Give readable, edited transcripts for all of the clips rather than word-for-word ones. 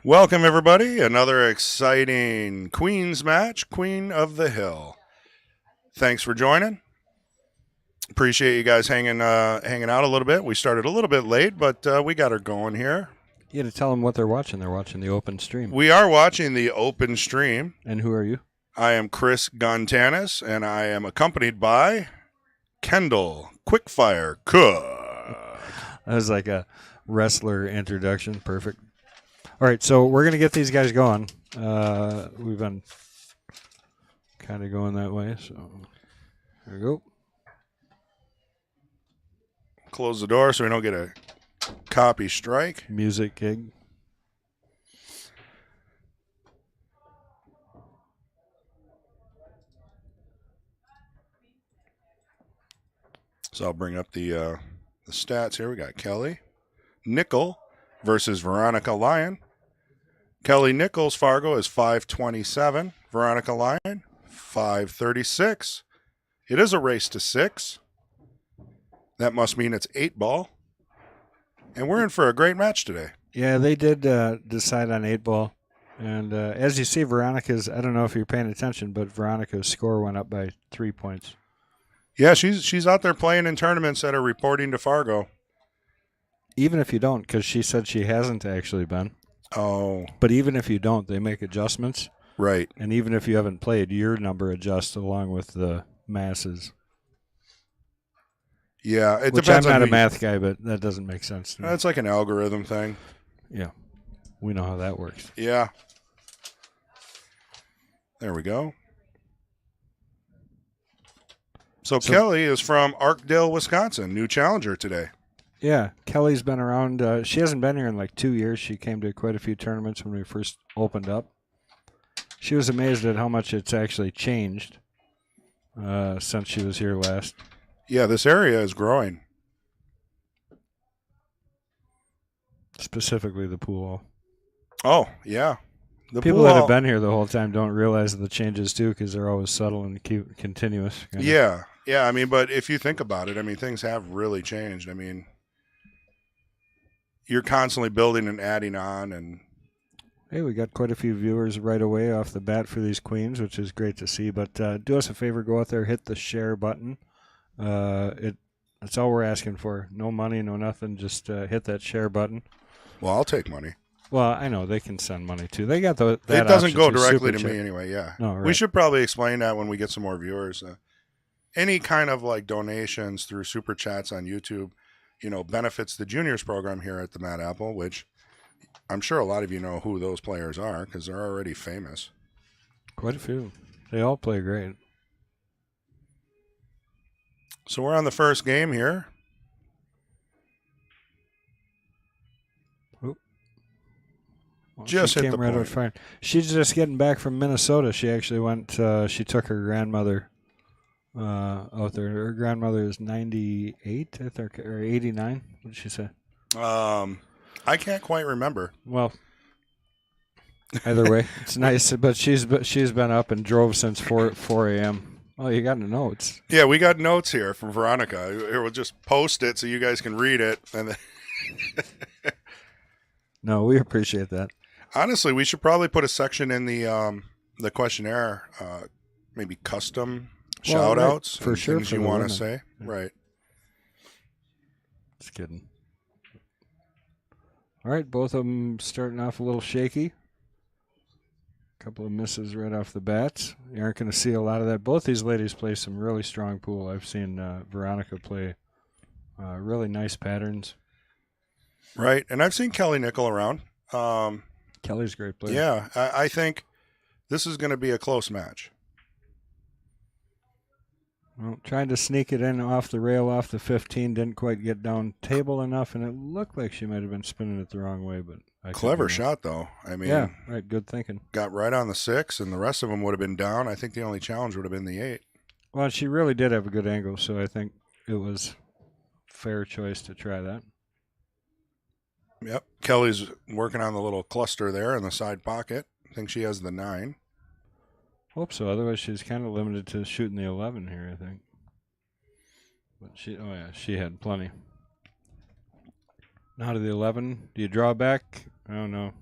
Welcome, everybody. Another exciting Queens match, Queen of the Hill. Thanks for joining. Appreciate you guys hanging out a little bit. We started a little bit late, but we got her going here. You got to tell them what they're watching. They're watching the open stream. We are watching the open stream. And who are you? I am Chris Gontanis, and I am accompanied by Kendall Quickfire Cook. That was like a wrestler introduction. Perfect. All right, so we're going to get these guys going. We've been kind of going that way, so there we go. Close the door so we don't get a copy strike. Music gig. So I'll bring up the stats here. We got Kelly Nickl versus Veronica Lyon. Kelly Nichols Fargo is 527. Veronica Lyon 536. It is a race to 6. That must mean it's 8-ball. And we're in for a great match today. Yeah, they did decide on 8-ball. And as you see, Veronica's, I don't know if you're paying attention, but Veronica's score went up by 3 points. Yeah, she's out there playing in tournaments that are reporting to Fargo. Even if you don't, because she said she hasn't actually been. Oh. But even if you don't, they make adjustments. Right. And even if you haven't played, your number adjusts along with the masses. Yeah, it Which depends I'm on not a math guy, but that doesn't make sense to me. It's like an algorithm thing. Yeah. We know how that works. Yeah. There we go. So Kelly is from Arkdale, Wisconsin. New challenger today. Yeah. Kelly's been around. She hasn't been here in like 2 years. She came to quite a few tournaments when we first opened up. She was amazed at how much it's actually changed since she was here last. Yeah, this area is growing. Specifically the pool. Oh, yeah. The People pool that hall, have been here the whole time don't realize the changes, too, because they're always subtle and continuous. Yeah. Yeah, I mean, but if you think about it, I mean, things have really changed. I mean, you're constantly building and adding on. And hey, we got quite a few viewers right away off the bat for these queens, which is great to see. But do us a favor, go out there, hit the share button. That's all we're asking for. No money, no nothing. Just hit that share button. Well, I'll take money. Well, I know they can send money too. They got that. It doesn't go option, directly to Super me Chat. anyway. Yeah, No, right. We should probably explain that when we get some more viewers. Any kind of like donations through super chats on YouTube, benefits the juniors program here at the Mad Apple, which I'm sure a lot of you know who those players are because they're already famous. Quite a few. They all play great. So we're on the first game here. Well, Just she hit came the right point. out fine. She's just getting back from Minnesota. She actually went. She took her grandmother out there. Her grandmother is 98, I think, or 89. What did she say? I can't quite remember. Well, either way, it's nice. But she's been up and drove since 4 a.m. Oh, you got the notes. Yeah, we got notes here from Veronica. Here, we'll just post it so you guys can read it. And then No, we appreciate that. honestly, we should probably put a section in the questionnaire, maybe custom shout outs for sure, things for you the want women. to say. Yeah. Right. Just kidding. All right, both of them starting off a little shaky. A couple of misses right off the bat. You aren't going to see a lot of that. Both these ladies play some really strong pool. I've seen Veronica play really nice patterns. Right. And I've seen Kelly Nickl around. Kelly's a great player. Yeah, I think this is going to be a close match. Well, trying to sneak it in off the rail, off the 15, didn't quite get down table enough, and it looked like she might have been spinning it the wrong way. But Clever shot, though. I mean, yeah, right. Good thinking. Got right on the 6, and the rest of them would have been down. I think the only challenge would have been the 8. Well, she really did have a good angle, so I think it was fair choice to try that. Yep. Kelly's working on the little cluster there in the side pocket. I think she has the 9. Hope so. Otherwise, she's kind of limited to shooting the 11 here, I think. But she had plenty. Now to the 11. Do you draw back? I don't know.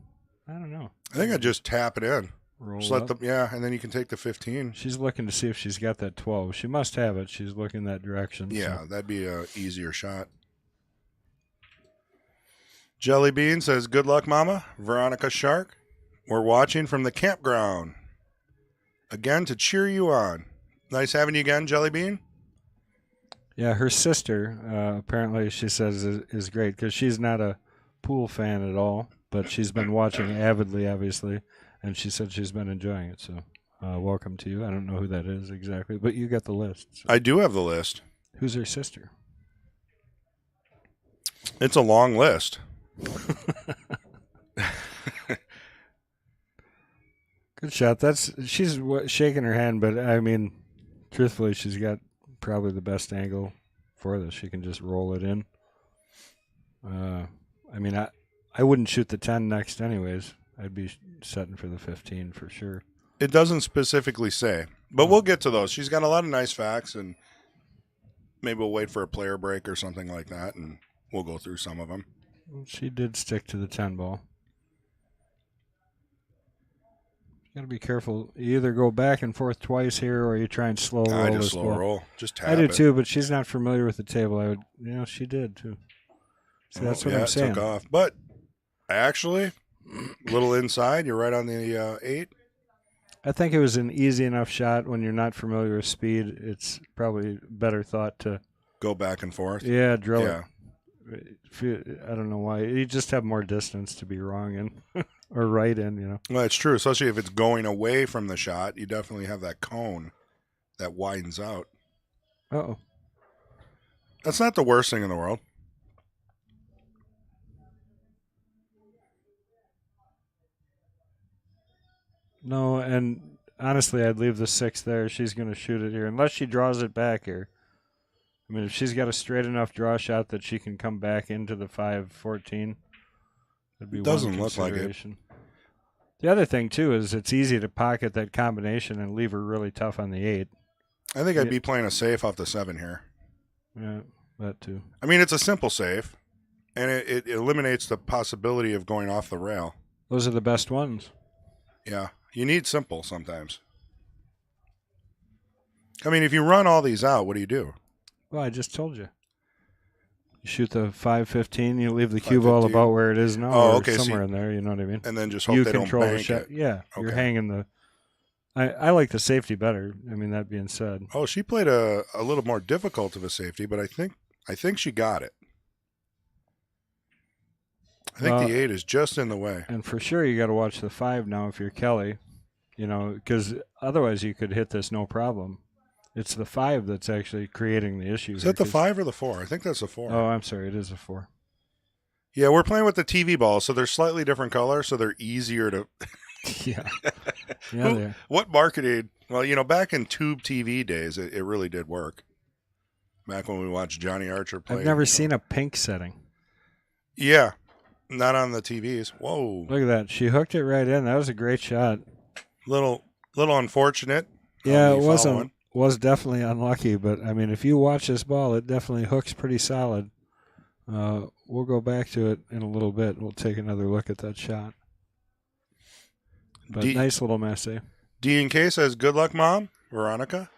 I don't know. I think I just tap it in. Roll Just up. let and then you can take the 15. She's looking to see if she's got that 12. She must have it. She's looking that direction. Yeah, So. that'd be a easier shot. Jelly Bean says, "Good luck, Mama." Veronica Shark, "We're watching from the campground. Again to cheer you on." Nice having you again, Jelly Bean. Yeah, her sister, apparently, she says, is great because she's not a pool fan at all, but she's been watching avidly, obviously, and she said she's been enjoying it. So, welcome to you. I don't know who that is exactly, but you got the list. So. I do have the list. Who's her sister? It's a long list. Good shot. She's shaking her hand, but I mean, truthfully, she's got probably the best angle for this. She can just roll it in. I mean, I wouldn't shoot the 10 next anyways. I'd be setting for the 15 for sure. It doesn't specifically say, but we'll get to those. She's got a lot of nice facts, and maybe we'll wait for a player break or something like that, and we'll go through some of them. She did stick to the 10 ball. You got to be careful. You either go back and forth twice here, or you try and slow roll. I just this slow ball. roll. Just tap I do it. too, but she's not familiar with the table. I would, she did too. So that's what I'm saying. It took off. But actually, a little inside. You're right on the 8. I think it was an easy enough shot when you're not familiar with speed. It's probably better thought to go back and forth. Yeah, drill Yeah. it. I don't know why. You just have more distance to be wrong in or right in, Well, it's true, especially if it's going away from the shot. You definitely have that cone that widens out. Uh-oh. That's not the worst thing in the world. No, and honestly, I'd leave the 6 there. She's going to shoot it here, unless she draws it back here. I mean, if she's got a straight enough draw shot that she can come back into the 5-14, that'd be Doesn't one look like it. consideration. The other thing, too, is it's easy to pocket that combination and leave her really tough on the 8. I think I'd be playing a safe off the 7 here. Yeah, that too. I mean, it's a simple safe, and it eliminates the possibility of going off the rail. Those are the best ones. Yeah, you need simple sometimes. I mean, if you run all these out, what do you do? Well, I just told you. You shoot the 5-15, you leave the cue ball about where it is now, or okay, somewhere in there, you know what I mean? And then just hope you they don't control the bank shot. it. Yeah, you're Okay. hanging the... I like the safety better. I mean, that being said. Oh, she played a little more difficult of a safety, but I think she got it. I think the 8 is just in the way. And for sure, you got to watch the 5 now if you're Kelly, because otherwise you could hit this no problem. It's the 5 that's actually creating the issue. Is that the 5 or the 4? I think that's the 4. Oh, I'm sorry. It is a 4. Yeah, we're playing with the TV balls, so they're slightly different colors, so they're easier to... Yeah. Yeah, they are. What marketing? Well, back in tube TV days, it really did work. Back when we watched Johnny Archer play. I've never seen a pink setting. Yeah, not on the TVs. Whoa. Look at that. She hooked it right in. That was a great shot. Little unfortunate. Yeah, it was definitely unlucky, but I mean, if you watch this ball, it definitely hooks pretty solid. We'll go back to it in a little bit. We'll take another look at that shot. But nice little mess, eh? D&K says, "Good luck, Mom." Veronica.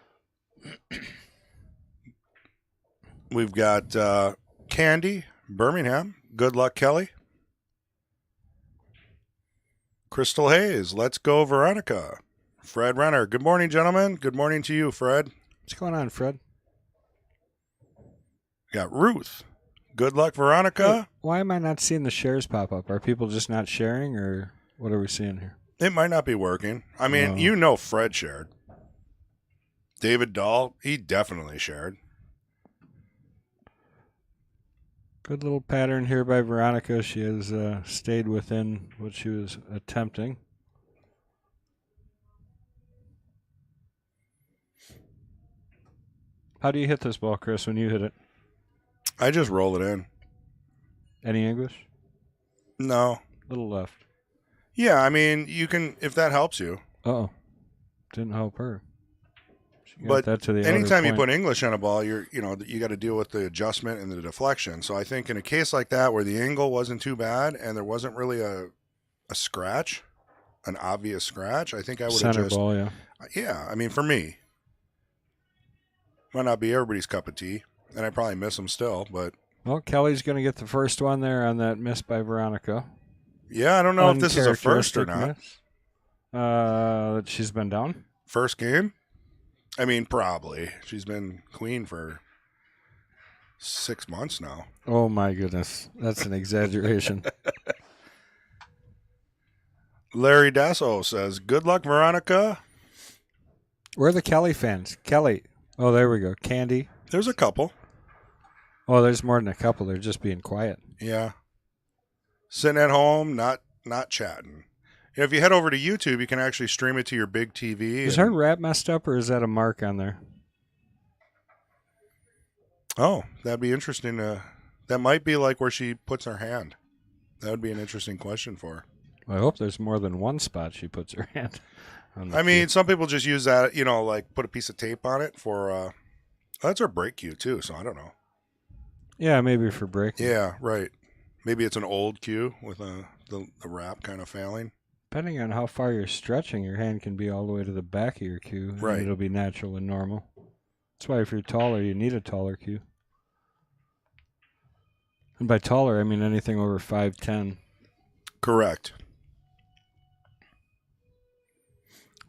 We've got Candy, Birmingham. "Good luck, Kelly." Crystal Hayes, "Let's go, Veronica." Fred Renner, "Good morning, gentlemen." Good morning to you, Fred. What's going on, Fred? Got Ruth, "Good luck, Veronica." Hey, why am I not seeing the shares pop up? Are people just not sharing, or what are we seeing here? It might not be working. I mean, Fred shared. David Dahl, he definitely shared. Good little pattern here by Veronica. She has stayed within what she was attempting. How do you hit this ball, Chris, when you hit it? I just roll it in. Any English? No. Little left. Yeah, I mean, you can, if that helps you. Uh-oh. Didn't help her. She got But that to the anytime you point. put English on a ball, you got to deal with the adjustment and the deflection. So I think in a case like that where the angle wasn't too bad and there wasn't really a a scratch, an obvious scratch, I think I would have Center just ball, yeah. yeah. I mean, for me, might not be everybody's cup of tea, and I probably miss them still, but Well, Kelly's going to get the first one there on that miss by Veronica. yeah, I don't know if this is a first or Uncharacteristic not. miss. She's been down. First game? I mean, probably. She's been queen for 6 months now. Oh my goodness, that's an exaggeration. Larry Dasso says, "Good luck, Veronica." Where are the Kelly fans? Kelly. Oh, there we go. Candy. There's a couple. Oh, there's more than a couple. They're just being quiet. Yeah. Sitting at home, not chatting. You know, if you head over to YouTube, you can actually stream it to your big TV. Is her wrap messed up, or is that a mark on there? Oh, that'd be interesting. That might be like where she puts her hand. That would be an interesting question for her. I hope there's more than one spot she puts her hand on. I mean, some people just use that, like put a piece of tape on it for, that's her break cue too, so I don't know. Yeah, maybe for break. Yeah, right. Maybe it's an old cue with the wrap kind of failing. Depending on how far you're stretching, your hand can be all the way to the back of your cue. And right. It'll be natural and normal. That's why if you're taller, you need a taller cue. And by taller, I mean anything over 5'10". Correct.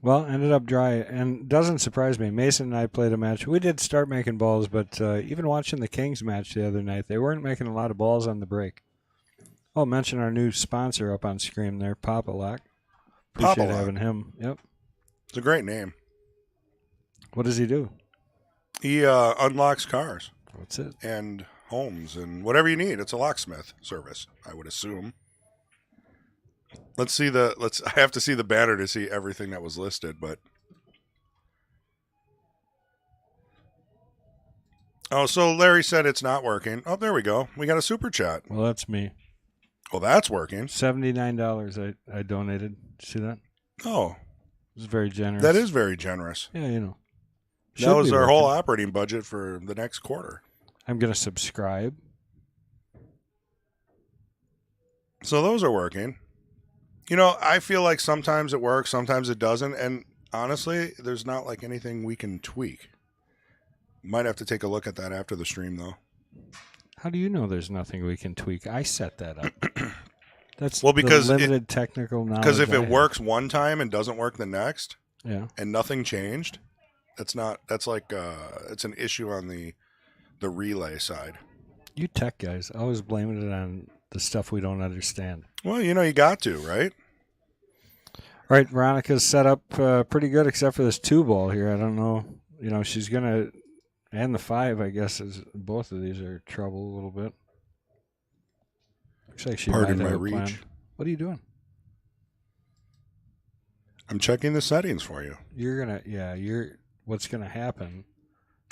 Well, ended up dry, and doesn't surprise me. Mason and I played a match. We did start making balls, but even watching the Kings match the other night, they weren't making a lot of balls on the break. I'll mention our new sponsor up on screen there, Papa-Lock. Appreciate having him. Yep. It's a great name. What does he do? He unlocks cars. That's it. And homes and whatever you need. It's a locksmith service, I would assume. I have to see the banner to see everything that was listed, but oh, so Larry said it's not working. Oh, there we go. We got a super chat. Well, that's me. Well, that's working. $79 I donated. See that? Oh. It was very generous. That is very generous. Yeah, you know. That was our whole operating budget for the next quarter. I'm going to subscribe. So those are working. You know, I feel like sometimes it works, sometimes it doesn't. And honestly, there's not like anything we can tweak. Might have to take a look at that after the stream, though. How do you know there's nothing we can tweak? I set that up. That's because the limited technical knowledge. Because if it works one time and doesn't work the next, yeah, and nothing changed, it's an issue on the relay side. You tech guys always blaming it on the stuff we don't understand. Well, you got to, right? All right, Veronica's set up pretty good except for this 2-ball here. I don't know. She's going to, and the 5, I guess, is both of these are trouble a little bit. Looks like she might have a plan. What are you doing? I'm checking the settings for you. What's going to happen?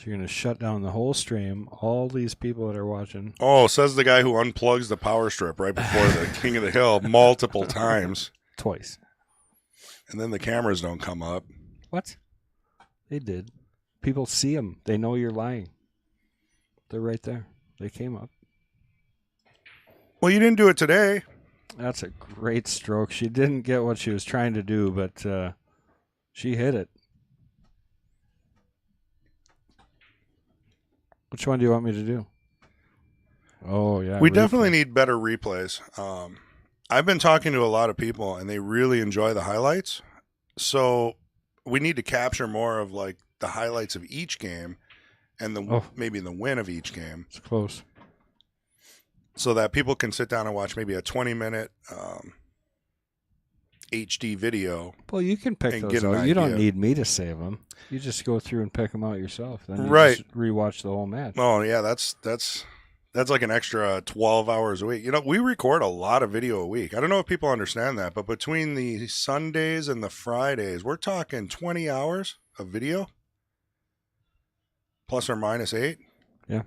You're going to shut down the whole stream, all these people that are watching. Oh, says the guy who unplugs the power strip right before the King of the Hill multiple times. Twice. And then the cameras don't come up. What? They did. People see them. They know you're lying. They're right there. They came up. Well, you didn't do it today. That's a great stroke. She didn't get what she was trying to do, but she hit it. Which one do you want me to do? Oh, yeah. We definitely need better replays. I've been talking to a lot of people, and they really enjoy the highlights. So we need to capture more of like the highlights of each game and maybe the win of each game. It's close. So that people can sit down and watch maybe a 20-minute HD video. Well, you can pick those out. You don't need me to save them. You just go through and pick them out yourself. Then you just rewatch the whole match. Oh, yeah, that's like an extra 12 hours a week. We record a lot of video a week. I don't know if people understand that, but between the Sundays and the Fridays, we're talking 20 hours of video, plus or minus 8. Yeah.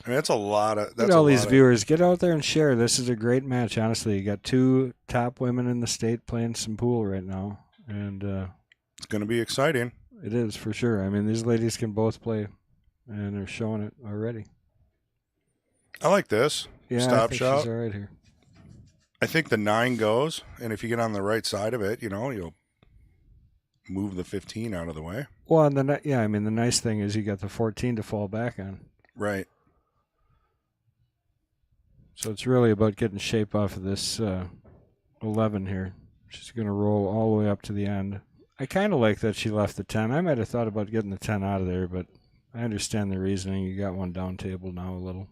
I mean, that's a lot of... Look at all these viewers. Get out there and share. This is a great match, honestly. You got 2 top women in the state playing some pool right now. And it's going to be exciting. It is, for sure. I mean, these ladies can both play, and they're showing it already. I like this. Yeah, Stop shot. She's all right here. I think the 9 goes, and if you get on the right side of it, you'll move the 15 out of the way. Well, and the nice thing is you got the 14 to fall back on. Right. So it's really about getting shape off of this 11 here. She's going to roll all the way up to the end. I kind of like that she left the 10. I might have thought about getting the 10 out of there, but I understand the reasoning. You got one down table now a little.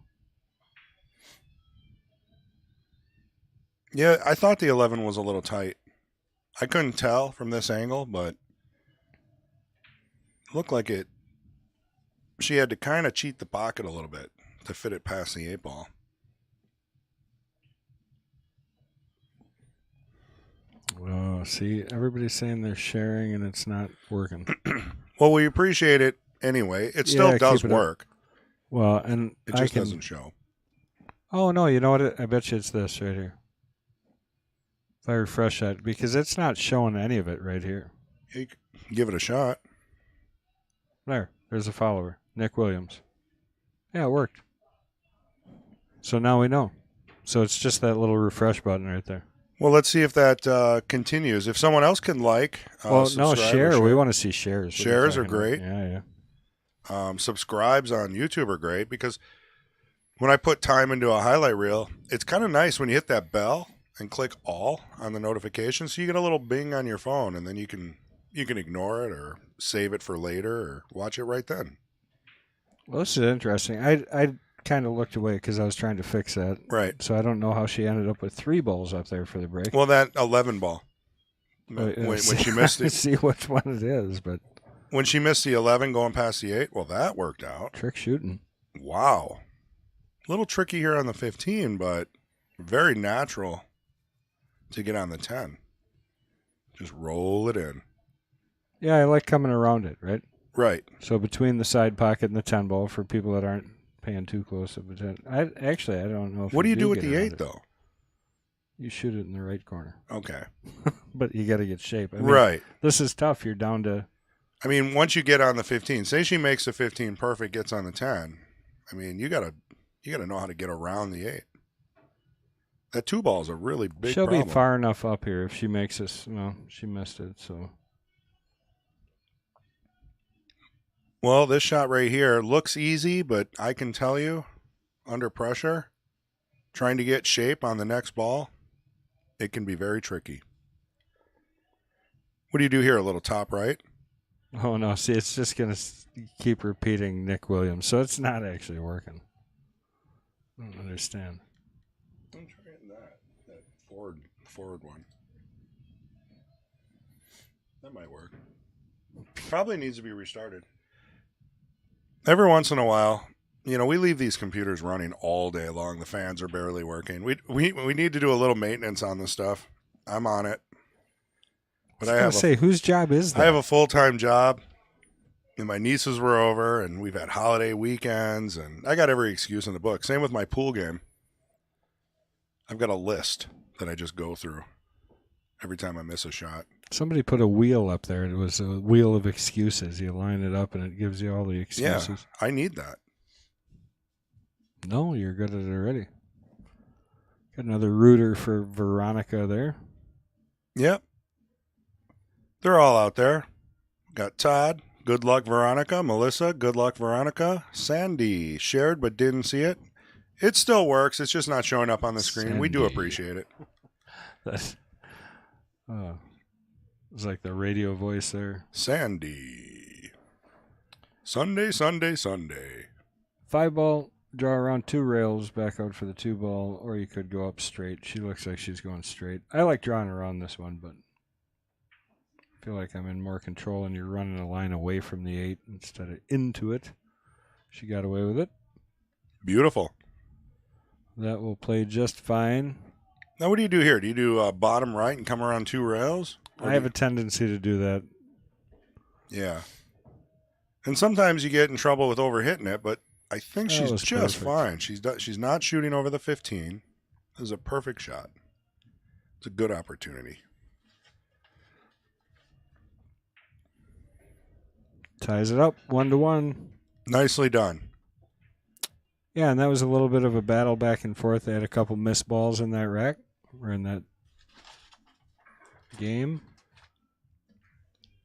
Yeah, I thought the 11 was a little tight. I couldn't tell from this angle, but it looked like it. She had to kind of cheat the pocket a little bit to fit it past the 8 ball. Oh, see, everybody's saying they're sharing and it's not working. Well, we appreciate it anyway. It still does work. Well, and it just doesn't show. Oh, no, you know what? I bet you it's this right here. If I refresh that, because it's not showing any of it right here. You can give it a shot. There's a follower, Nick Williams. Yeah, it worked. So now we know. So it's just that little refresh button right there. Well, let's see if that continues. If someone else can share. We want to see shares. Shares are great. Yeah. Subscribes on YouTube are great because when I put time into a highlight reel, it's kind of nice when you hit that bell and click all on the notification, so you get a little bing on your phone, and then you can ignore it or save it for later or watch it right then. Well, this is interesting. I kind of looked away because I was trying to fix that. Right. So I don't know how she ended up with 3 balls up there for the break. Well, that 11 ball. When she missed it. See which one it is, but when she missed the 11 going past the 8, well, that worked out. Trick shooting. Wow. A little tricky here on the 15, but very natural to get on the 10. Just roll it in. Yeah, I like coming around it, right? Right. So between the side pocket and the 10 ball for people that aren't paying too close of attention. I don't know if what do you do with the 8 though? You shoot it in the right corner. Okay. But you got to get shape. Right. This is tough. You're down to. Once you get on the 15, say she makes the 15 perfect, gets on the 10. You gotta know how to get around the 8. That 2 ball is a really big She'll problem. be far enough up here if she makes this. Well, she missed it, so. Well, this shot right here looks easy, but I can tell you, under pressure, trying to get shape on the next ball, it can be very tricky. What do you do here? A little top right? Oh, no. See, it's just going to keep repeating Nick Williams, so it's not actually working. I don't understand. I'm trying that forward one. That might work. Probably needs to be restarted. Every once in a while, we leave these computers running all day long. The fans are barely working. We need to do a little maintenance on this stuff. I'm on it. But I was say, whose job is that? I have a full-time job, and my nieces were over, and we've had holiday weekends, and I got every excuse in the book. Same with my pool game. I've got a list that I just go through every time I miss a shot. Somebody put a wheel up there. It was a wheel of excuses. You line it up, and it gives you all the excuses. Yeah, I need that. No, you're good at it already. Got another rooter for Veronica there. Yep. They're all out there. Got Todd. Good luck, Veronica. Melissa. Good luck, Veronica. Sandy. Shared but didn't see it. It still works. It's just not showing up on the screen. Sandy. We do appreciate it. It's like the radio voice there. Sandy. Sunday, Sunday, Sunday. 5 ball, draw around 2 rails, back out for the 2 ball, or you could go up straight. She looks like she's going straight. I like drawing around this one, but I feel like I'm in more control, and you're running a line away from the 8 instead of into it. She got away with it. Beautiful. That will play just fine. Now, what do you do here? Do you do bottom right and come around 2 rails? I have a tendency to do that. Yeah. And sometimes you get in trouble with overhitting it, but I think she's just fine. She's not shooting over the 15. This is a perfect shot. It's a good opportunity. Ties it up 1-1. Nicely done. Yeah, and that was a little bit of a battle back and forth. They had a couple missed balls in that rack. We're in that game.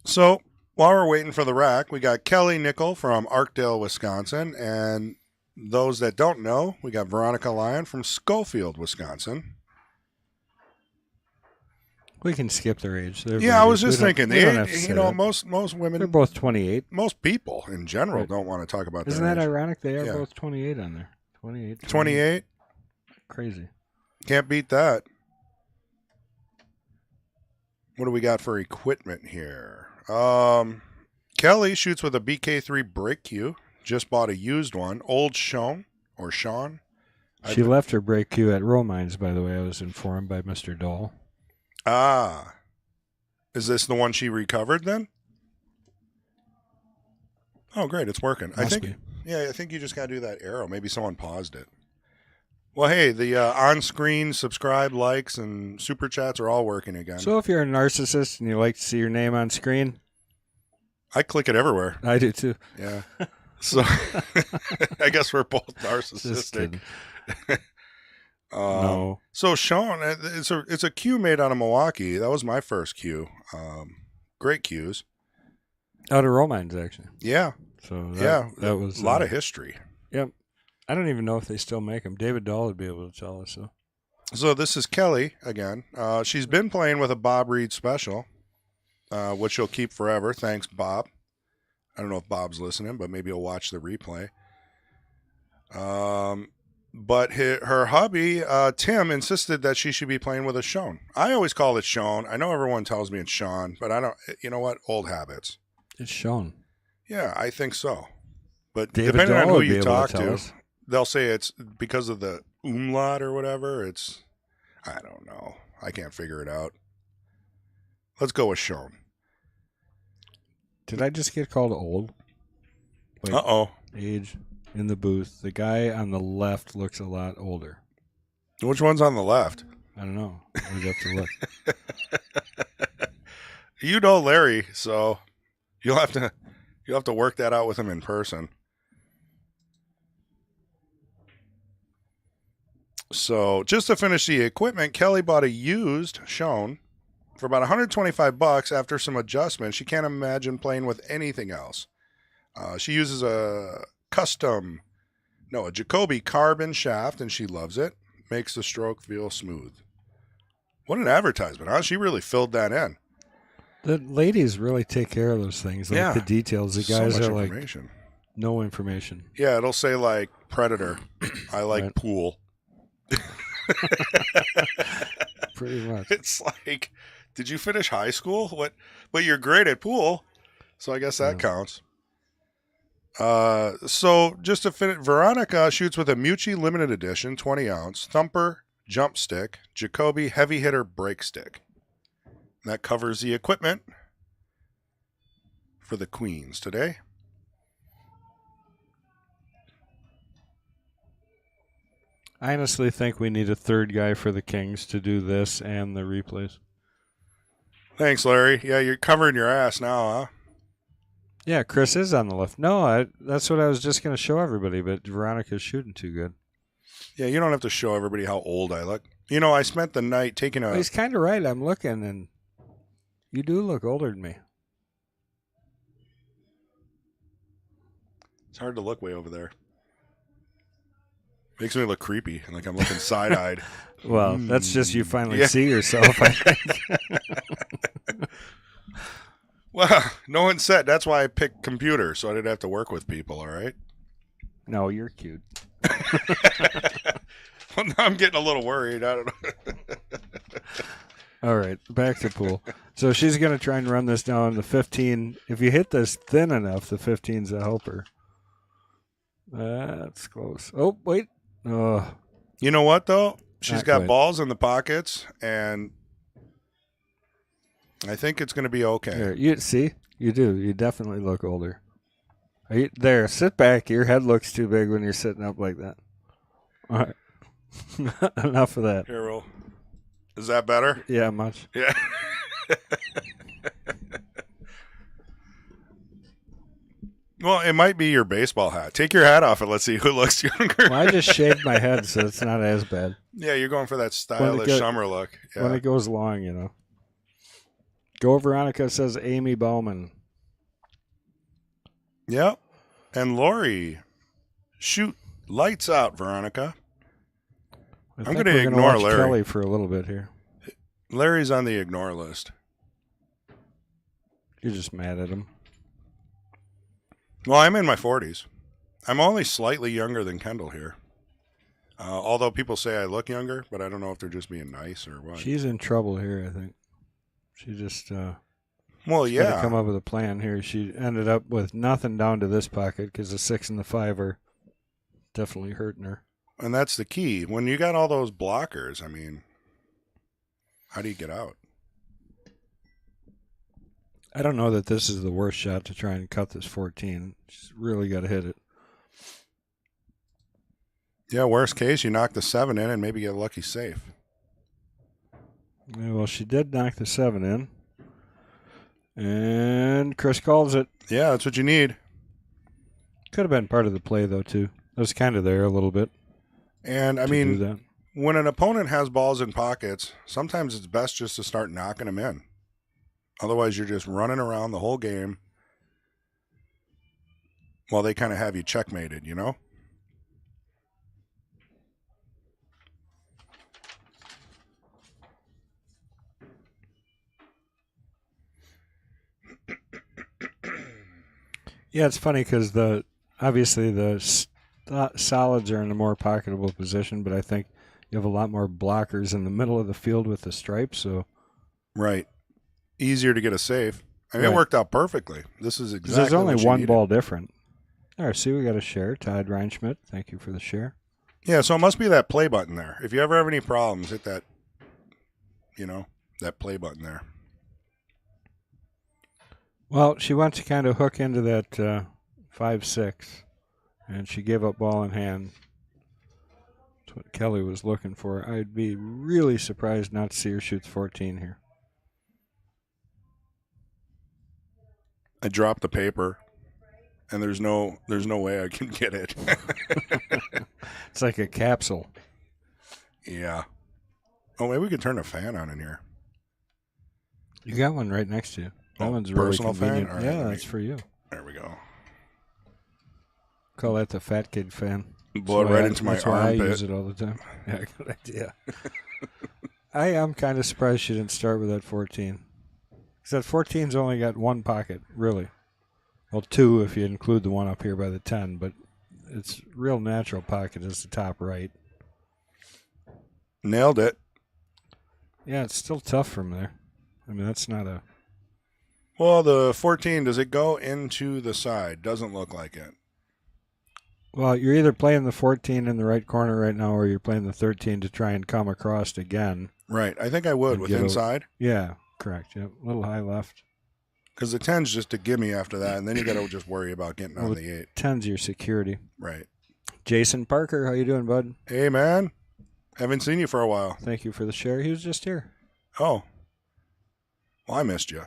So while we're waiting for the rack, we got Kelly Nickl from Arkdale, Wisconsin. And those that don't know, we got Veronica Lyon from Schofield, Wisconsin. We can skip their age. Yeah, I was just thinking. We don't have to say that. most women, They're both 28. most people in general Right. don't want to talk about Isn't their that age. ironic? They are Yeah. both 28 on there. 28. 28? Crazy. Can't beat that. What do we got for equipment here? Kelly shoots with a BK3 brake cue. Just bought a used one. Old Sean. She left her brake cue at Romines, by the way. I was informed by Mr. Dahl. Ah. Is this the one she recovered then? Oh, great. It's working. I think you just got to do that arrow. Maybe someone paused it. Well, hey, the on-screen subscribe, likes, and super chats are all working again. So if you're a narcissist and you like to see your name on screen, I click it everywhere. I do too. Yeah. So I guess we're both Just narcissistic. kidding. No. So Sean, it's a cue made out of Milwaukee. That was my first cue. Great cues. Out of Romines, actually. Yeah. So That was a lot of history. Yep. I don't even know if they still make them. David Dahl would be able to tell us. So this is Kelly again. She's been playing with a Bob Reed special, which she'll keep forever. Thanks, Bob. I don't know if Bob's listening, but maybe he'll watch the replay. But her hubby, Tim, insisted that she should be playing with a Sean. I always call it Sean. I know everyone tells me it's Sean, but I don't. You know what? Old habits. It's shown. Yeah, I think so. But David depending on Dahl who would be you able talk to tell to, us. they'll say it's because of the umlaut or whatever. I don't know. I can't figure it out. Let's go with Sean. Did I just get called old? Wait, Uh-oh. age in the booth. The guy on the left looks a lot older. Which one's on the left? I don't know. We'd have to look. You know Larry, so you'll have to work that out with him in person. So just to finish the equipment, Kelly bought a used Sean for about $125 after some adjustments. She can't imagine playing with anything else. She uses a Jacoby carbon shaft, and she loves it. Makes the stroke feel smooth. What an advertisement, huh? She really filled that in. The ladies really take care of those things, like Yeah. the details. The So guys much are like information. no information. Yeah, it'll say like Predator. I like Right. pool. Pretty much. It's like, did you finish high school? What? But you're great at pool, so I guess that counts. So just to finish, Veronica shoots with a Mucci limited edition 20-ounce Thumper jump stick, Jacoby heavy hitter brake stick. And that covers the equipment for the Queens today. I honestly think we need a third guy for the Kings to do this and the replays. Thanks, Larry. Yeah, you're covering your ass now, huh? Yeah, Chris is on the left. No, that's what I was just going to show everybody, but Veronica's shooting too good. Yeah, you don't have to show everybody how old I look. You know, I spent the night taking Well, he's kind of right. I'm looking, and you do look older than me. It's hard to look way over there. Makes me look creepy, like I'm looking side-eyed. Well, that's just you finally see yourself, I think. Well, no one said. That's why I picked computer, so I didn't have to work with people, all right? No, you're cute. Well, now I'm getting a little worried. I don't know. All right, back to pool. So she's going to try and run this down the 15. If you hit this thin enough, the 15's a helper. That's close. Oh, wait. Oh, You know what, though? She's Not got quite. balls in the pockets, and I think it's going to be okay. there. You see? You do. You definitely look older. Are you, there, sit back. Your head looks too big when you're sitting up like that. All right. Enough of that. Here, Will. Is that better? Yeah, much. Yeah. Well, it might be your baseball hat. Take your hat off and let's see who looks younger. Well, I just shaved my head, so it's not as bad. Yeah, you're going for that When it, stylish go, summer look. when Yeah. it goes long, you know. Go Veronica, says Amy Bowman. Yep. And Lori, shoot lights out, Veronica. I I'm think going to we're going to ignore watch Larry. Kelly for a little bit here. Larry's on the ignore list. You're just mad at him. Well, I'm in my 40s. I'm only slightly younger than Kendall here. Although people say I look younger, but I don't know if they're just being nice or what. She's in trouble here, I think. She just Well, she's got to yeah. come up with a plan here. She ended up with nothing down to this pocket because the 6 and the 5 are definitely hurting her. And that's the key. When you got all those blockers, I mean, how do you get out? I don't know that this is the worst shot to try and cut this 14. She's really got to hit it. Yeah, worst case, you knock the 7 in and maybe get a lucky safe. Yeah, well, she did knock the 7 in. And Chris calls it. Yeah, that's what you need. Could have been part of the play, though, too. It was kind of there a little bit. And, I to mean, do that. when an opponent has balls in pockets, sometimes it's best just to start knocking them in. Otherwise, you're just running around the whole game while they kind of have you checkmated, you know? Yeah, it's funny because obviously the solids are in a more pocketable position, but I think you have a lot more blockers in the middle of the field with the stripes. So Right. Easier to get a safe. I mean, Right. It worked out perfectly. This is exactly there's only what you one needed. ball different. All right, see, we got a share. Todd Reinschmidt, thank you for the share. Yeah, so it must be that play button there. If you ever have any problems, hit that, that play button there. Well, she went to kind of hook into that 5-6, and she gave up ball in hand. That's what Kelly was looking for. I'd be really surprised not to see her shoot 14 here. I dropped the paper, and there's no way I can get it. It's like a capsule. Yeah. Oh, maybe we could turn a fan on in here. You got one right next to you. That one's really personal fan? convenient. All right, Yeah, let me- that's for you. There we go. Call that the fat kid fan. Blow it That's right why into my that's why I armpit. use it all the time. Yeah, good idea. I am kind of surprised she didn't start with that 14. Because that 14's only got one pocket, really. Well, 2 if you include the one up here by the 10, but its real natural pocket is the top right. Nailed it. Yeah, it's still tough from there. I mean, that's not a... Well, the 14, does it go into the side? Doesn't look like it. Well, you're either playing the 14 in the right corner right now or you're playing the 13 to try and come across again. Right. I think I would And with get a- inside. Yeah, correct. Yep, a little high left. Because the 10's just a gimme after that, and then you got to just worry about getting on Well, the 8. 10's your security. Right. Jason Parker, how you doing, bud? Hey, man. Haven't seen you for a while. Thank you for the share. He was just here. Oh. Well, I missed you.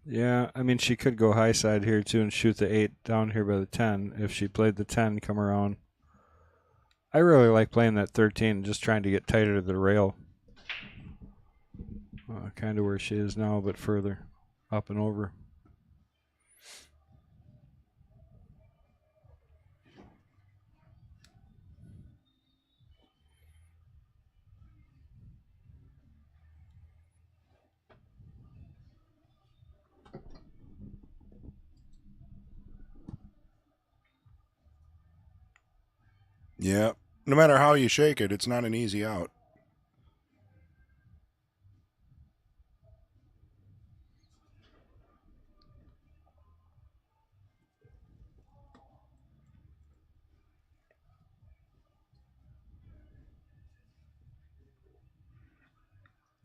Yeah, I mean, she could go high side here, too, and shoot the 8 down here by the 10. If she played the 10, come around. I really like playing that 13, just trying to get tighter to the rail. Kind of where she is now, but further up and over. Yeah. No matter how you shake it, it's not an easy out.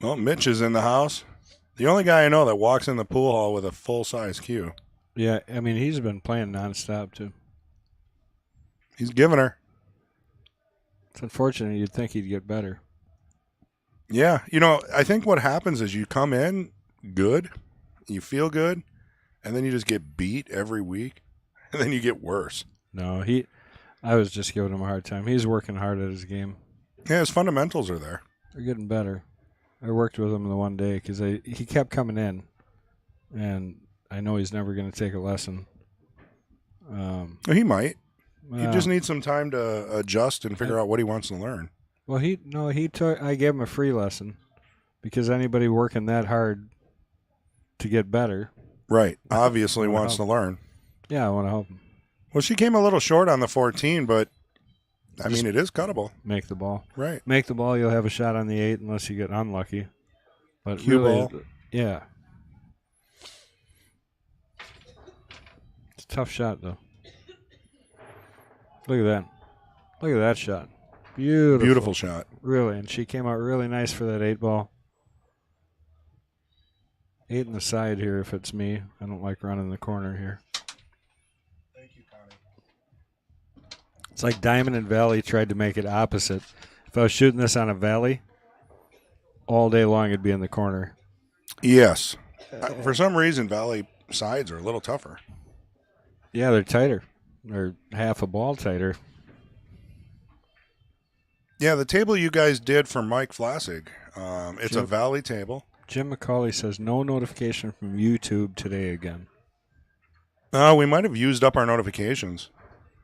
Well, Mitch is in the house. The only guy I know that walks in the pool hall with a full-size cue. Yeah, I mean, he's been playing nonstop, too. He's giving her. It's unfortunate. You'd think he'd get better. Yeah. I think what happens is you come in good, you feel good, and then you just get beat every week, and then you get worse. No, I was just giving him a hard time. He's working hard at his game. Yeah, his fundamentals are there. They're getting better. I worked with him the one day because he kept coming in, and I know he's never going to take a lesson. He might. He Well, just needs some time to adjust and figure out what he wants to learn. Well, I gave him a free lesson because anybody working that hard to get better, Right. Obviously Wanna wants to help. learn. yeah, I want to help him Well, she came a little short on the 14, but I Just- mean, it is cuttable. make the ball. Right. Make the ball, you'll have a shot on the 8 unless you get unlucky. But Cue really, ball. yeah, it's a tough shot though. Look at that! Look at that shot. Beautiful shot. Really, and she came out really nice for that 8 ball. 8 in the side here if it's me. I don't like running the corner here. Thank you, Connie. It's like Diamond and Valley tried to make it opposite. If I was shooting this on a Valley, all day long it'd be in the corner. Yes. For some reason, Valley sides are a little tougher. Yeah, they're tighter. They're half a ball tighter. Yeah, the table you guys did for Mike Flassig, it's a Jim- Valley table. Jim McCauley says no notification from YouTube today again. We might have used up our notifications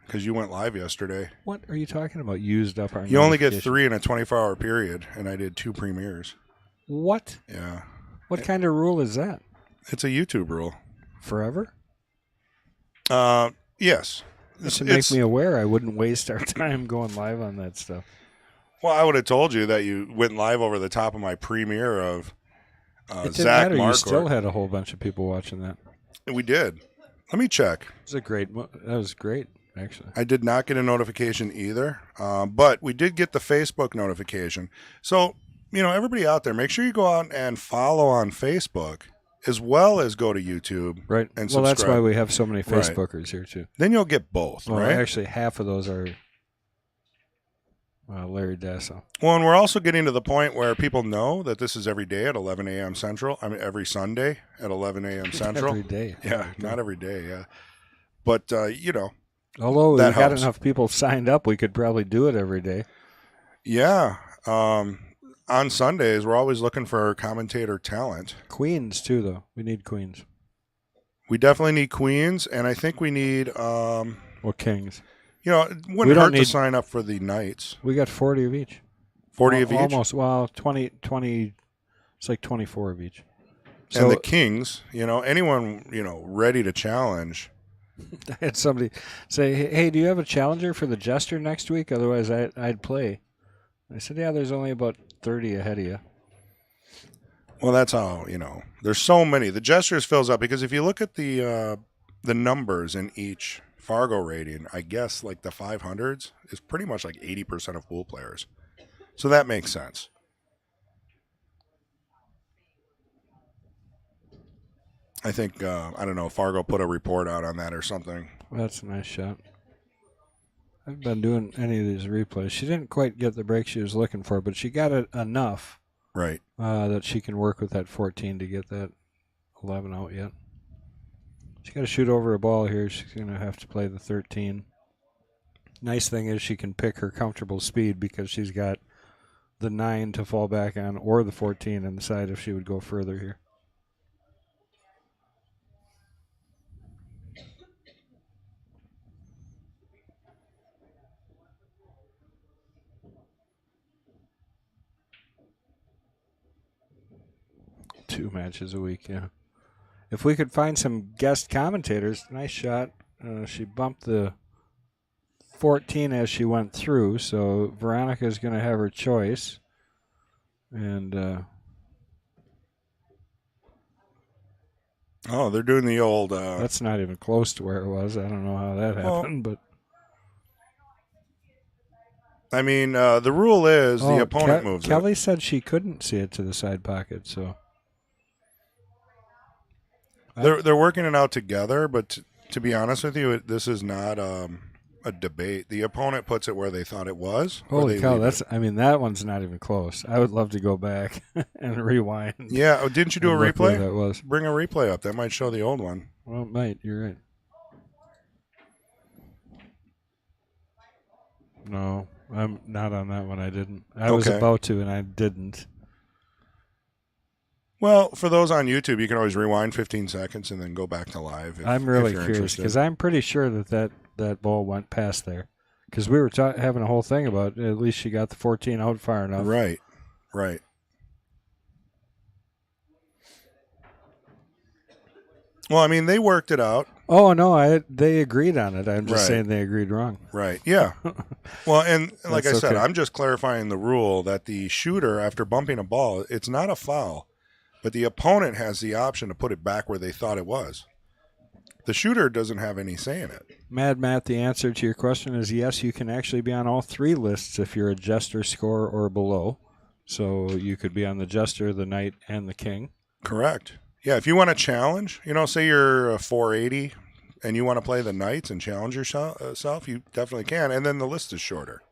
because you went live yesterday. What are you talking about? Used up our You only get notification? 3 in a 24-hour period, and I did 2 premieres. What? Yeah. What kind of rule is that? It's a YouTube rule. Forever? Yes. To make me aware, I wouldn't waste our time going live on that stuff. Well, I would have told you that you went live over the top of my premiere of It didn't Zach matter. You still Marquardt. had a whole bunch of people watching that. We did. Let me check. That was great, actually. I did not get a notification either, but we did get the Facebook notification. So, everybody out there, make sure you go out and follow on Facebook as well as go to YouTube. Right. And well, that's subscribe. why we have so many Right. Facebookers here, too. Then you'll get both, Well, right? actually, half of those are Larry Dasso. Well, and we're also getting to the point where people know that this is every day at 11 a.m. Central. I mean, every Sunday at 11 a.m. Central. Every day. Yeah, not every day, yeah. But, Although we that got helps. enough people signed up, we could probably do it every day. yeah. On Sundays, we're always looking for commentator talent. Queens, too, though. We need queens. We definitely need queens, and I think we need, Well, kings. it We wouldn't don't hurt to need- sign up for the knights. We got 40 of each. 40 of each. Almost. Well, 20. It's like 24 of each. And the kings, anyone, ready to challenge. I had somebody say, hey, do you have a challenger for the Jester next week? Otherwise, I'd play. I said, yeah, there's only about 30 ahead of you. Well, that's how, there's so many. The Jesters fills up because if you look at the numbers in each Fargo rating, I guess like the 500s is pretty much like 80% of pool players. So that makes sense. I think, I don't know, Fargo put a report out on that or something. Well, that's a nice shot. I've been doing any of these replays. She didn't quite get the break she was looking for, but she got it enough Right. that she can work with that 14 to get that 11 out yet. She's got to shoot over a ball here. She's going to have to play the 13. Nice thing is she can pick her comfortable speed because she's got the 9 to fall back on or the 14 on the side if she would go further here. Two matches a week, yeah. If we could find some guest commentators, nice shot. She bumped the 14 as she went through, so Veronica's going to have her choice. And They're doing the old. that's not even close to where it was. I don't know how that happened, but I mean, the rule is the opponent moves Kelly said she couldn't see it to the side pocket, so They're working it out together, but to be honest with you, this is not a debate. The opponent puts it where they thought it was. or holy they cow! leave it. That one's not even close. I would love to go back and rewind. Yeah. Oh, didn't you do a and look where replay? that was. Bring a replay up. That might show the old one. Well, it might. You're right. No, I'm not on that one. I didn't. I was Okay. about to, and I didn't. Well, for those on YouTube, you can always rewind 15 seconds and then go back to live I'm if really you're curious interested. because I'm pretty sure that ball went past there. Because we were having a whole thing about at least she got the 14 out far enough. Right. Well, I mean, they worked it out. Oh no, they agreed on it. I'm just Right. saying they agreed wrong. Right. Yeah. Well, and like I That's said, okay. I'm just clarifying the rule that the shooter, after bumping a ball, it's not a foul, but the opponent has the option to put it back where they thought it was. The shooter doesn't have any say in it. Mad Matt, the answer to your question is yes, you can actually be on all three lists if you're a jester, score, or below. So you could be on the jester, the knight, and the king. Correct. Yeah, if you want to challenge, say you're a 480 and you want to play the knights and challenge yourself, you definitely can. And then the list is shorter.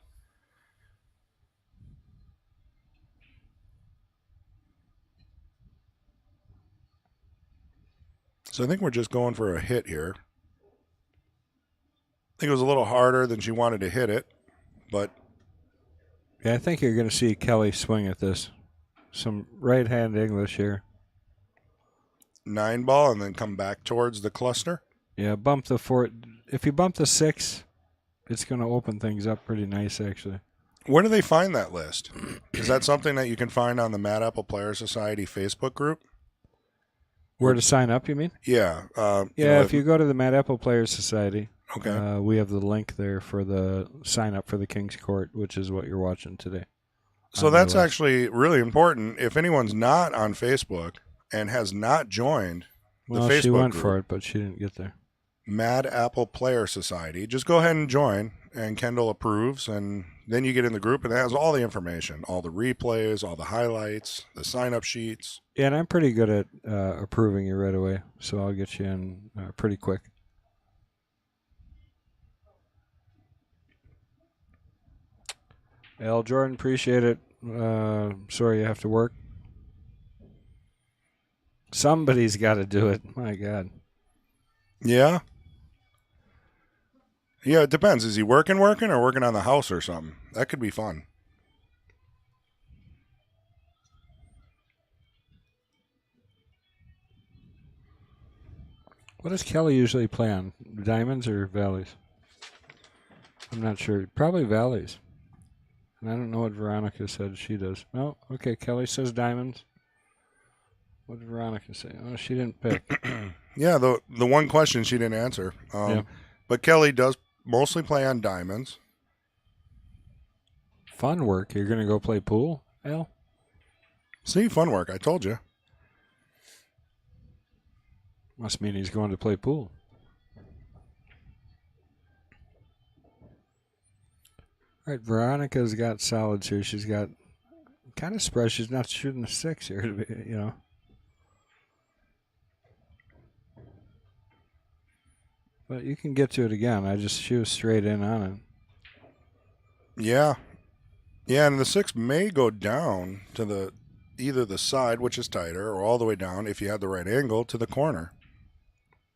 So I think we're just going for a hit here. I think it was a little harder than she wanted to hit it, but Yeah, I think you're going to see Kelly swing at this. Some right-hand English here. 9-ball and then come back towards the cluster. Yeah, bump the 4. If you bump the 6, it's going to open things up pretty nice, actually. Where do they find that list? Is that something that you can find on the Mad Apple Player Society Facebook group? Where to sign up, you mean? Yeah. If you go to the Mad Apple Players Society, okay. We have the link there for the sign up for the King's Court, which is what you're watching today. So that's actually really important. If anyone's not on Facebook and has not joined the Facebook she went group, for it, but she didn't get there. Mad Apple Player Society, just go ahead and join, and Kendall approves, and then you get in the group, and it has all the information, all the replays, all the highlights, the sign-up sheets. Yeah, and I'm pretty good at approving you right away, so I'll get you in pretty quick. Al Jordan, appreciate it. Sorry you have to work. Somebody's got to do it. My God. Yeah. Yeah, it depends. Is he working or working on the house or something? That could be fun. What does Kelly usually play on? Diamonds or valleys? I'm not sure. Probably valleys. And I don't know what Veronica said she does. Oh, okay. Kelly says diamonds. What did Veronica say? Oh, she didn't pick. Yeah, the one question she didn't answer. Yeah. But Kelly does mostly play on diamonds. Fun work. You're going to go play pool, Al? See, fun work. I told you. Must mean he's going to play pool. All right, Veronica's got solids here. She's got kind of surprised she's not shooting a 6 here, But you can get to it again. She was straight in on it. Yeah. Yeah, and the 6 may go down to either the side, which is tighter, or all the way down, if you had the right angle, to the corner.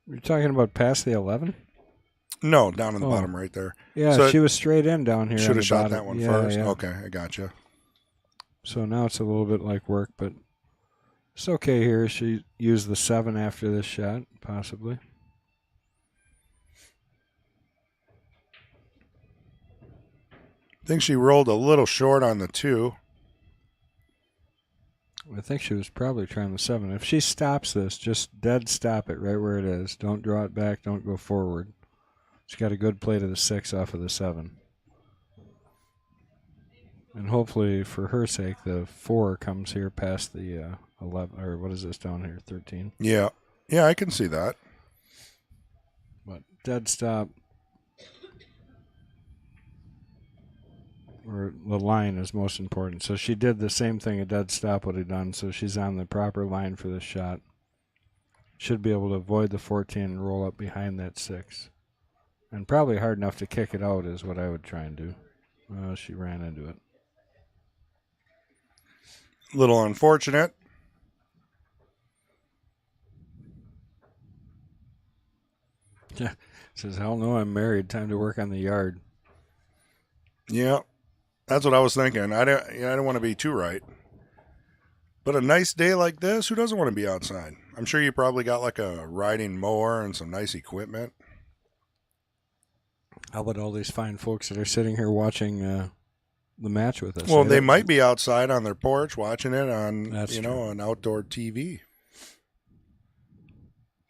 You're talking about past the 11? No, down in the bottom right there. Yeah, so she was straight in down here. Should have shot bottom. that one first? Yeah. Okay, I got you. So now it's a little bit like work, but it's okay here. She used the 7 after this shot, possibly. I think she rolled a little short on the 2. I think she was probably trying the 7. If she stops this, just dead stop it right where it is. Don't draw it back. Don't go forward. She's got a good play to the 6 off of the 7. And hopefully, for her sake, the 4 comes here past the 11. Or what is this down here? 13. Yeah. Yeah, I can see that. But dead stop. Or the line is most important. So she did the same thing a dead stop would have done. So she's on the proper line for this shot. Should be able to avoid the 14 and roll up behind that 6. And probably hard enough to kick it out is what I would try and do. She ran into it. A little unfortunate. Yeah. Says, hell no, I'm married. Time to work on the yard. Yeah, that's what I was thinking. I don't want to be too right. But a nice day like this, who doesn't want to be outside? I'm sure you probably got like a riding mower and some nice equipment. How about all these fine folks that are sitting here watching the match with us? Well, they might be outside on their porch watching it on, That's true. an outdoor TV,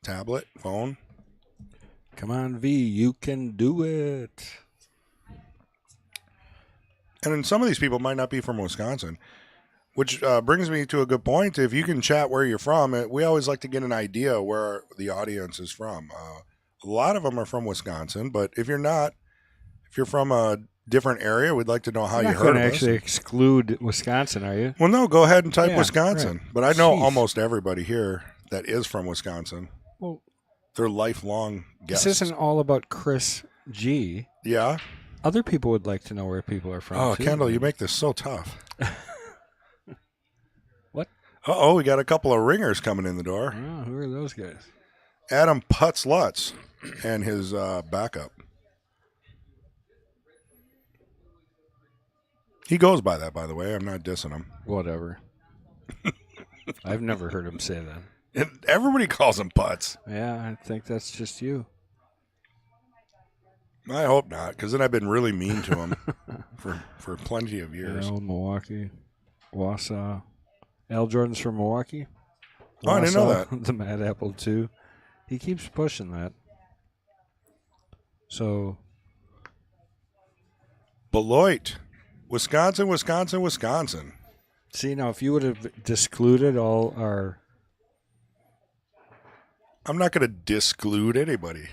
tablet, phone. Come on, V, you can do it. And then some of these people might not be from Wisconsin, which brings me to a good point. If you can chat where you're from, we always like to get an idea where the audience is from. A lot of them are from Wisconsin, but if you're from a different area, we'd like to know how You're you not heard going of to us. actually exclude Wisconsin, are you? Well, no, go ahead and type Yeah, Wisconsin. right. But I know Jeez. almost everybody here that is from Wisconsin. Well, They're lifelong guests. this isn't all about Chris G. Yeah? Other people would like to know where people are from. Oh, too. Kendall, you make this so tough. What? Uh-oh, we got a couple of ringers coming in the door. Oh, who are those guys? Adam Putz Lutz and his backup. He goes by that, by the way. I'm not dissing him. Whatever. I've never heard him say that. And everybody calls him Putz. Yeah, I think that's just you. I hope not, because then I've been really mean to him for plenty of years. Al, Milwaukee, Wausau. Al Jordan's from Milwaukee. Oh, I didn't know Wausau, that. The Mad Apple, too. He keeps pushing that. So, Beloit, Wisconsin, Wisconsin, Wisconsin. see, now, if you would have discluded all our... I'm not going to disclude anybody.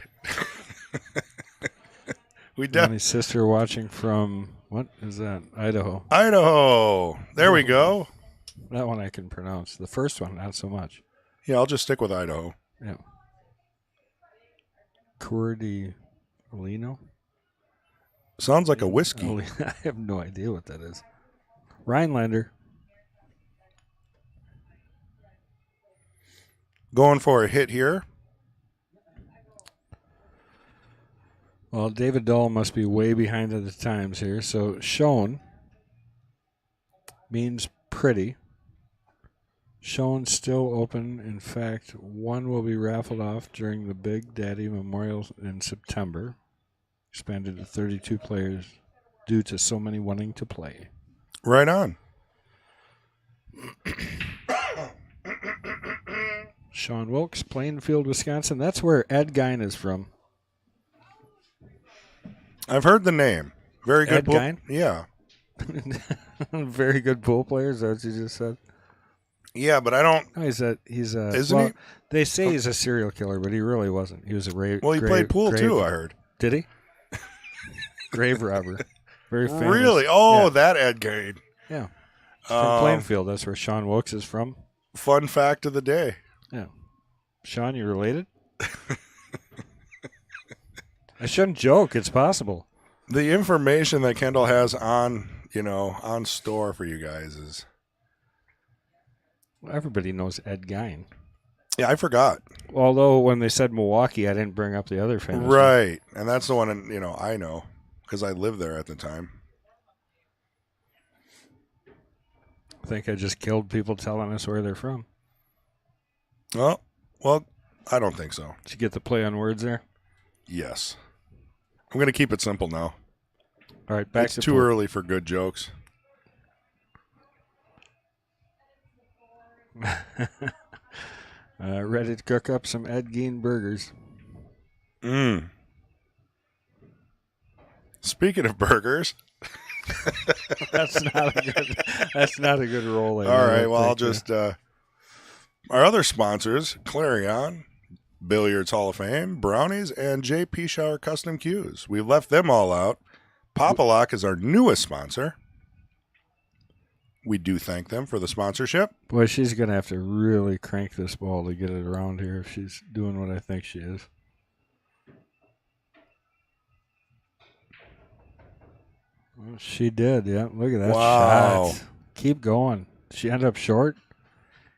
My sister watching from, what is that? Idaho. Idaho. There we go. That one I can pronounce. The first one, not so much. Yeah, I'll just stick with Idaho. Yeah. Coeur d'Alene? Sounds like a whiskey. I have no idea what that is. Rhinelander. Going for a hit here. Well, David Dahl must be way behind at the times here. So, shown means pretty. Shown still open. In fact, one will be raffled off during the Big Daddy Memorial in September. Expanded to 32 players due to so many wanting to play. Right on. Sean Wilkes, Plainfield, Wisconsin. That's where Ed Gein is from. I've heard the name. Very good. Ed Gein? Yeah. Very good pool player. Is that what you just said? Yeah, but I don't. No, he's a. Isn't well, he? They say he's a serial killer, but he really wasn't. He was a Well, he played pool too, I heard. Did he? Grave robber. Very famous. Really? Oh, Yeah. that Ed Gein. Yeah. From Plainfield. That's where Sean Wilkes is from. Fun fact of the day. Yeah. Sean, you related? I shouldn't joke. It's possible. The information that Kendall has on store for you guys is. Well, everybody knows Ed Gein. Yeah, I forgot. Although when they said Milwaukee, I didn't bring up the other famous one. Right, and that's the one I know because I lived there at the time. I think I just killed people telling us where they're from. Oh, well, I don't think so. Did you get the play on words there? Yes, I'm going to keep it simple now. All right, back It's to too pool. early for good jokes. Ready to cook up some Ed Gein burgers. Speaking of burgers, That's not a good. That's not a good roll. all right. Well, I'll just our other sponsors: Clarion, Billiards Hall of Fame, Brownies, and JP Shower Custom Cues. We left them all out. Popalock is our newest sponsor. We do thank them for the sponsorship. Boy, she's gonna have to really crank this ball to get it around here if she's doing what I think she is. Well, she did, yeah. Look at that Wow. shot. Keep going. She ended up short.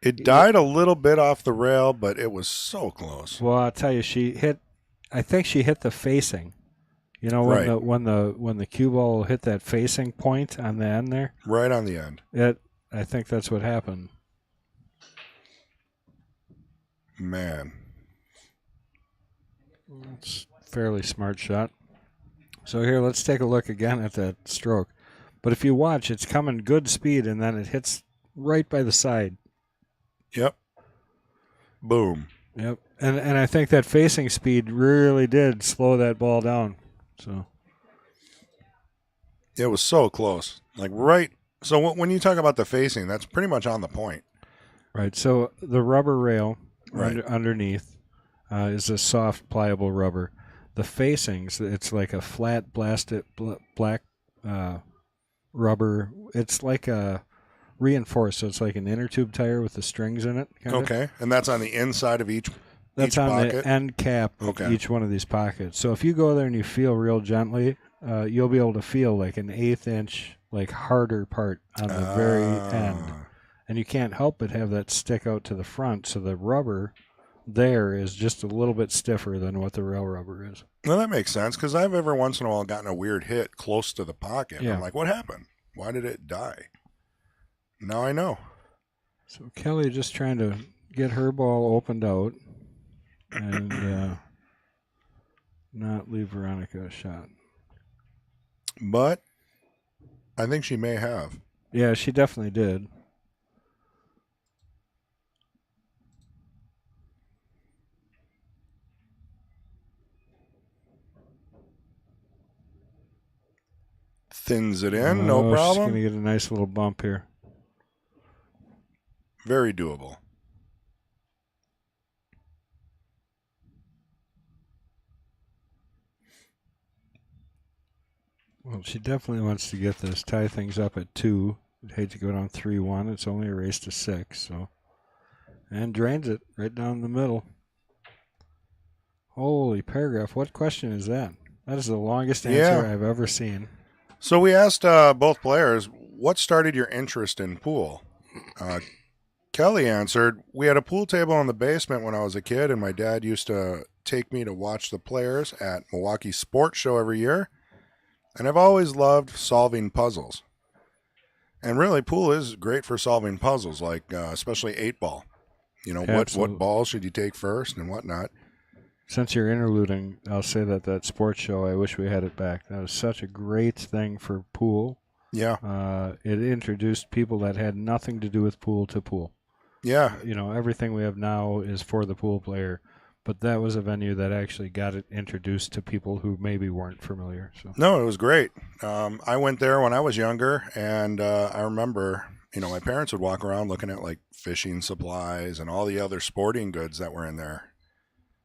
It died a little bit off the rail, but it was so close. Well, I'll tell you, she hit. I think she hit the facing. You know, Right. when the cue ball hit that facing point on the end there, Right on the end. I think that's what happened. Man. It's a fairly smart shot. So here, let's take a look again at that stroke. But if you watch, it's coming good speed, and then it hits right by the side. Yep. Boom. Yep. And I think that facing speed really did slow that ball down. So It was so close. Like right. So when you talk about the facing, that's pretty much on the point. right. So the rubber rail Right. underneath is a soft, pliable rubber. The facings, it's like a flat, blasted black rubber. It's like a reinforced, so it's like an inner tube tire with the strings in it. Okay. And that's on the inside of each That's each on pocket. the end cap of Okay. each one of these pockets. So if you go there and you feel real gently, you'll be able to feel like an 1/8 inch, like harder part on the very end. And you can't help but have that stick out to the front. So the rubber there is just a little bit stiffer than what the rail rubber is. Well, that makes sense because I've every once in a while gotten a weird hit close to the pocket. Yeah. I'm like, what happened? Why did it die? Now I know. So Kelly just trying to get her ball opened out and not leave Veronica a shot. But I think she may have. Yeah, she definitely did. Thins it in, no She's problem. going to get a nice little bump here. Very doable. Well, she definitely wants to get this, tie things up at 2. I'd hate to go down 3-1. It's only a race to 6, so. And drains it right down the middle. Holy paragraph. What question is that? That is the longest answer I've ever seen. So we asked both players, what started your interest in pool? Kelly answered, we had a pool table in the basement when I was a kid, and my dad used to take me to watch the players at Milwaukee Sports Show every year. And I've always loved solving puzzles. And really, pool is great for solving puzzles, like especially 8-ball. You know, what ball should you take first and whatnot. Since you're interluding, I'll say that sports show, I wish we had it back. That was such a great thing for pool. Yeah. It introduced people that had nothing to do with pool to pool. Yeah. You know, everything we have now is for the pool player. But that was a venue that actually got it introduced to people who maybe weren't familiar. So no, it was great. I went there when I was younger, and I remember, you know, my parents would walk around looking at like fishing supplies and all the other sporting goods that were in there.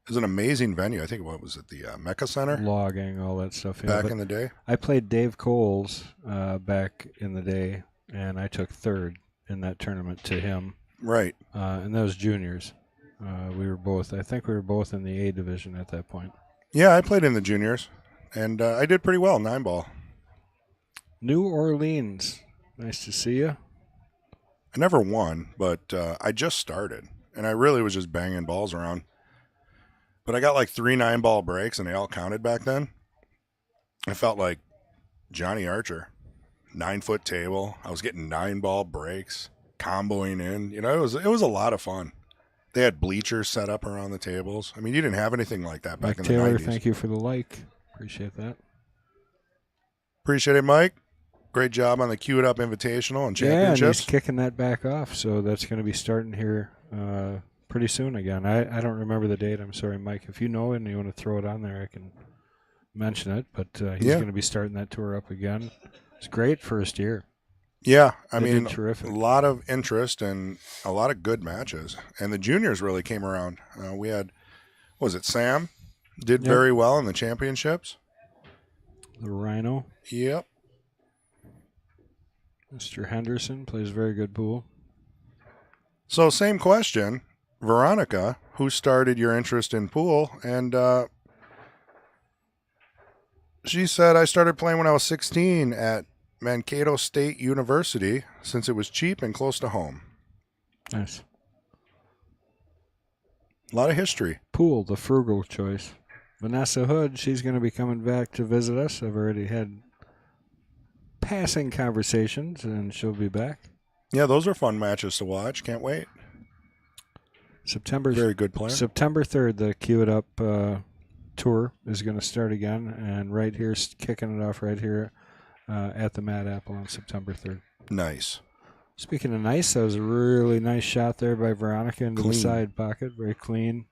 It was an amazing venue. I think, what was it, the Mecca Center? Logging, all that stuff. Back in the day? I played Dave Coles back in the day, and I took 3rd in that tournament to him. Right. And that was juniors. I think we were both in the A division at that point. Yeah, I played in the juniors, and I did pretty well, 9-ball. New Orleans. Nice to see you. I never won, but I just started, and I really was just banging balls around. But I got like 3 9-ball breaks, and they all counted back then. I felt like Johnny Archer. 9-foot table. I was getting 9-ball breaks, comboing in. You know, it was a lot of fun. They had bleachers set up around the tables. I mean, you didn't have anything like that back in the 90s. Thank you for the like. Appreciate that. Appreciate it, Mike. Great job on the Queue It Up Invitational and Championships. Yeah, and he's kicking that back off, so that's going to be starting here pretty soon again. I don't remember the date. I'm sorry, Mike. If you know it and you want to throw it on there, I can mention it. But he's going to be starting that tour up again. It's great first year. Yeah, I mean, terrific. A lot of interest and a lot of good matches. And the juniors really came around. We had, what was it, Sam? Did very well in the championships. The Rhino. Yep. Mr. Henderson plays very good pool. So same question. Veronica, who started your interest in pool? And she said, I started playing when I was 16 at Mankato State University since it was cheap and close to home. Nice. A lot of history. Pool, the frugal choice. Vanessa Hood, she's going to be coming back to visit us. I've already had passing conversations, and she'll be back. Yeah, those are fun matches to watch. Can't wait. Very good player. September 3rd, the Cue It Up tour is going to start again, and right here, kicking it off right here at the Mad Apple on September 3rd. Nice. Speaking of nice, that was a really nice shot there by Veronica into the side pocket. Very clean.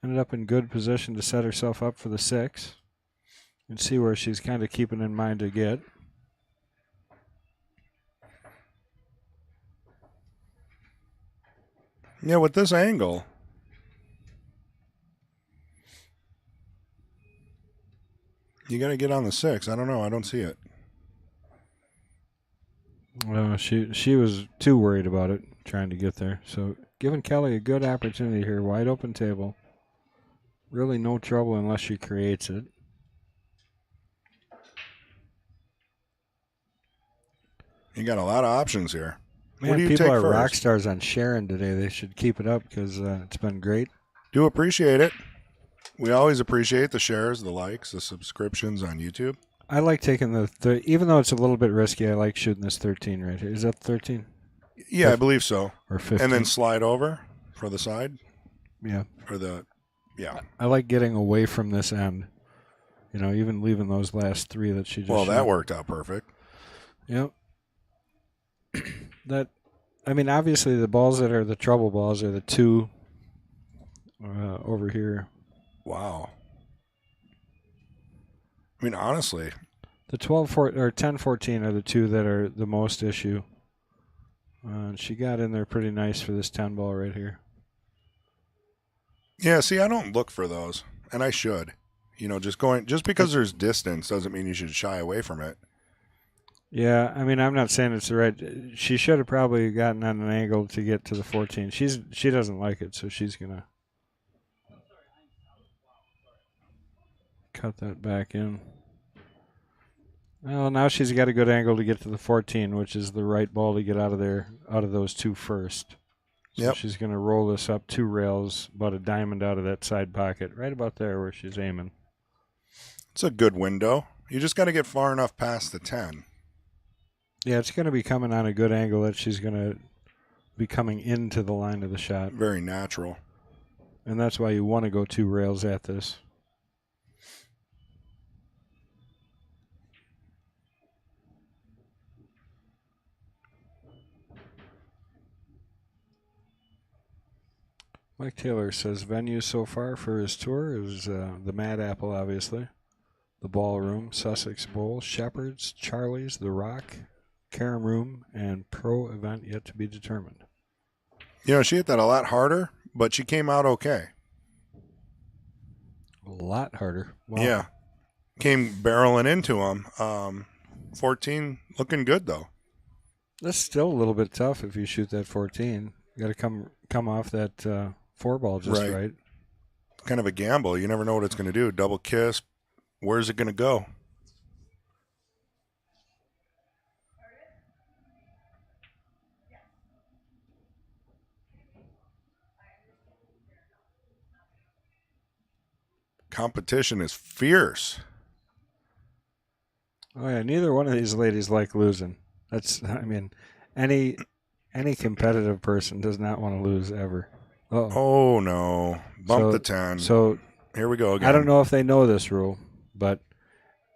Ended up in good position to set herself up for the 6 and see where she's kind of keeping in mind to get. Yeah, with this angle, you got to get on the 6. I don't know. I don't see it. She was too worried about it, trying to get there. So giving Kelly a good opportunity here. Wide open table. Really no trouble unless she creates it. You got a lot of options here. Man, what do you people take are first? rock stars on Sharon today. They should keep it up because it's been great. Do appreciate it. We always appreciate the shares, the likes, the subscriptions on YouTube. I like taking even though it's a little bit risky, I like shooting this 13 right here. Is that 13? Yeah, I believe so. Or 15. And then slide over for the side. Yeah. Or the, yeah. I like getting away from this end. You know, even leaving those last 3 that she just shot. That worked out perfect. Yep. Obviously the balls that are the trouble balls are the 2 over here. Wow. I mean, honestly. The 10-14 are the 2 that are the most issue. She got in there pretty nice for this 10 ball right here. Yeah, see, I don't look for those, and I should. You know, just because there's distance doesn't mean you should shy away from it. Yeah, I mean, I'm not saying it's the right. She should have probably gotten on an angle to get to the 14. She doesn't like it, so she's gonna cut that back in. Well, now she's got a good angle to get to the 14, which is the right ball to get out of there, out of those 2 first. So she's going to roll this up 2 rails, about a diamond out of that side pocket, right about there where she's aiming. It's a good window. You just got to get far enough past the 10. Yeah, it's going to be coming on a good angle that she's going to be coming into the line of the shot. Very natural. And that's why you want to go 2 rails at this. Mike Taylor says venues so far for his tour is the Mad Apple, obviously, the Ballroom, Sussex Bowl, Shepherd's, Charlie's, The Rock, Carom Room, and Pro Event yet to be determined. You know, she hit that a lot harder, but she came out okay. A lot harder. Wow. Yeah. Came barreling into him. 14 looking good, though. That's still a little bit tough if you shoot that 14. You got to come off that 4 ball just right. Kind of a gamble. You never know what it's going to do. Double kiss. Where's it going to go? Competition is fierce. Oh yeah, neither one of these ladies like losing. Any competitive person does not want to lose ever. Uh-oh. Oh no. Bump the 10. So here we go again. I don't know if they know this rule, but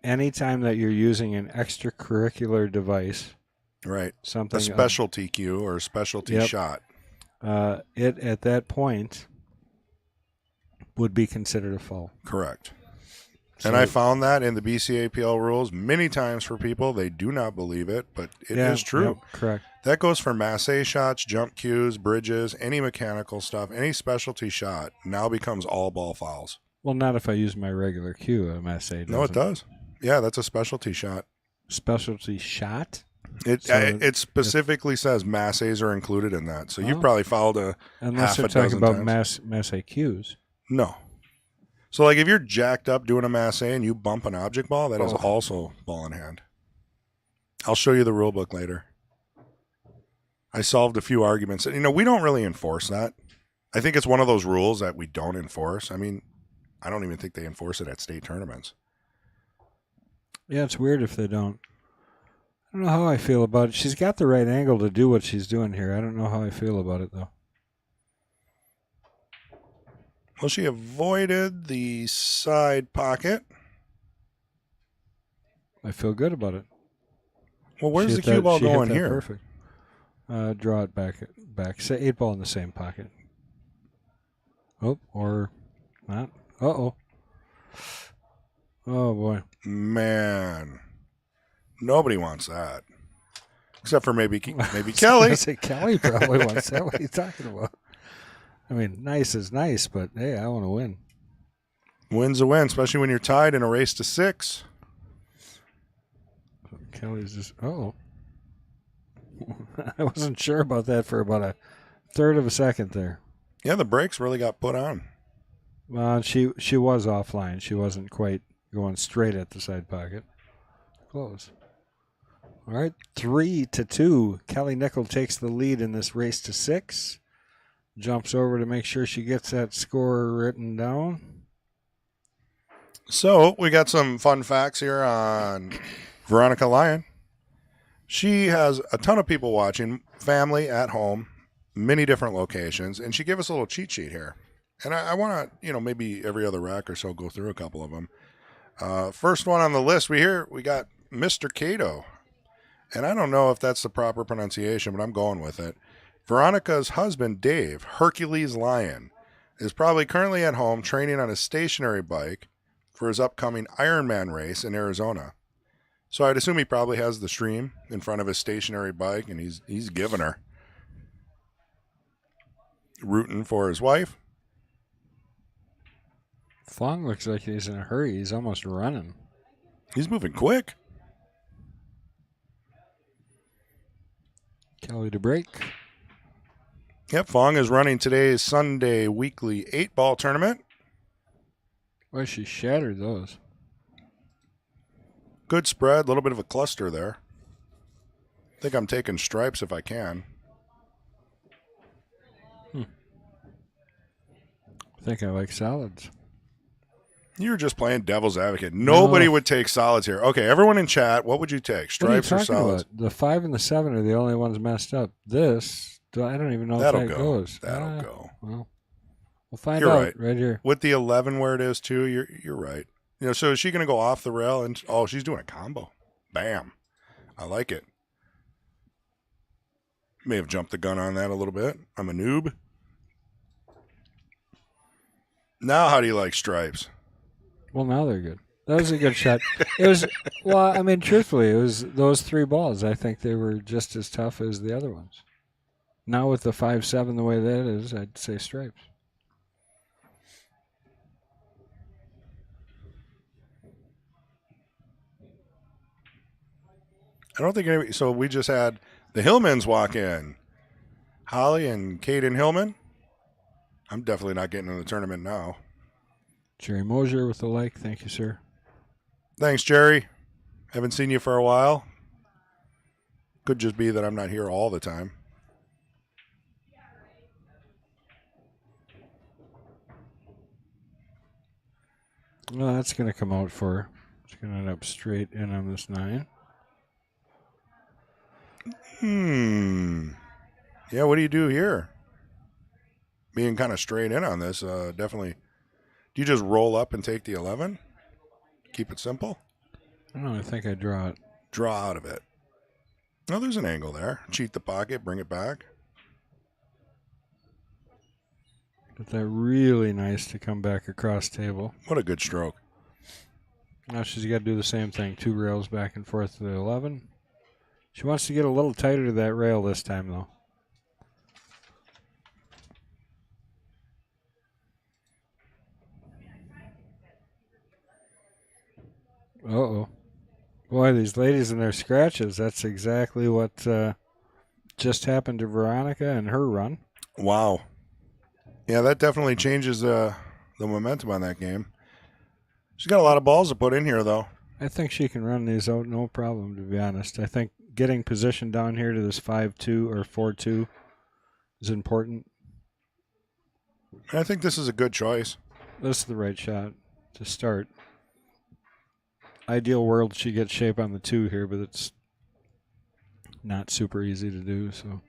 anytime that you're using an extracurricular device, right, something a specialty cue or a specialty shot, it at that point would be considered a foul. Correct. So, and I found that in the BCAPL rules many times for people. They do not believe it, but it is true. Yep, correct. That goes for masse shots, jump cues, bridges, any mechanical stuff, any specialty shot now becomes all ball fouls. Well, not if I use my regular cue, a masse doesn't. No, it does. Yeah, that's a specialty shot. Specialty shot? It specifically says masses are included in that. So you've probably fouled unless half a dozen times. they're talking about masse cues. No. So, like, if you're jacked up doing a masse and you bump an object ball, that is also ball in hand. I'll show you the rule book later. I solved a few arguments. You know, we don't really enforce that. I think it's one of those rules that we don't enforce. I mean, I don't even think they enforce it at state tournaments. Yeah, it's weird if they don't. I don't know how I feel about it. She's got the right angle to do what she's doing here. I don't know how I feel about it, though. Well, she avoided the side pocket. I feel good about it. Well, where's the cue ball going here? Perfect. Draw it back. Say 8 ball in the same pocket. Oh, or not. Uh-oh. Oh, boy. Man. Nobody wants that. Except for maybe Kelly. I say Kelly probably wants that. What are you talking about? I mean, nice is nice, but hey, I want to win. Win's a win, especially when you're tied in a race to 6. Kelly's just, I wasn't sure about that for about a third of a second there. Yeah, the brakes really got put on. Well, she was offline. She wasn't quite going straight at the side pocket. Close. All right, 3-2. Kelly Nickl takes the lead in this race to 6. Jumps over to make sure she gets that score written down. So we got some fun facts here on Veronica Lyon. She has a ton of people watching, family at home, many different locations, and she gave us a little cheat sheet here. And I want to, maybe every other rack or so go through a couple of them. First one on the list we got Mr. Cato. And I don't know if that's the proper pronunciation, but I'm going with it. Veronica's husband, Dave, Hercules Lyon, is probably currently at home training on his stationary bike for his upcoming Ironman race in Arizona. So I'd assume he probably has the stream in front of his stationary bike, and he's giving her. Rooting for his wife. Fong looks like he's in a hurry. He's almost running. He's moving quick. Kelly to break. Yep, Fong is running today's Sunday weekly 8-ball tournament. Well, she shattered those. Good spread, a little bit of a cluster there. I think I'm taking stripes if I can. I think I like solids. You're just playing devil's advocate. Nobody would take solids here. Okay, everyone in chat, what would you take? Stripes or solids? About? The 5 and the 7 are the only ones messed up. This, I don't even know That'll if that go. goes. That'll go. Well, we'll find You're out right here. With the 11 where it is too, you're right. So is she going to go off the rail? And she's doing a combo. Bam. I like it. May have jumped the gun on that a little bit. I'm a noob. Now how do you like stripes? Well, now they're good. That was a good shot. It was, truthfully, it was those 3 balls. I think they were just as tough as the other ones. Now with the 5-7 the way that is, I'd say stripes. I don't think anybody. So we just had the Hillmans walk in. Holly and Caden Hillman. I'm definitely not getting in the tournament now. Jerry Mosier with the like. Thank you, sir. Thanks, Jerry. Haven't seen you for a while. Could just be that I'm not here all the time. Well, that's going to come out for her. It's going to end up straight in on this 9. Yeah, what do you do here? Being kind of straight in on this, definitely. Do you just roll up and take the 11? Keep it simple? I don't know. I think I draw it. Draw out of it. Oh, there's an angle there. Cheat the pocket, bring it back. But that really nice to come back across table. What a good stroke. Now she's got to do the same thing. 2 rails back and forth to the 11. She wants to get a little tighter to that rail this time, though. Uh-oh. Boy, these ladies and their scratches, that's exactly what just happened to Veronica and her run. Wow. Yeah, that definitely changes the momentum on that game. She's got a lot of balls to put in here, though. I think she can run these out no problem, to be honest. I think getting positioned down here to this 5-2 or 4-2 is important. And I think this is a good choice. This is the right shot to start. Ideal world, she gets shape on the 2 here, but it's not super easy to do, so.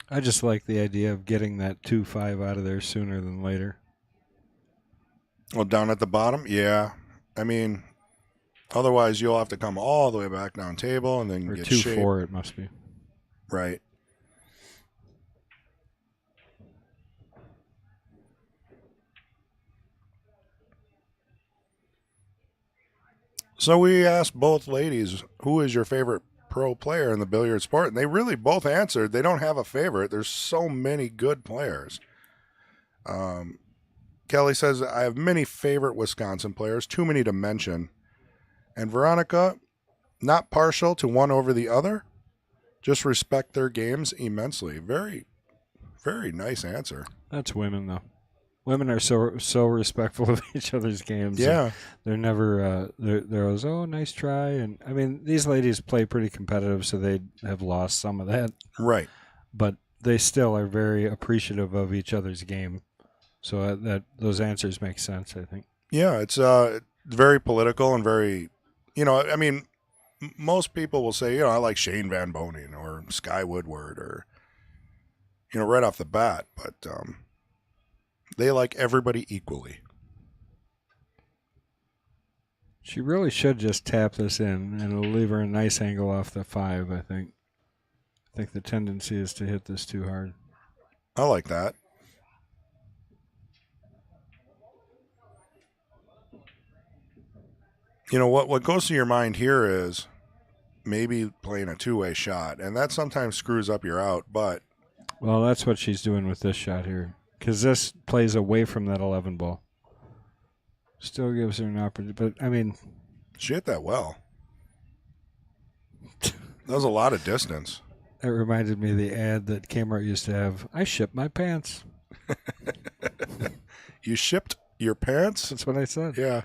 I just like the idea of getting that 2-5 out of there sooner than later. Well, down at the bottom, yeah. I mean, otherwise you'll have to come all the way back down table and then Or get 2-4 shape. it must be. Right. So we asked both ladies, who is your favorite pro player in the billiard sport? And they really both answered they don't have a favorite. There's so many good players. Kelly says, I have many favorite Wisconsin players, too many to mention. And Veronica, not partial to one over the other, just respect their games immensely. Very, very nice answer. That's women, though. Women are so respectful of each other's games. Yeah. They're never, they're always, oh, nice try. And I mean, these ladies play pretty competitive, so they have lost some of that. Right. But they still are very appreciative of each other's game. So that those answers make sense, I think. Yeah, it's very political and very, I mean, most people will say, I like Shane Van Bonen or Sky Woodward or, right off the bat. But they like everybody equally. She really should just tap this in, and it'll leave her a nice angle off the 5, I think. I think the tendency is to hit this too hard. I like that. What goes to your mind here is maybe playing a two-way shot, and that sometimes screws up your out, but... Well, that's what she's doing with this shot here, because this plays away from that 11 ball. Still gives her an opportunity, but, I mean... She hit that well. That was a lot of distance. It reminded me of the ad that Kmart used to have, I ship my pants. You shipped your pants? That's what I said. Yeah.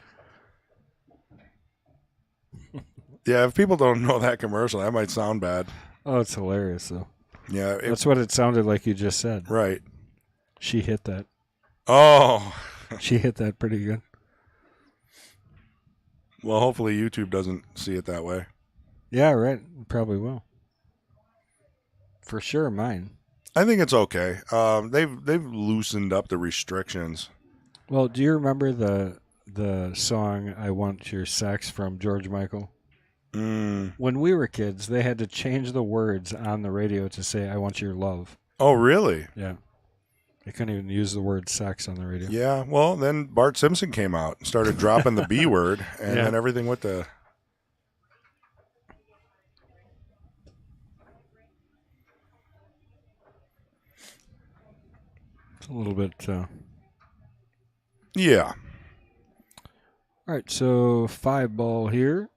Yeah, if people don't know that commercial, that might sound bad. Oh, it's hilarious, though. Yeah. That's what it sounded like you just said. Right. She hit that. Oh. She hit that pretty good. Well, hopefully YouTube doesn't see it that way. Yeah, right. Probably will. For sure, mine. I think it's okay. They've loosened up the restrictions. Well, do you remember the song "I Want Your Sex" from George Michael? When we were kids, they had to change the words on the radio to say "I want your love." Oh, really? Yeah. They couldn't even use the word sex on the radio. Yeah. Well, then Bart Simpson came out and started dropping the B word, and then everything went to... It's a little bit... Yeah. All right, so 5 ball here.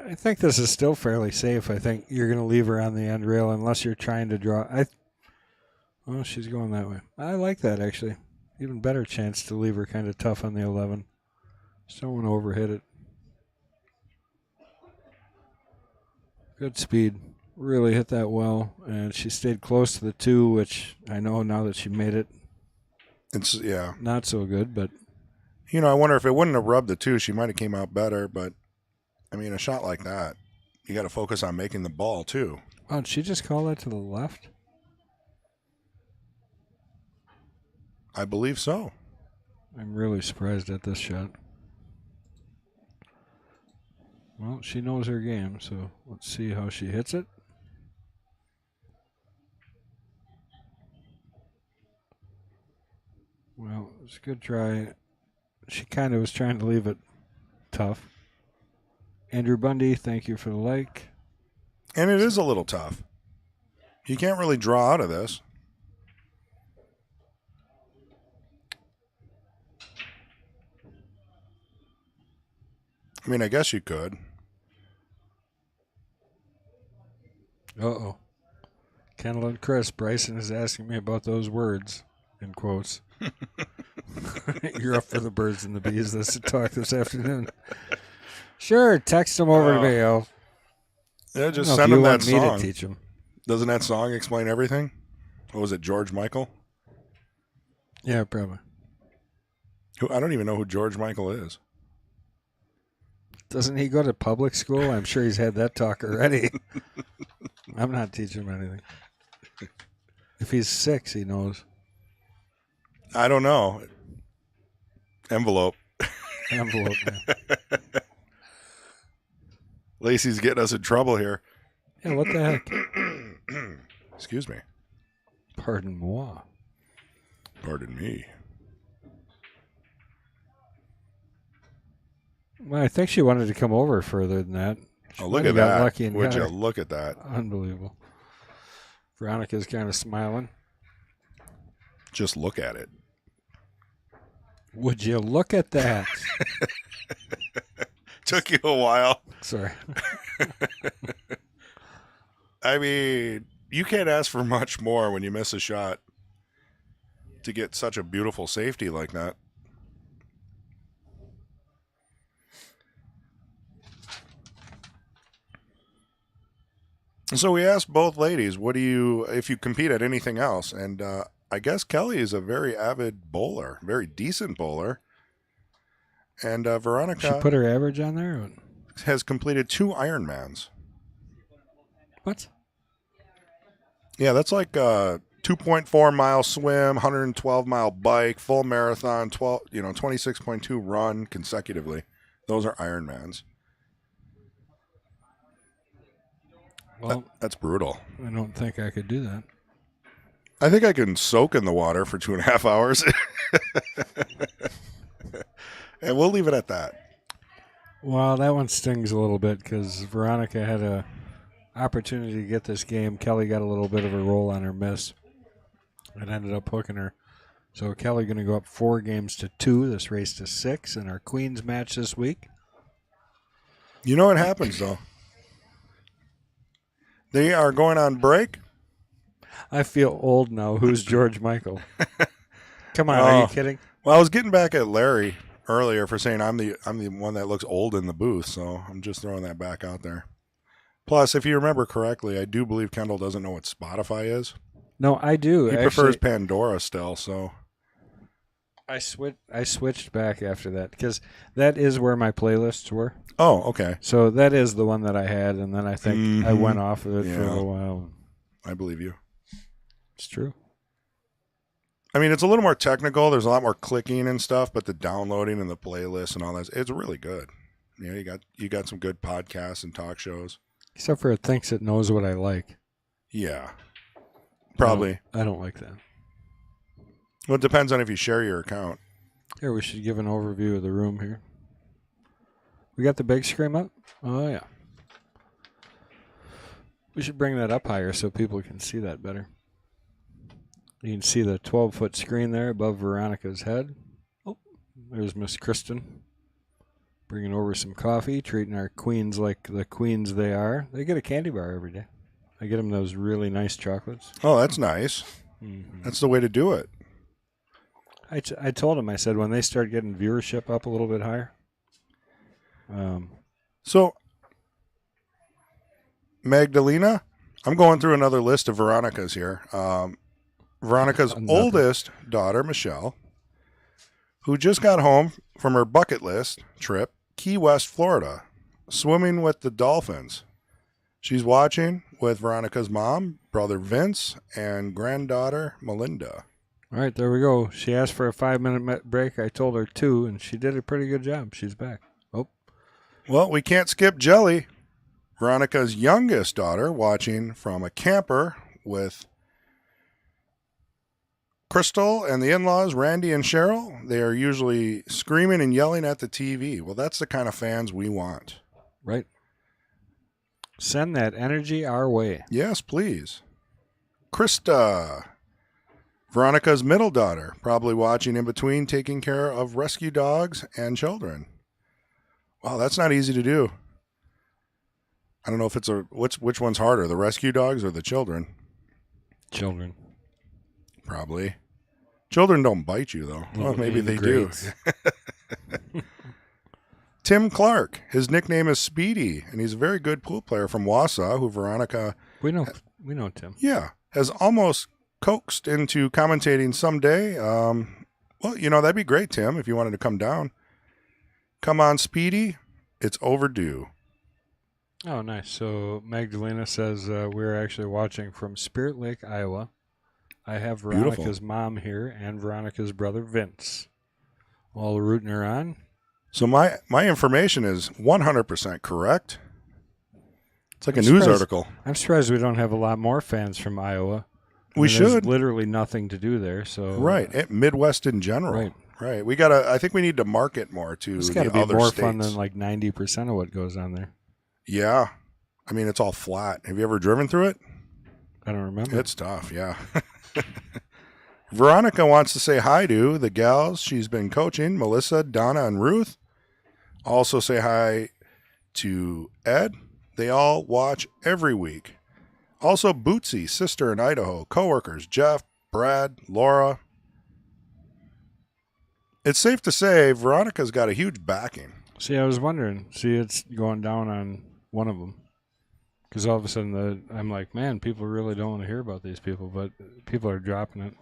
I think this is still fairly safe. I think you're going to leave her on the end rail unless you're trying to draw. Oh, she's going that way. I like that, actually. Even better chance to leave her kind of tough on the 11. Just don't want to overhit it. Good speed. Really hit that well. And she stayed close to the 2, which I know now that she made it. It's, yeah. Not so good, but... I wonder if it wouldn't have rubbed the 2, she might have came out better, but... I mean, a shot like that, you got to focus on making the ball, too. Oh, did she just call that to the left? I believe so. I'm really surprised at this shot. Well, she knows her game, so let's see how she hits it. Well, it's a good try. She kind of was trying to leave it tough. Andrew Bundy, thank you for the like. And it is a little tough. You can't really draw out of this. I mean, I guess you could. Uh-oh. Kendall and Chris, Bryson is asking me about those words, in quotes. You're up for the birds and the bees. Let's talk this afternoon. Sure, text him over to me. Yeah, I don't just know if send you him that want me to song. teach him. Doesn't that song explain everything? What was it, George Michael? Yeah, probably. Who I don't even know who George Michael is. Doesn't he go to public school? I'm sure he's had that talk already. I'm not teaching him anything. If he's 6, he knows. I don't know. Envelope. Envelope. Yeah. Lacey's getting us in trouble here. Yeah, what the heck? Excuse me. Pardon moi. Pardon me. Well, I think she wanted to come over further than that. She Oh, look might at have got that. lucky and Would got you her. look at that? Unbelievable. Veronica's kind of smiling. Just look at it. Would you look at that? Took you a while. Sorry. I mean, you can't ask for much more when you miss a shot to get such a beautiful safety like that. So we asked both ladies, what do you, if you compete at anything else? And I guess Kelly is a very avid bowler, very decent bowler. And She Veronica put her average on there? Or has completed 2 Ironmans. what? Yeah, that's like a 2.4 mile swim, 112 mile bike, full marathon, 26.2 run consecutively. Those are Ironmans. Well, That's brutal. I don't think I could do that. I think I can soak in the water for 2.5 hours. And we'll leave it at that. Well, that one stings a little bit because Veronica had a opportunity to get this game. Kelly got a little bit of a roll on her miss and ended up hooking her. So Kelly going to go up 4 games to 2. This race to 6 in our Queens match this week. You know what happens, though? They are going on break. I feel old now. Who's George Michael? Come on, are you kidding? Well, I was getting back at Larry earlier for saying I'm the one that looks old in the booth, so I'm just throwing that back out there. Plus, if you remember correctly, I do believe Kendall doesn't know what Spotify is. No, I do. He prefers Pandora still, so I switched back after that because that is where my playlists were. Oh, okay. So that is the one that I had, and then I think I went off of it for a Yeah. little while. I believe you. It's true. I mean, it's a little more technical. There's a lot more clicking and stuff, but the downloading and the playlist and all that, it's really good. You know, you got some good podcasts and talk shows. Except for it thinks it knows what I like. Yeah. Probably. I don't like that. Well, it depends on if you share your account. Here, we should give an overview of the room here. We got the big screen up? Oh, yeah. We should bring that up higher so people can see that better. You can see the 12-foot screen there above Veronica's head. Oh, there's Miss Kristen bringing over some coffee, treating our queens like the queens they are. They get a candy bar every day. I get them those really nice chocolates. Oh, that's nice. Mm-hmm. That's the way to do it. I told them, I said, when they start getting viewership up a little bit higher. So, Magdalena, I'm going through another list of Veronica's here. Veronica's oldest daughter, Michelle, who just got home from her bucket list trip, Key West, Florida, swimming with the dolphins. She's watching with Veronica's mom, brother Vince, and granddaughter Melinda. All right, there we go. She asked for a 5-minute break. I told her 2, and she did a pretty good job. She's back. Oh. Well, we can't skip Jelly, Veronica's youngest daughter, watching from a camper with Crystal and the in-laws, Randy and Cheryl. They are usually screaming and yelling at the TV. Well, that's the kind of fans we want. Right. Send that energy our way. Yes, please. Krista, Veronica's middle daughter, probably watching in between, taking care of rescue dogs and children. Wow, that's not easy to do. I don't know if it's which one's harder, the rescue dogs or the children? Children. Probably. Children don't bite you, though. Well, maybe they do. Tim Clark. His nickname is Speedy, and he's a very good pool player from Wausau, who Veronica, We know Tim. yeah, has almost coaxed into commentating someday. Well, that'd be great, Tim, if you wanted to come down. Come on, Speedy. It's overdue. Oh, nice. So Magdalena says we're actually watching from Spirit Lake, Iowa. I have Beautiful. Veronica's mom here and Veronica's brother Vince. All rooting her on. So my information is 100% correct. It's like I'm a news surprised- article. I'm surprised we don't have a lot more fans from Iowa. We There's should. literally nothing to do there. So Right. Midwest in general. Right. I think we need to market more to It's the got to be other more states. fun than like 90% of what goes on there. Yeah. I mean, it's all flat. Have you ever driven through it? I don't remember. It's tough, yeah. Veronica wants to say hi to the gals she's been coaching, Melissa, Donna, and Ruth. Also say hi to Ed. They all watch every week. Also Bootsy, sister in Idaho, coworkers, Jeff, Brad, Laura. It's safe to say Veronica's got a huge backing. See, I was wondering. See, it's going down on one of them. Because all of a sudden, I'm like, man, people really don't want to hear about these people, but people are dropping it.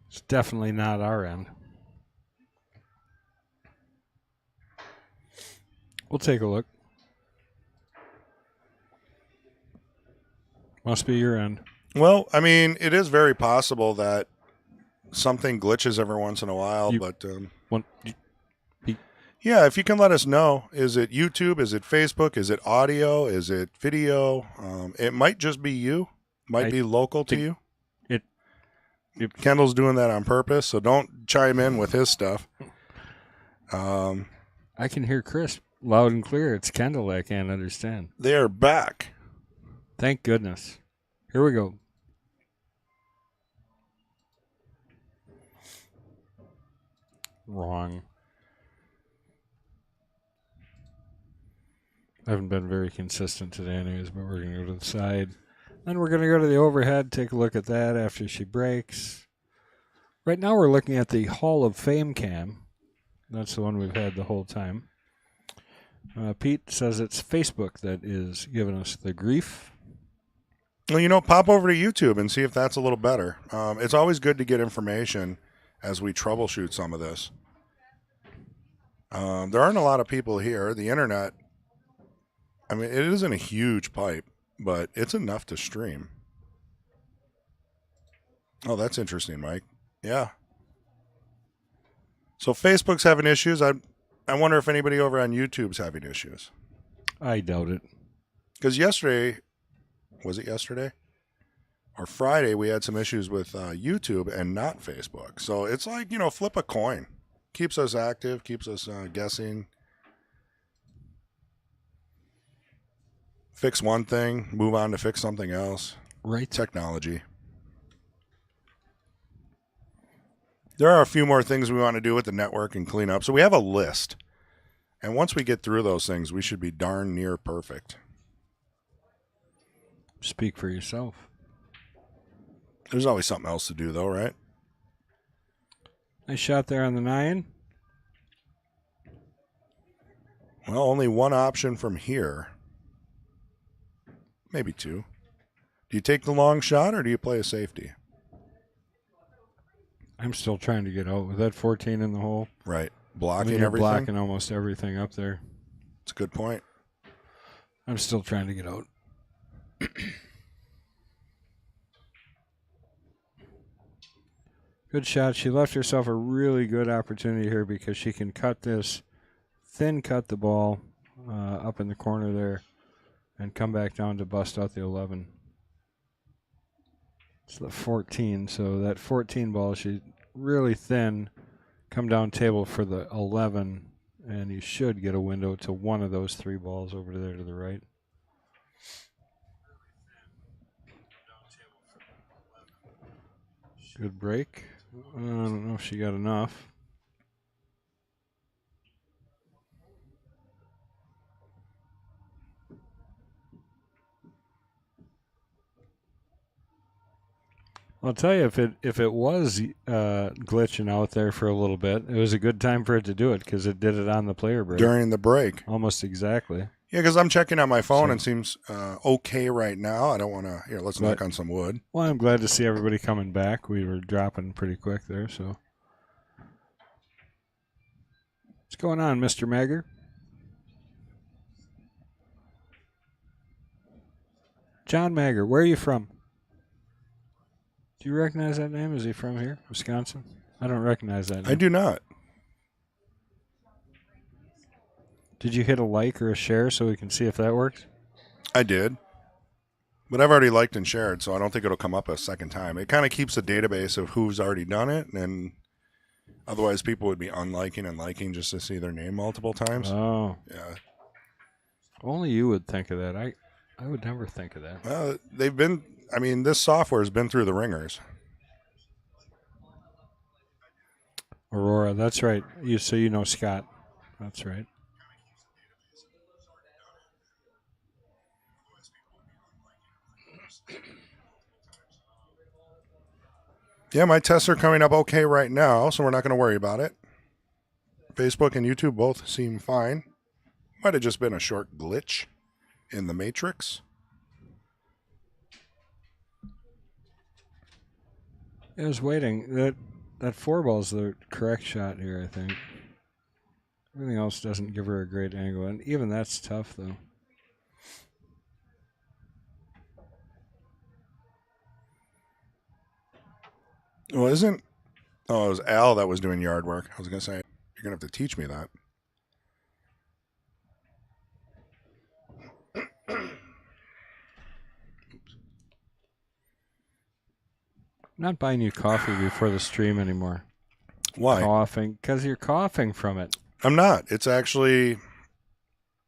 It's definitely not our end. We'll take a look. Must be your end. Well, I mean, it is very possible that something glitches every once in a while, but yeah, if you can let us know, is it YouTube? Is it Facebook? Is it audio? Is it video? It might just be you. Might be local to you. Kendall's doing that on purpose, so don't chime in with his stuff. I can hear Chris loud and clear. It's Kendall I can't understand. They are back. Thank goodness. Here we go. Wrong. I haven't been very consistent today anyways, but we're going to go to the side. Then we're going to go to the overhead, take a look at that after she breaks. Right now we're looking at the Hall of Fame cam. That's the one we've had the whole time. Pete says it's Facebook that is giving us the grief. Well, pop over to YouTube and see if that's a little better. It's always good to get information as we troubleshoot some of this. There aren't a lot of people here. The internet, I mean, it isn't a huge pipe, but it's enough to stream. Oh, that's interesting, Mike. Yeah. So Facebook's having issues. I wonder if anybody over on YouTube's having issues. I doubt it. Because yesterday, was it yesterday? Or Friday, we had some issues with YouTube and not Facebook. So it's like, flip a coin. Keeps us active, keeps us guessing. Fix one thing, move on to fix something else. Right. Technology. There are a few more things we want to do with the network and clean up. So we have a list. And once we get through those things, we should be darn near perfect. Speak for yourself. There's always something else to do, though, right? Nice shot there on the 9. Well, only one option from here. Maybe two. Do you take the long shot or do you play a safety? I'm still trying to get out with that 14 in the hole. Right. I Blocking mean, you're everything? blocking almost everything up there. That's a good point. I'm still trying to get out. Good shot. She left herself a really good opportunity here because she can cut the ball up in the corner there and come back down to bust out the 11. It's the 14. So that 14 ball, she really thin, come down table for the 11, and you should get a window to one of those 3 balls over there to the right. Good break. I don't know if she got enough. I'll tell you, if it was glitching out there for a little bit, it was a good time for it to do it because it did it on the player break. During the break. Almost exactly. Yeah, because I'm checking on my phone and it seems okay right now. I don't want to. Here, let's knock on some wood. Well, I'm glad to see everybody coming back. We were dropping pretty quick there, so. What's going on, Mr. Magger? John Magger, where are you from? Do you recognize that name? Is he from here, Wisconsin? I don't recognize that name. I do not. Did you hit a like or a share so we can see if that works? I did. But I've already liked and shared, so I don't think it'll come up a second time. It kind of keeps a database of who's already done it, and otherwise people would be unliking and liking just to see their name multiple times. Oh. Yeah. Only you would think of that. I would never think of that. Well, this software has been through the ringers. Aurora, that's right. So you know Scott. That's right. Yeah, my tests are coming up okay right now, so we're not going to worry about it. Facebook and YouTube both seem fine. Might have just been a short glitch in the matrix. I was waiting. That 4-ball's the correct shot here, I think. Everything else doesn't give her a great angle, and even that's tough, though. Well, it was Al that was doing yard work. I was going to say, you're going to have to teach me that. I'm not buying you coffee before the stream anymore. Why? Coughing. Because you're coughing from it. I'm not. It's actually,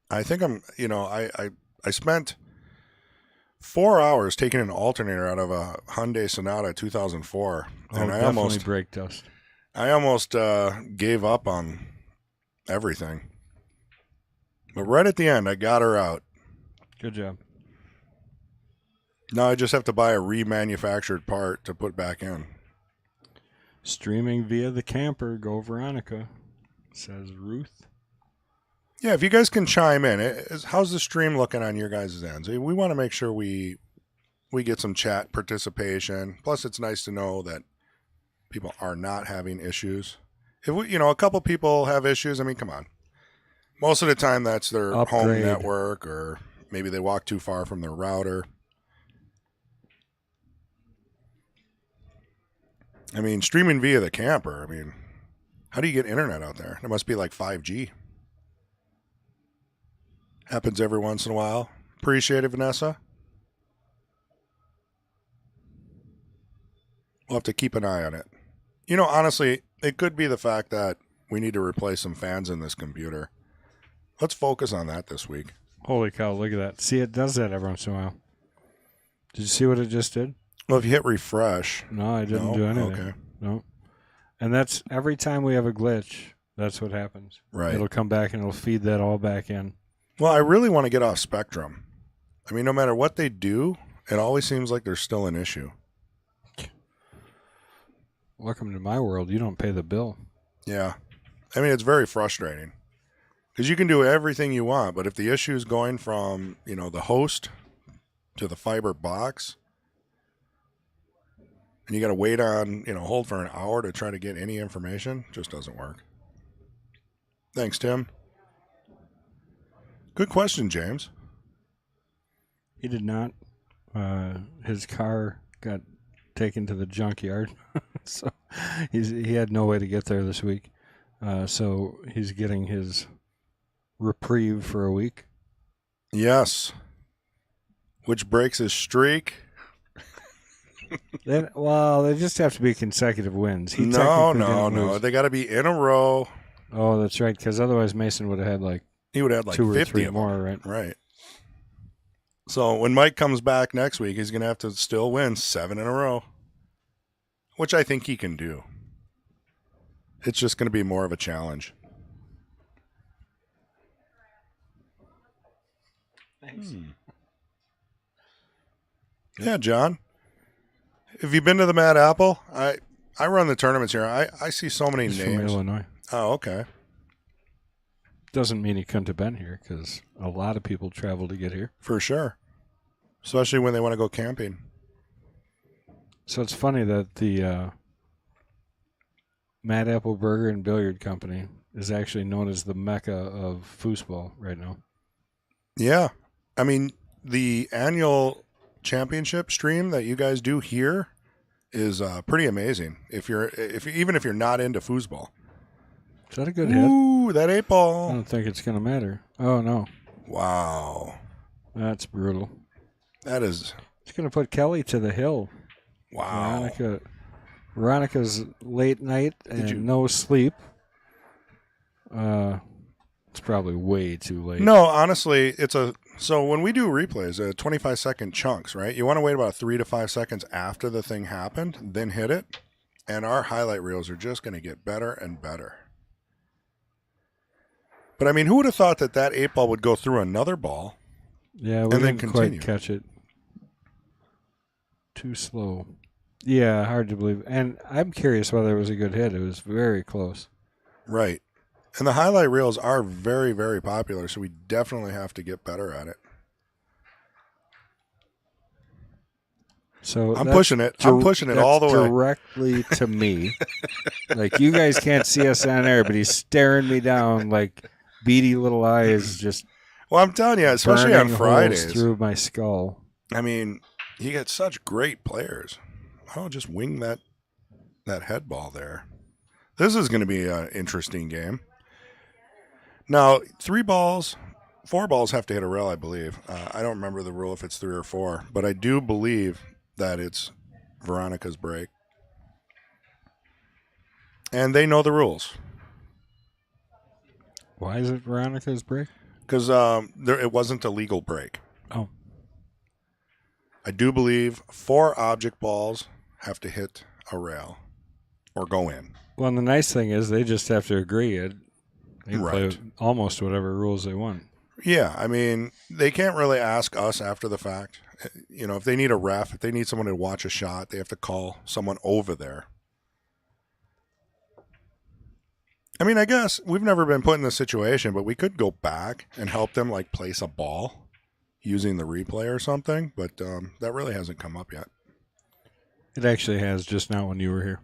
I think I spent 4 hours taking an alternator out of a Hyundai Sonata 2004. And I almost brake dust. I almost gave up on everything. But right at the end, I got her out. Good job. Now I just have to buy a remanufactured part to put back in. Streaming via the camper. Go Veronica, says Ruth. Yeah, if you guys can chime in. How's the stream looking on your guys' ends? We want to make sure we get some chat participation. Plus, it's nice to know that people are not having issues. If a couple people have issues, I mean, come on. Most of the time, that's their home network, or maybe they walk too far from their router. I mean, streaming via the camper, how do you get internet out there? It must be like 5G. Happens every once in a while. Appreciate it, Vanessa. We'll have to keep an eye on it. Honestly, it could be the fact that we need to replace some fans in this computer. Let's focus on that this week. Holy cow, look at that. See, it does that every once in a while. Did you see what it just did? Well, if you hit refresh. No, I didn't do anything. Okay. No. And that's every time we have a glitch, that's what happens. Right. It'll come back and it'll feed that all back in. Well, I really want to get off Spectrum. No matter what they do, it always seems like there's still an issue. Welcome to my world. You don't pay the bill. Yeah. It's very frustrating. Because you can do everything you want, but if the issue is going from, the host to the fiber box, and you got to wait on, hold for an hour to try to get any information, it just doesn't work. Thanks, Tim. Good question, James. He did not. His car got taken to the junkyard, so he had no way to get there this week. So he's getting his reprieve for a week. Yes. Which breaks his streak. They just have to be consecutive wins. No. They got to be in a row. Oh, that's right, because otherwise Mason would have had like 2 or 50 more, right? Right. So when Mike comes back next week, he's going to have to still win 7 in a row, which I think he can do. It's just going to be more of a challenge. Thanks. Yeah, John. Have you been to the Mad Apple? I run the tournaments here. I see so many He's from names. Illinois. Oh, okay. Doesn't mean he couldn't have been here because a lot of people travel to get here. For sure. Especially when they want to go camping. So it's funny that the Mad Apple Burger and Billiard Company is actually known as the mecca of foosball right now. Yeah. I mean, the annual championship stream that you guys do here is pretty amazing. Even if you're not into foosball. Is that a good hit? Ooh, that 8 I ball. don't think it's going to matter. Oh, no. Wow. That's brutal. That is. It's going to put Kelly to the hill. Wow. Veronica's late night and no sleep. It's probably way too late. No, honestly, so when we do replays, 25-second chunks, right? You want to wait about 3 to 5 seconds after the thing happened, then hit it, and our highlight reels are just going to get better and better. But I mean, who would have thought that 8 ball would go through another ball? Yeah, we didn't quite catch it. Too slow. Yeah, hard to believe. And I'm curious whether it was a good hit. It was very close. Right. And the highlight reels are very, very popular, so we definitely have to get better at it. So I'm pushing it. I'm pushing it all the way. Directly to me. Like, you guys can't see us on air, but he's staring me down like beady little eyes just well, I'm telling you, especially on Fridays. Through my skull. I mean, you get such great players. I'll just wing that head ball there. This is going to be an interesting game. Now, 4 balls have to hit a rail, I believe. I don't remember the rule if it's 3 or 4, but I do believe that it's Veronica's break. And they know the rules. Why is it Veronica's break? Because it wasn't a legal break. Oh. I do believe 4 object balls have to hit a rail or go in. Well, and the nice thing is they just have to agree. They can Right. play almost whatever rules they want. Yeah, I mean, they can't really ask us after the fact. You know, if they need a ref, if they need someone to watch a shot, they have to call someone over there. I mean, I guess we've never been put in this situation, but we could go back and help them, like, place a ball using the replay or something, but that really hasn't come up yet. It actually has just now when you were here.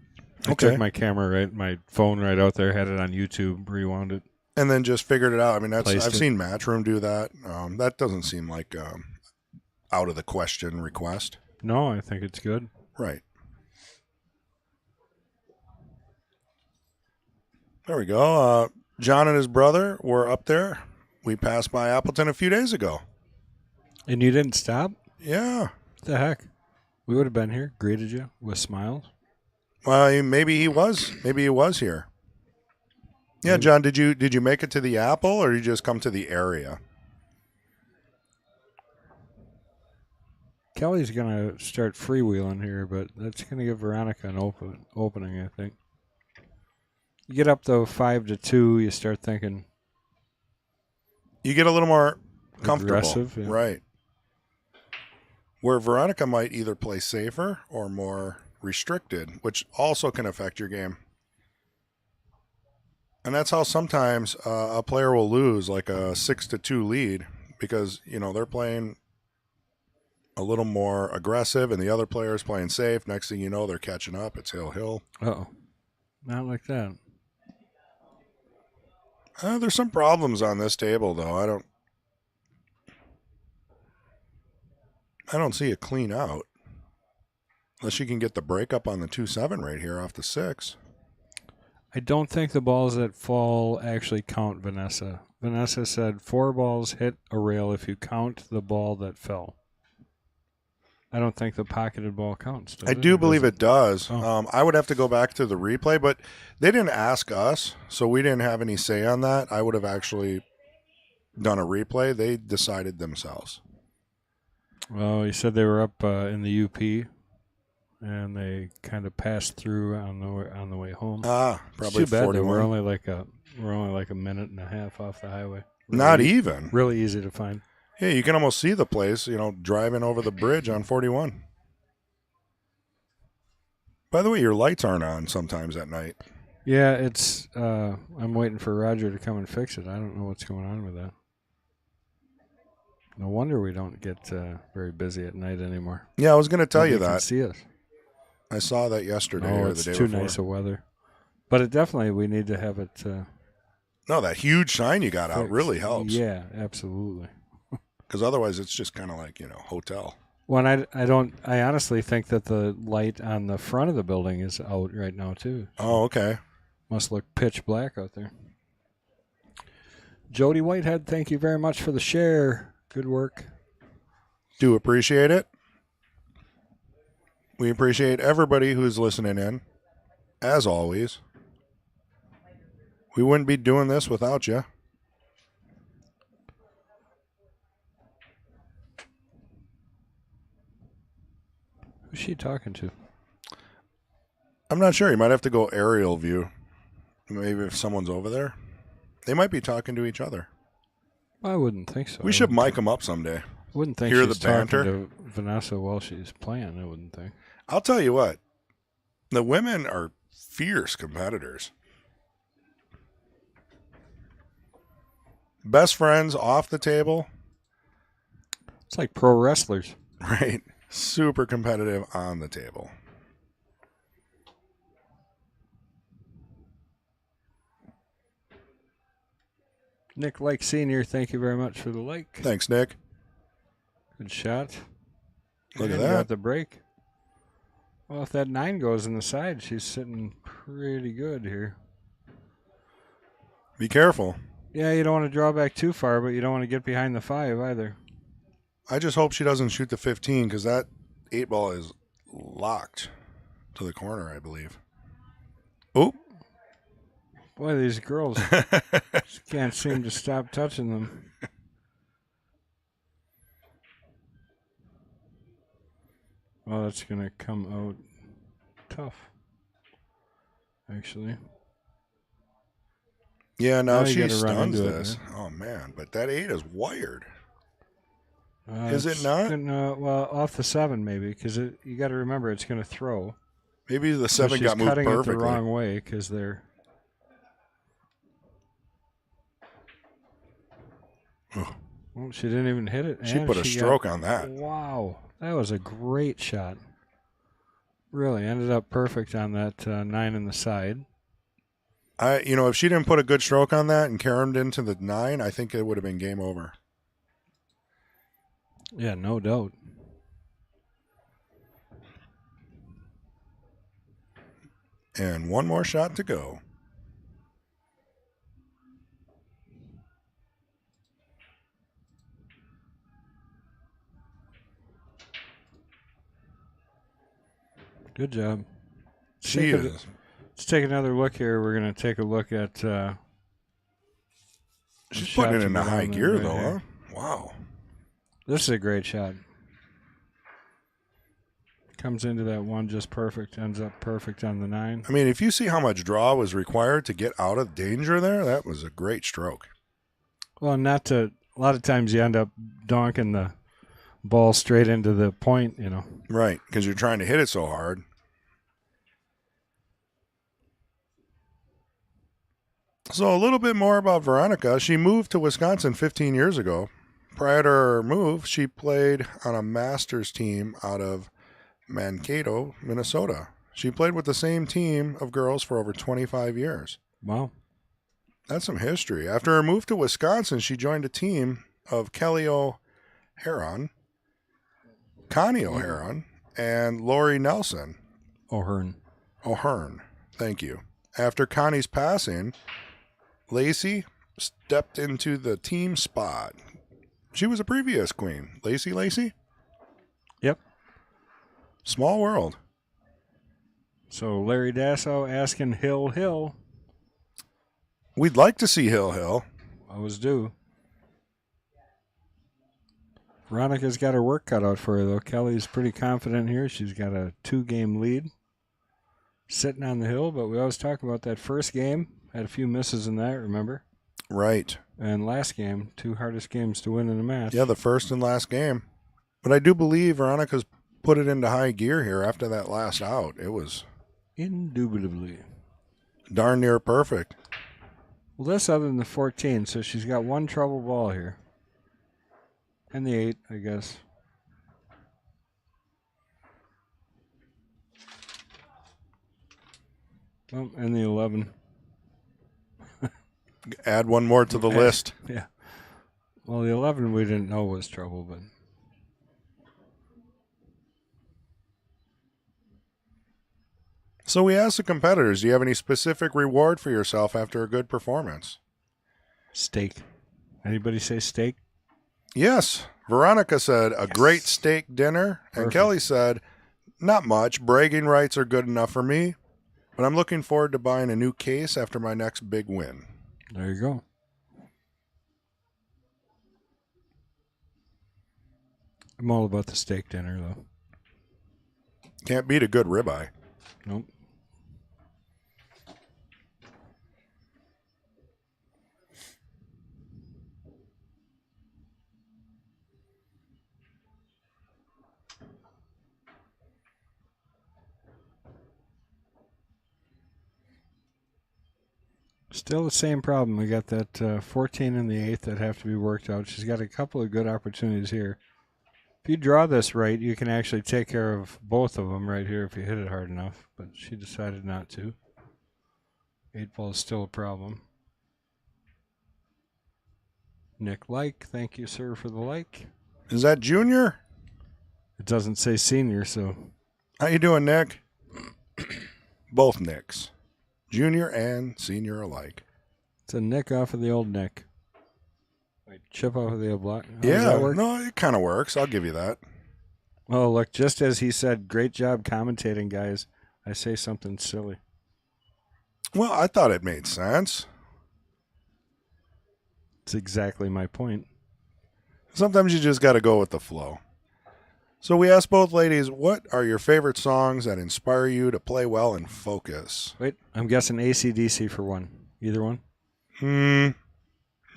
I Okay. took my camera, my phone right out there, had it on YouTube, rewound it. And then just figured it out. I mean, I've Placed it. seen Matchroom do that. That doesn't seem like out of the question request. No, I think it's good. Right. There we go. John and his brother were up there. We passed by Appleton a few days ago. And you didn't stop? Yeah. What the heck? We would have been here, greeted you with smiles. Well, maybe he was. Maybe he was here. Yeah, John, did you make it to the Apple, or did you just come to the area? Kelly's going to start freewheeling here, but that's going to give Veronica an opening, I think. You get up, though, 5-2, you start thinking. You get a little more comfortable. Aggressive, yeah. Right. Where Veronica might either play safer or more restricted, which also can affect your game. And that's how sometimes a player will lose, like a 6-2 lead, because, you know, they're playing a little more aggressive and the other player's playing safe. Next thing you know, they're catching up. It's hill. Uh-oh. Not like that. There's some problems on this table, though. I don't see it clean out. Unless you can get the breakup on the 2-7 right here off the 6. I don't think the balls that fall actually count, Vanessa. Vanessa said 4 balls hit a rail if you count the ball that fell. I don't think the pocketed ball counts. I do believe it does. Oh. I would have to go back to the replay, but they didn't ask us, so we didn't have any say on that. I would have actually done a replay. They decided themselves. Well, he said they were up in the UP, and they kind of passed through on the way home. Probably it's too bad 41. that we're only like a minute and a half off the highway. Not even. Really easy to find. Yeah, you can almost see the place, driving over the bridge on 41. By the way, your lights aren't on sometimes at night. Yeah, it's. I'm waiting for Roger to come and fix it. I don't know what's going on with that. No wonder we don't get very busy at night anymore. Yeah, I was going to tell you Nobody can that. see us. I saw that yesterday Oh, or it's the day too before. nice of weather. But it definitely, we need to have it. No, that huge sign you got out fixed. really helps. Yeah, absolutely. Because otherwise, it's just kind of like, hotel. Well, I honestly think that the light on the front of the building is out right now too. Oh, okay. Must look pitch black out there. Jody Whitehead, thank you very much for the share. Good work. Do appreciate it. We appreciate everybody who's listening in. As always, we wouldn't be doing this without you. Who's she talking to? I'm not sure. You might have to go aerial view. Maybe if someone's over there. They might be talking to each other. I wouldn't think so. We should mic them up someday. I wouldn't think Hear she's the banter? talking to Vanessa while she's playing. I wouldn't think. I'll tell you what. The women are fierce competitors. Best friends off the table. It's like pro wrestlers. Right. Super competitive on the table. Nick Lake Sr., thank you very much for the like. Thanks, Nick. Good shot. Look at And that. got the break. Well, if that 9 goes in the side, she's sitting pretty good here. Be careful. Yeah, you don't want to draw back too far, but you don't want to get behind the 5 either. I just hope she doesn't shoot the 15 because that 8 ball is locked to the corner, I believe. Oh. Boy, these girls can't seem to stop touching them. Well, that's going to come out tough, actually. Yeah, now Now you she gotta run stuns into it, this. Oh, man. But that 8 is wired. Is It's it not? well, off the 7 maybe, because you got to remember it's going to throw. Maybe the So 7 she's got moved cutting perfectly. it the wrong way because they're. Well, she didn't even hit it. She and put a stroke on that. Wow, that was a great shot. Really ended up perfect on that 9 in the side. If she didn't put a good stroke on that and caromed into the 9, I think it would have been game over. Yeah, no doubt. And one more shot to go. Good job. She is. Let's take another look here. We're going to take a look at. She's putting it to into go high down gear, right though, here. huh? Wow. This is a great shot. Comes into that 1 just perfect. Ends up perfect on the 9. I mean, if you see how much draw was required to get out of danger there, that was a great stroke. Well, not to. A lot of times you end up donking the ball straight into the point, Right, because you're trying to hit it so hard. So a little bit more about Veronica. She moved to Wisconsin 15 years ago. Prior to her move, she played on a Masters team out of Mankato, Minnesota. She played with the same team of girls for over 25 years. Wow. That's some history. After her move to Wisconsin, she joined a team of Kelly O'Heron, Connie O'Heron, and Lori Nelson. O'Hearn. Thank you. After Connie's passing, Lacey stepped into the team spot. She was a previous queen. Lacey? Yep. Small world. So Larry Dasso asking Hill. We'd like to see Hill. I was due. Veronica's got her work cut out for her, though. Kelly's pretty confident here. She's got a 2-game lead sitting on the hill, but we always talk about that first game. Had a few misses in that, remember? Right. And last game, 2 hardest games to win in a match. Yeah, the first and last game. But I do believe Veronica's put it into high gear here after that last out. It was Indubitably. Darn near perfect. Well, that's other than the 14, so she's got one trouble ball here. And the 8, I guess. Oh, and the 11. Add one more to the list. Yeah. Well, the 11 we didn't know was trouble, but... So we asked the competitors, do you have any specific reward for yourself after a good performance? Steak. Anybody say steak? Yes. Veronica said, a great steak dinner. And Perfect. Kelly said, not much. Bragging rights are good enough for me, but I'm looking forward to buying a new case after my next big win. There you go. I'm all about the steak dinner, though. Can't beat a good ribeye. Nope. Still the same problem. We got that 14 and the 8 that have to be worked out. She's got a couple of good opportunities here. If you draw this right, you can actually take care of both of them right here if you hit it hard enough. But she decided not to. 8 ball is still a problem. Nick like, thank you, sir, for the like. Is that Junior? It doesn't say senior, so How you doing, Nick? Both Nicks. Junior and senior alike. it's a nick off of the old Nick. Like chip off of the old block. How does Yeah, that work? no, it kind of works. I'll give you that. Oh, look, just as he said, great job commentating, guys. I say something silly. Well, I thought it made sense. It's exactly my point. Sometimes you just got to go with the flow. So we asked both ladies, what are your favorite songs that inspire you to play well and focus? Wait, I'm guessing AC/DC for one. Either one?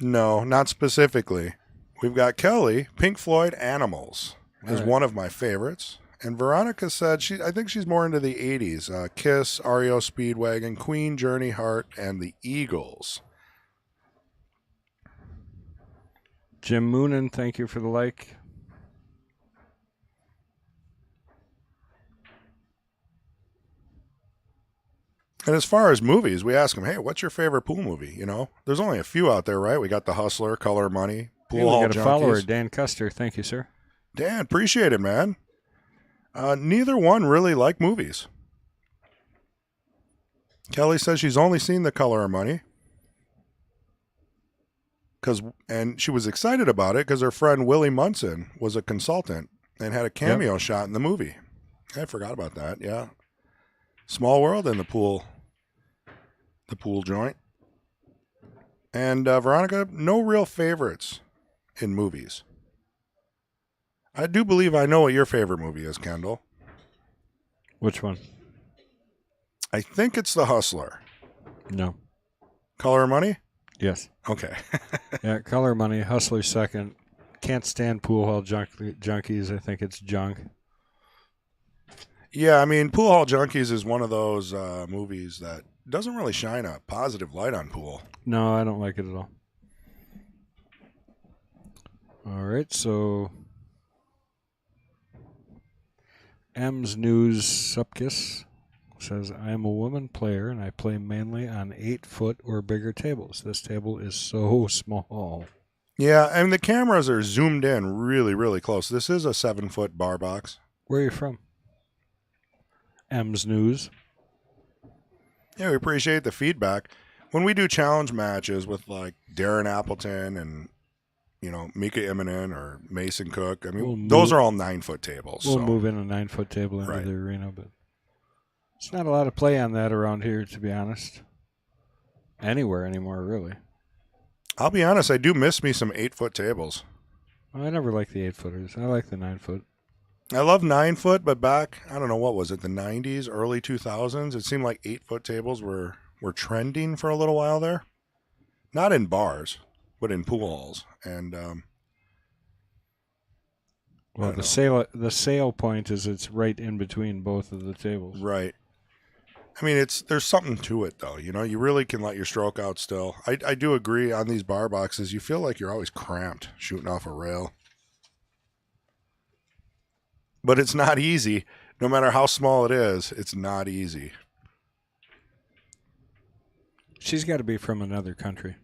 No, not specifically. We've got Kelly, Pink Floyd, Animals is All right. one of my favorites. And Veronica said I think she's more into the 80s. Kiss, REO Speedwagon, Queen, Journey, Heart, and the Eagles. Jim Moonen, thank you for the like. And as far as movies, we ask them, hey, what's your favorite pool movie? You know, there's only a few out there, right? We got The Hustler, Color Money, Pool Hey, we Hall got a follower, Junkies. Dan Custer. Thank you, sir. Dan, appreciate it, man. Neither one really like movies. Kelly says she's only seen The Color of Money. And she was excited about it because her friend Willie Munson was a consultant and had a cameo shot in the movie. I forgot about that, yeah. Small world in the pool joint. And Veronica, no real favorites in movies. I do believe I know what your favorite movie is, Kendall. Which one? I think it's The Hustler. No. Color of Money? Yes. Okay. Yeah, Color Money, Hustler second. Can't stand Pool Hall Junkies. I think it's junk. Yeah, I mean, Pool Hall Junkies is one of those movies that doesn't really shine a positive light on pool. No, I don't like it at all. All right, so M's News Supkiss says, I am a woman player and I play mainly on 8-foot or bigger tables. This table is so small. Yeah, and the cameras are zoomed in really, really close. This is a 7-foot bar box. Where are you from? M's News. Yeah, we appreciate the feedback. When we do challenge matches with like Darren Appleton and, you know, Mika Immonen or Mason Cook, I mean, those are all 9-foot tables. We'll so. move in a 9-foot table into Right. the arena, but it's not a lot of play on that around here, to be honest. Anywhere anymore, really. I'll be honest, I do miss me some 8-foot tables. I never liked the 8-footers. I like the 9-foot. I love 9-foot, but back, I don't know, what was it, the 90s, early 2000s? It seemed like 8-foot tables were trending for a little while there. Not in bars, but in pool halls. And Well, the sale point is it's right in between both of the tables. right. I mean, there's something to it though. You know, you really can let your stroke out still. I do agree on these bar boxes. You feel like you're always cramped shooting off a rail, but it's not easy. No matter how small it is, it's not easy. She's got to be from another country.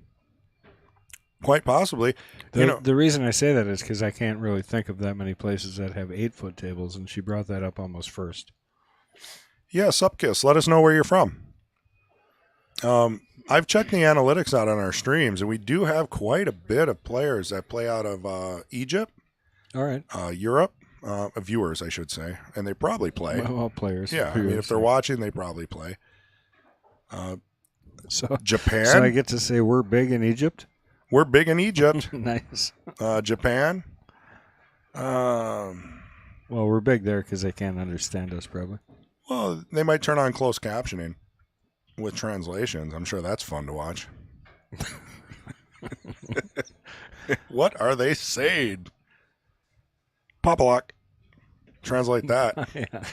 Quite possibly. The reason I say that is because I can't really think of that many places that have 8-foot tables, and she brought that up almost first. Yeah, Supkiss, let us know where you're from. I've checked the analytics out on our streams, and we do have quite a bit of players that play out of Egypt, all right, Europe, viewers, I should say, and they probably play. Well, players. Yeah, I mean, if they're watching, they probably play. So Japan. So I get to say we're big in Egypt. We're big in Egypt. Nice. Japan. Well, we're big there because they can't understand us, probably. Well, they might turn on closed captioning with translations. I'm sure that's fun to watch. What are they saying? Popalock. Translate that. Yeah.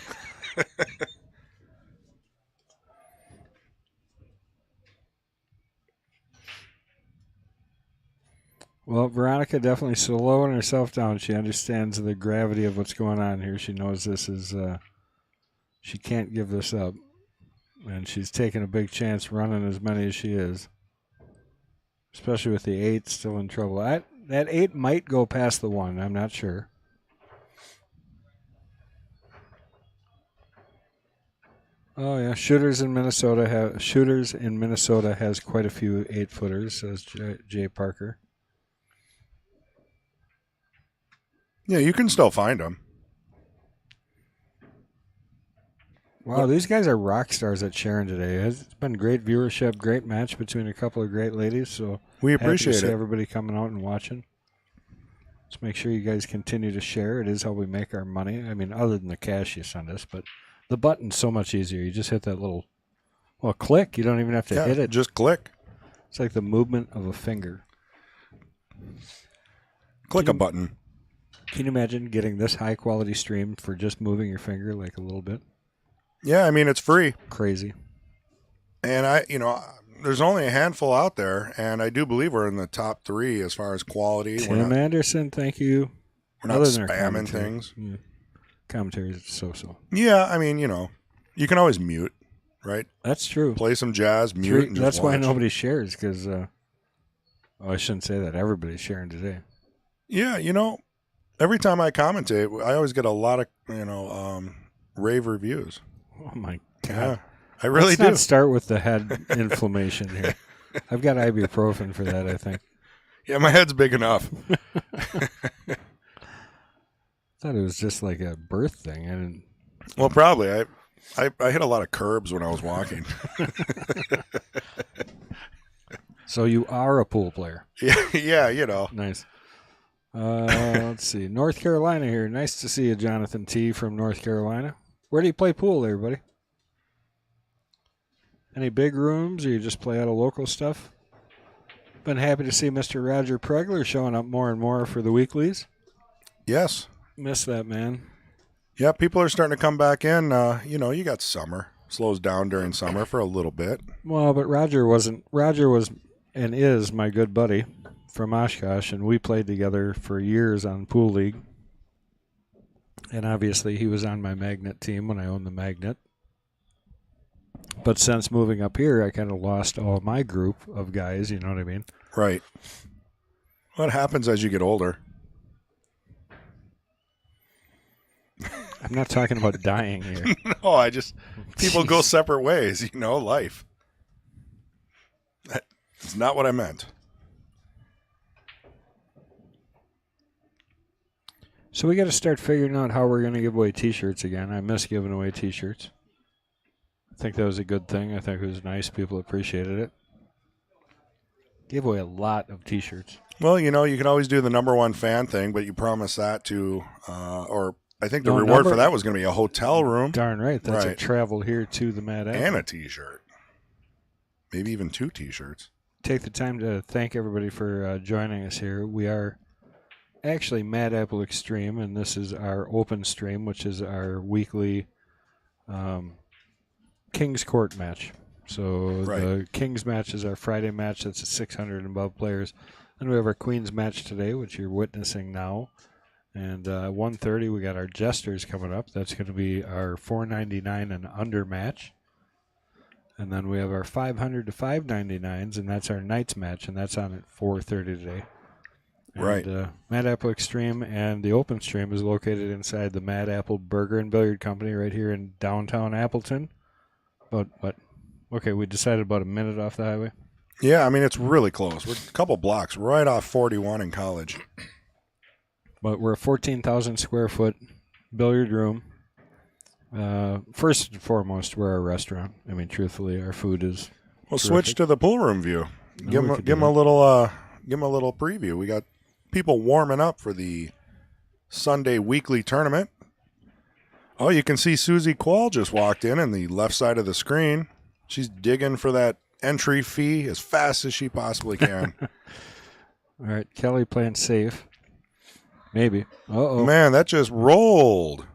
Well, Veronica definitely slowing herself down. She understands the gravity of what's going on here. She knows this is, she can't give this up. And she's taking a big chance running as many as she is. Especially with the 8 still in trouble. That 8 might go past the 1. I'm not sure. Oh yeah, Shooters in Minnesota has quite a few 8-footers, says Jay Parker. Yeah, you can still find them. Wow, these guys are rock stars at Sharon today. It's been great viewership, great match between a couple of great ladies. So we happy appreciate to see it. everybody coming out and watching. Let's make sure you guys continue to share. It is how we make our money. I mean, other than the cash you send us, but the button's so much easier. You just hit that little, click. You don't even have to hit it. Just click. It's like the movement of a finger. Click a button. Can you imagine getting this high quality stream for just moving your finger like a little bit? Yeah, I mean, it's free. Crazy. And there's only a handful out there, and I do believe we're in the top 3 as far as quality. Tim Anderson, thank you. We're not spamming things. Yeah. Commentary is so. Yeah, I mean, you can always mute, right? That's true. Play some jazz, mute, and just That's why watch. nobody shares, because, I shouldn't say that. Everybody's sharing today. Yeah, every time I commentate, I always get a lot of, rave reviews. Oh, my God. Yeah, I really Let's do. not start with the head inflammation here. I've got ibuprofen for that, I think. Yeah, my head's big enough. I thought it was just like a birth thing. I didn't. Well, probably. I hit a lot of curbs when I was walking. So you are a pool player. Yeah, Nice. Let's see. North Carolina here. Nice to see you, Jonathan T. from North Carolina. Where do you play pool, everybody? Any big rooms, or you just play out of local stuff? Been happy to see Mr. Roger Pregler showing up more and more for the weeklies. Yes. Miss that, man. Yeah, people are starting to come back in. You got summer. Slows down during summer for a little bit. Well, but Roger was and is my good buddy from Oshkosh, and we played together for years on Pool League. And obviously he was on my Magnet team when I owned the Magnet. But since moving up here, I kind of lost all my group of guys, you know what I mean? Right. What happens as you get older? I'm not talking about dying here. No, people go separate ways, life. That's not what I meant. So we got to start figuring out how we're going to give away T-shirts again. I miss giving away T-shirts. I think that was a good thing. I think it was nice. People appreciated it. Gave away a lot of T-shirts. Well, you can always do the number one fan thing, but you promised that to, or I think the reward for that was going to be a hotel room. Darn right. That's a travel here to the Mad Apple. And a T-shirt. Maybe even 2 T-shirts. Take the time to thank everybody for joining us here. We are actually Mad Apple Extreme, and this is our open stream, which is our weekly King's Court match. So Right. the King's match is our Friday match. That's a 600 and above players. Then we have our Queen's match today, which you're witnessing now. And 1:30, we got our Jesters coming up. That's going to be our 499 and under match. And then we have our 500 to 599s, and that's our Knights match, and that's on at 4:30 today. And, Right. Mad Apple Extreme and the Open Stream is located inside the Mad Apple Burger and Billiard Company right here in downtown Appleton. But what? Okay, we decided about a minute off the highway. Yeah, I mean, it's really close. We're a couple blocks right off 41 in College. But we're a 14,000 square foot billiard room. First and foremost, we're a restaurant. I mean, truthfully, our food is. We'll terrific. switch to the pool room view. No, Give we them could do a little preview. We got people warming up for the Sunday weekly tournament. Oh, you can see Susie Quall just walked in the left side of the screen. She's digging for that entry fee as fast as she possibly can. All right, Kelly playing safe. Maybe. Uh-oh. Man, that just rolled.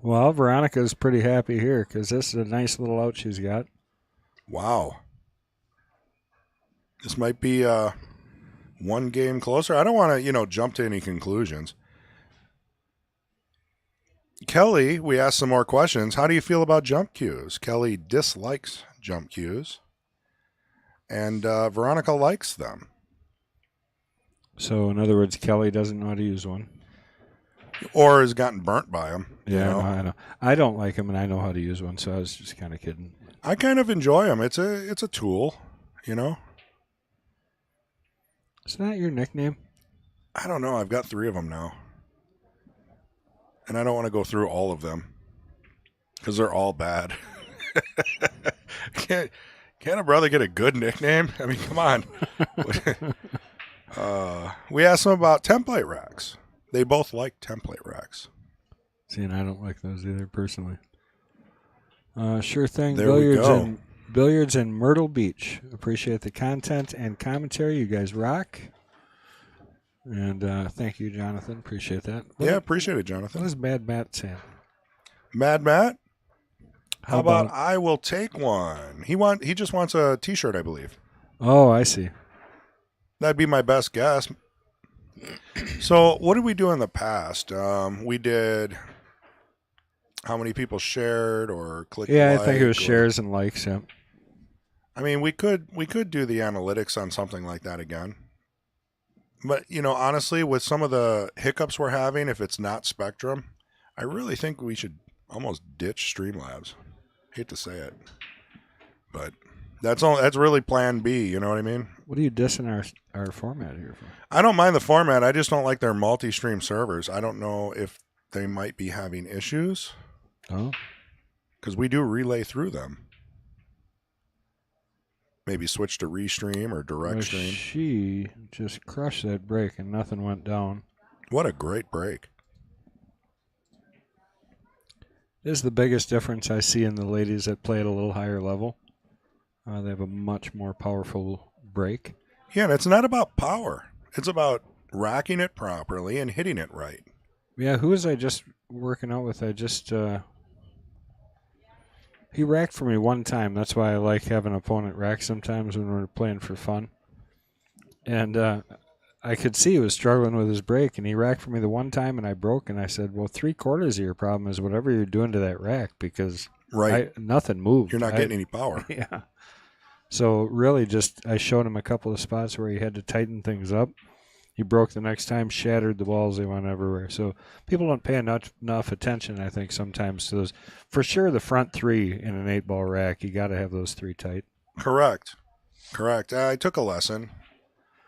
Well, Veronica's pretty happy here because this is a nice little out she's got. Wow. This might be one game closer. I don't want to, jump to any conclusions. Kelly, we asked some more questions. How do you feel about jump cues? Kelly dislikes jump cues. And Veronica likes them. So, in other words, Kelly doesn't know how to use one. Or has gotten burnt by them. Yeah, I know. I don't like them, and I know how to use one, so I was just kind of kidding. I kind of enjoy them. It's a tool, Isn't that your nickname? I don't know. I've got 3 of them now. And I don't want to go through all of them because they're all bad. Can't a brother get a good nickname? I mean, come on. We asked them about template racks. They both like template racks. See, and I don't like those either, personally. Sure thing. There we go. Billiards in Myrtle Beach. Appreciate the content and commentary. You guys rock. And thank you, Jonathan. Appreciate that. Yeah, appreciate it, What Jonathan. is Mad Matt saying? Mad Matt? How about about- I will take one? He just wants a T-shirt, I believe. Oh, I see. That'd be my best guess. So, what did we do in the past? We did how many people shared or clicked. Yeah, I think it like, was shares and likes. Yeah. I mean, we could do the analytics on something like that again. But honestly, with some of the hiccups we're having, if it's not Spectrum, I really think we should almost ditch Streamlabs. Hate to say it, but that's really Plan B. You know what I mean? What are you dissing our format here for? I don't mind the format. I just don't like their multi-stream servers. I don't know if they might be having issues. Oh. Because we do relay through them. Maybe switch to Restream or Direct Well, Stream. she just crushed that break and nothing went down. What a great break. This is the biggest difference I see in the ladies that play at a little higher level. They have a much more powerful break. Yeah, and it's not about power. It's about racking it properly and hitting it right. Yeah, who was I just working out with? He racked for me one time. That's why I like having an opponent rack sometimes when we're playing for fun. And I could see he was struggling with his break, and he racked for me the one time, and I broke, and I said, well, 3/4 of your problem is whatever you're doing to that rack, because Right. nothing moved. You're not getting any power. Yeah. So really I showed him a couple of spots where he had to tighten things up. He broke the next time, shattered the balls, they went everywhere. So people don't pay enough attention, I think, sometimes to those. For sure, the front 3 in an 8-ball rack, you got to have those 3 tight. Correct. I took a lesson.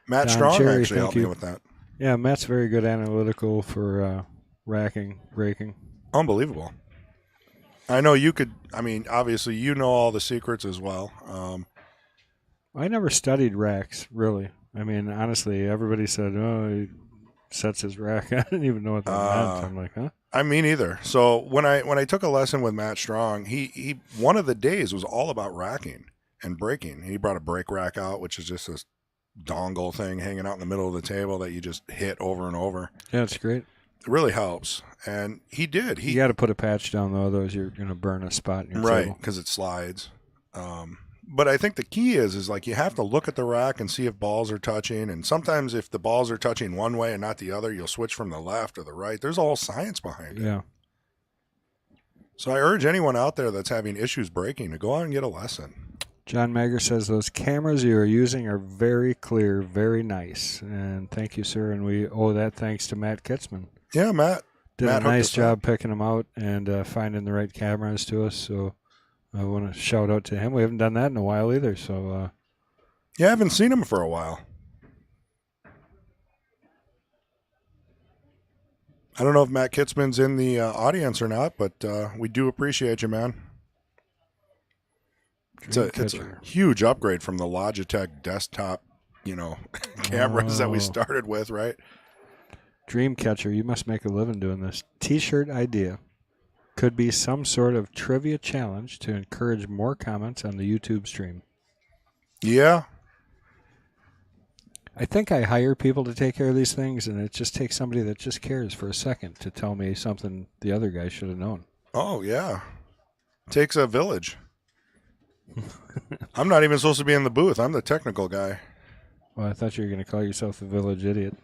Matt Don Strong Cherry, actually thank helped me you. with that. Yeah, Matt's very good analytical for racking, breaking. Unbelievable. I know you could, obviously you know all the secrets as well. I never studied racks, really. Honestly, everybody said, oh, he sets his rack. I didn't even know what that meant. I'm like, huh? I mean, either. So when I took a lesson with Matt Strong, he one of the days was all about racking and breaking. He brought a break rack out, which is just this dongle thing hanging out in the middle of the table that you just hit over and over. Yeah, it's great. It really helps. And he did. You got to put a patch down, though, otherwise you're going to burn a spot in your right, table. because it slides. But I think the key is like you have to look at the rack and see if balls are touching. And sometimes if the balls are touching one way and not the other, you'll switch from the left or the right. There's a whole science behind it. Yeah. So I urge anyone out there that's having issues breaking to go out and get a lesson. John Magger says those cameras you are using are very clear, very nice. And thank you, sir. And we owe that thanks to Matt Kitzman. Yeah, Matt. Did a nice job picking them out and finding the right cameras to us. So I want to shout out to him. We haven't done that in a while either. So yeah, I haven't seen him for a while. I don't know if Matt Kitzman's in the audience or not, but we do appreciate you, man. It's a huge upgrade from the Logitech desktop, cameras that we started with, right? Dreamcatcher, you must make a living doing this. T-shirt idea. Could be some sort of trivia challenge to encourage more comments on the YouTube stream. Yeah. I think I hire people to take care of these things, and it just takes somebody that just cares for a second to tell me something the other guy should have known. Oh, yeah. Takes a village. I'm not even supposed to be in the booth. I'm the technical guy. Well, I thought you were going to call yourself the village idiot.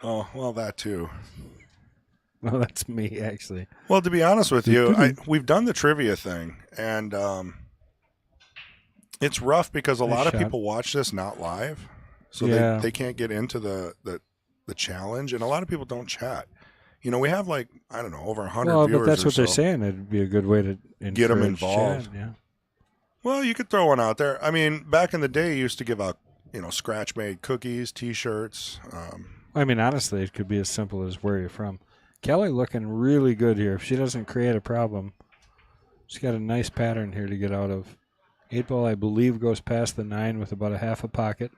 Oh, well, that too. Well, that's me, actually. Well, to be honest with you, we've done the trivia thing, and it's rough because a lot of people watch this not live, so they can't get into the challenge, and a lot of people don't chat. We have over 100 viewers. But that's what they're saying. It'd be a good way to get them involved. Chat, yeah. Well, you could throw one out there. I mean, back in the day, you used to give out, scratch-made cookies, T-shirts. Honestly, it could be as simple as where you're from. Kelly looking really good here. If she doesn't create a problem, she's got a nice pattern here to get out of. 8-ball, I believe, goes past the 9 with about a half a pocket.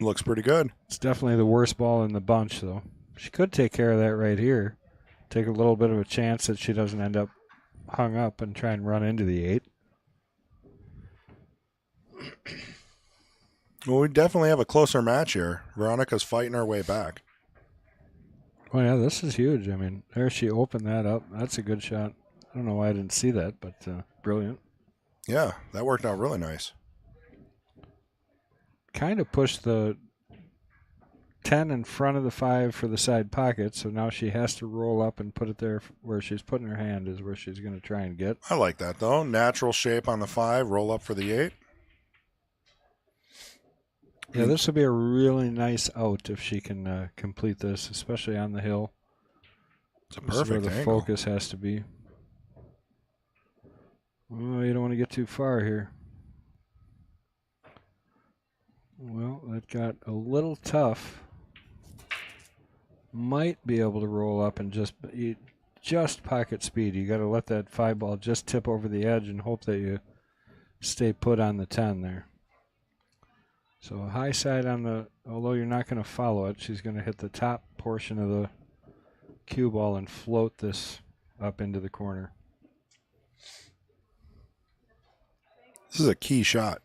Looks pretty good. It's definitely the worst ball in the bunch, though. She could take care of that right here. Take a little bit of a chance that she doesn't end up hung up and try and run into the 8. Well, we definitely have a closer match here. Veronica's fighting her way back. Oh, yeah, this is huge. There she opened that up. That's a good shot. I don't know why I didn't see that, but brilliant. Yeah, that worked out really nice. Kind of pushed the 10 in front of the 5 for the side pocket, so now she has to roll up and put it there where she's putting her hand is where she's going to try and get. I like that, though. Natural shape on the 5, roll up for the 8. Yeah, this will be a really nice out if she can complete this, especially on the hill. It's a perfect where the angle. Focus has to be. Oh, you don't want to get too far here. Well, that got a little tough. Might be able to roll up and just pocket speed. You got to let that 5-ball just tip over the edge and hope that you stay put on the 10 there. So a high side although you're not going to follow it, she's going to hit the top portion of the cue ball and float this up into the corner. This is a key shot.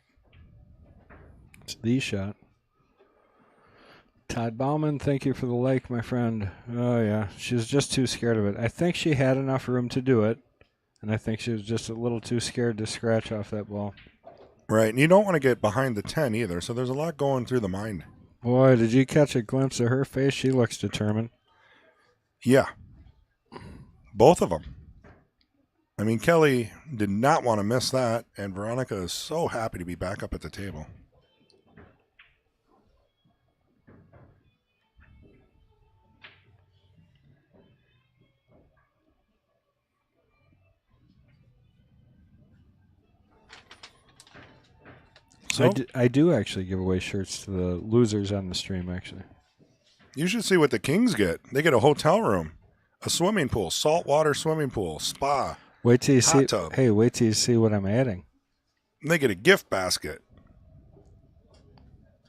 It's the shot. Todd Bauman, thank you for the like, my friend. Oh, yeah. She was just too scared of it. I think she had enough room to do it, and I think she was just a little too scared to scratch off that ball. Right, and you don't want to get behind the 10 either, so there's a lot going through the mind. Boy, did you catch a glimpse of her face? She looks determined. Yeah. Both of them. Kelly did not want to miss that, and Veronica is so happy to be back up at the table. So I do actually give away shirts to the losers on the stream, actually. You should see what the Kings get. They get a hotel room, a swimming pool, saltwater swimming pool, spa, wait till you hot tub. Hey, wait till you see what I'm adding. And they get a gift basket.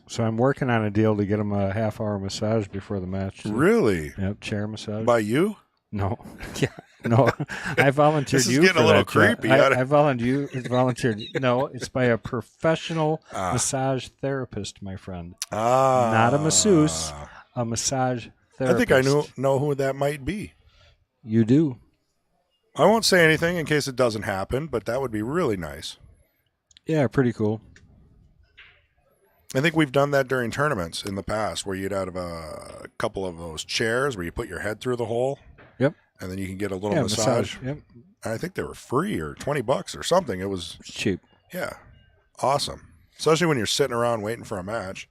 So I'm working on a deal to get them a half-hour massage before the match. Really? Yep, chair massage. By you? No. Yeah. No, I volunteered this is you getting for a little that creepy. I volunteered. No, it's by a professional massage therapist, my friend. Not a masseuse, a massage I think I therapist. know who that might be. You do. I won't say anything in case it doesn't happen, but that would be really nice. Yeah, pretty cool. I think we've done that during tournaments in the past where you'd have a couple of those chairs where you put your head through the hole. Yep. And then you can get a little Yeah, massage. Yep. And I think they were free or $20 or something. It was It's cheap. yeah, awesome. Especially when you're sitting around waiting for a match,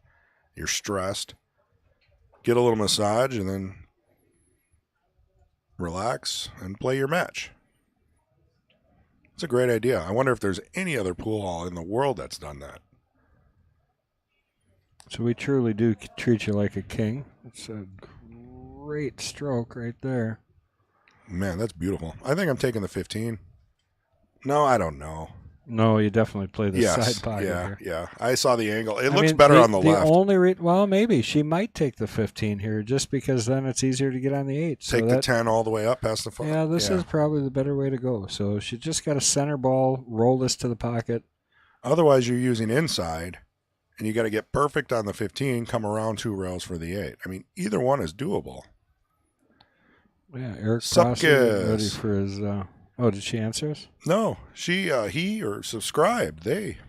you're stressed. Get a little massage and then relax and play your match. It's a great idea. I wonder if there's any other pool hall in the world that's done that. So we truly do treat you like a king. It's a great stroke right there. Man, that's beautiful. I think I'm taking the 15. No, I don't know. No, you definitely play the Yes, side pocket here. yeah. I saw the angle. It I looks mean, better on the the left. Only well, maybe she might take the 15 here, just because then it's easier to get on the 8. Take the 10 all the way up past the front. Yeah, this is probably the better way to go. So she just got a center ball, roll this to the pocket. Otherwise, you're using inside, and you got to get perfect on the 15, come around 2 rails for the 8. I mean, either one is doable. Yeah, Eric Prosser ready for his... oh, did she answer us? No, he, or subscribed. They.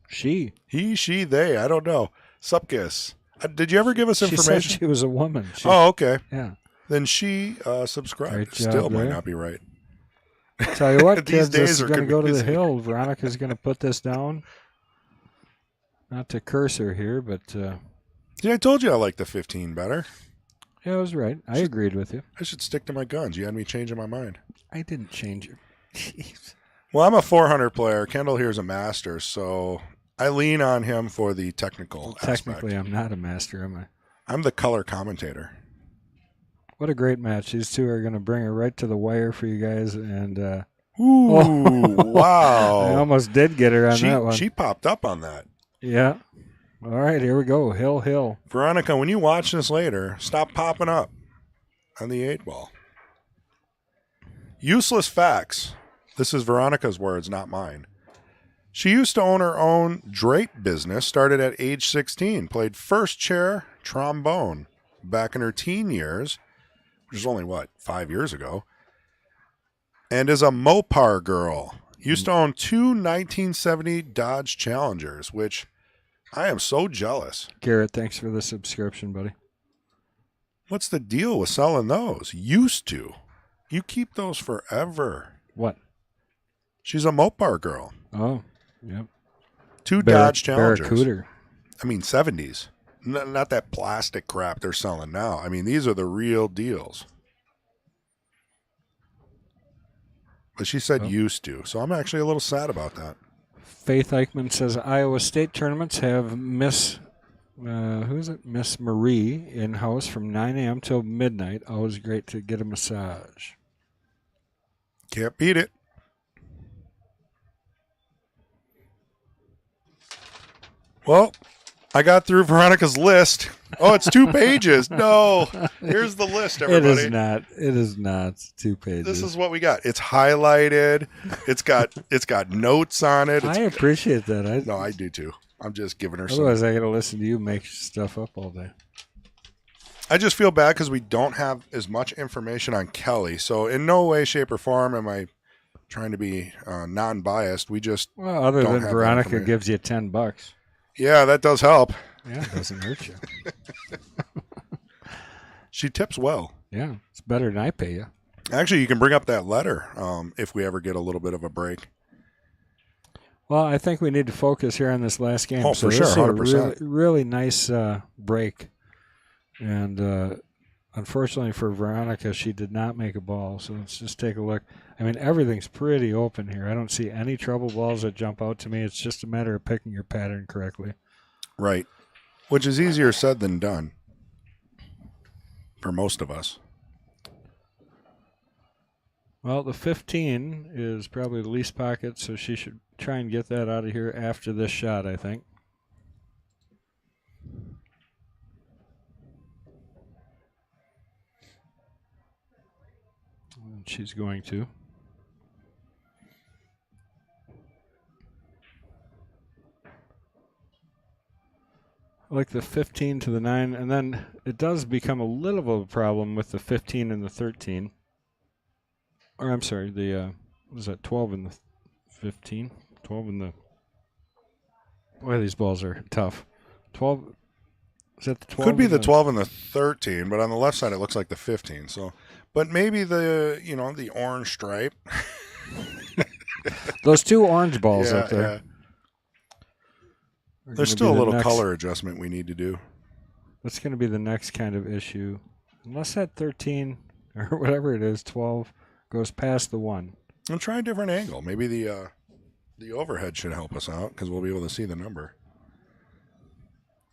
She. He, she, they. I don't know. Supkiss. Did you ever give us information? She said she was a woman. Oh, okay. Yeah. Then she subscribed. Great job Still might there. not be right. Tell you what, These kids, this days is are going to go to the confusing. hill. Veronica's going to put this down. Not to curse her here, but... See, I told you I like the 15 better. yeah, I was right. I agreed with you. I should stick to my guns. You had me changing my mind. I didn't change it. Jeez. Well, I'm a 400 player. Kendall here is a master, so I lean on him for the technical Technically, aspect. I'm not a master, am I? I'm the color commentator. What a great match. These two are going to bring her right to the wire for you guys. And Ooh, wow. I almost did get her on that one. She popped up on that. Yeah. All right, here we go. Hill. Veronica, when you watch this later, stop popping up on the 8-ball. Useless facts. This is Veronica's words, not mine. She used to own her own drape business, started at age 16, played first chair trombone back in her teen years, which is only, 5 years ago, and is a Mopar girl. Used to own 2 1970 Dodge Challengers, which I am so jealous. Garrett, thanks for the subscription, buddy. What's the deal with selling those? Used to. You keep those forever. What? She's a Mopar girl. Oh, yep. 2 Dodge Challengers. Barracuda. I mean, 70s. Not that plastic crap they're selling now. I mean, these are the real deals. But she said used to, so I'm actually a little sad about that. Faith Eichmann says Iowa State tournaments have Miss Marie in-house from 9 a.m. till midnight. Always great to get a massage. Can't beat it. Well, I got through Veronica's list. Oh, it's 2 pages. No. Here's the list, everybody. It is not. It's 2 pages. This is what we got. It's highlighted. It's got notes on it. I appreciate that. No, I do too. I'm just giving her Otherwise, I got to listen to you make stuff up all day. I just feel bad because we don't have as much information on Kelly. So in no way, shape, or form am I trying to be non-biased. We just other don't than have Veronica gives you $10. Yeah, that does help. Yeah, it doesn't hurt you. She tips well. Yeah, it's better than I pay you. Actually, you can bring up that letter if we ever get a little bit of a break. Well, I think we need to focus here on this last game. Oh, so for sure, this is 100%. a really nice break. And unfortunately for Veronica, she did not make a ball. So let's just take a look. I mean, everything's pretty open here. I don't see any trouble balls that jump out to me. It's just a matter of picking your pattern correctly. Right. Which is easier said than done for most of us. Well, the 15 is probably the least pocket, so she should try and get that out of here after this shot, I think. And she's going to. like the 15 to the 9, and then it does become a little bit of a problem with the 15 and the 13. Or I'm sorry, the what was that 12 and the 15? 12 and the boy, these balls are tough. 12 is that the 12? Could be and the 12 and the 13, but on the left side it looks like the 15. So, but maybe the orange stripe. Those two orange balls Yeah, up there. yeah. There's still a little color adjustment we need to do. That's going to be the next kind of issue. Unless that 13 or whatever it is, 12 goes past the 1. And try a different angle. Maybe the overhead should help us out because we'll be able to see the number.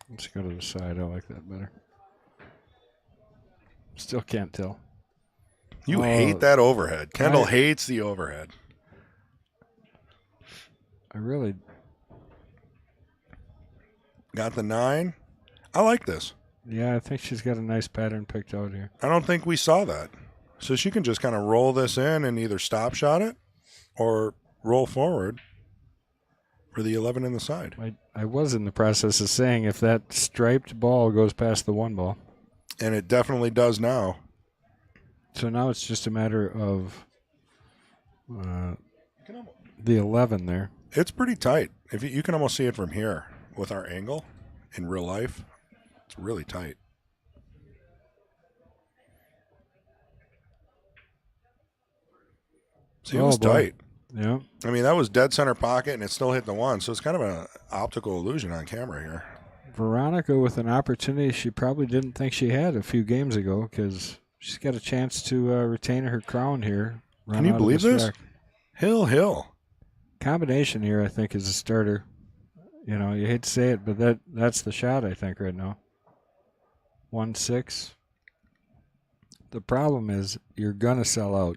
Let's go to the side. I like that better. Still can't tell. You hate that overhead. Kendall hates the overhead. I really got the 9. I like this. Yeah, I think she's got a nice pattern picked out here. I don't think we saw that. So she can just kind of roll this in and either stop shot it or roll forward for the 11 in the side. I was in the process of saying if that striped ball goes past the 1 ball. And it definitely does now. So now it's just a matter of the 11 there. It's pretty tight. If you can almost see it from here with our angle in real life. It's really tight. See, it was tight. Yeah. I mean, that was dead center pocket, and it still hit the 1, so it's kind of an optical illusion on camera here. Veronica with an opportunity she probably didn't think she had a few games ago because she's got a chance to retain her crown here. Can you believe this? Hill. Combination here, I think, is a starter. You know, you hate to say it, but that's the shot, I think, right now. 1-6. The problem is you're going to sell out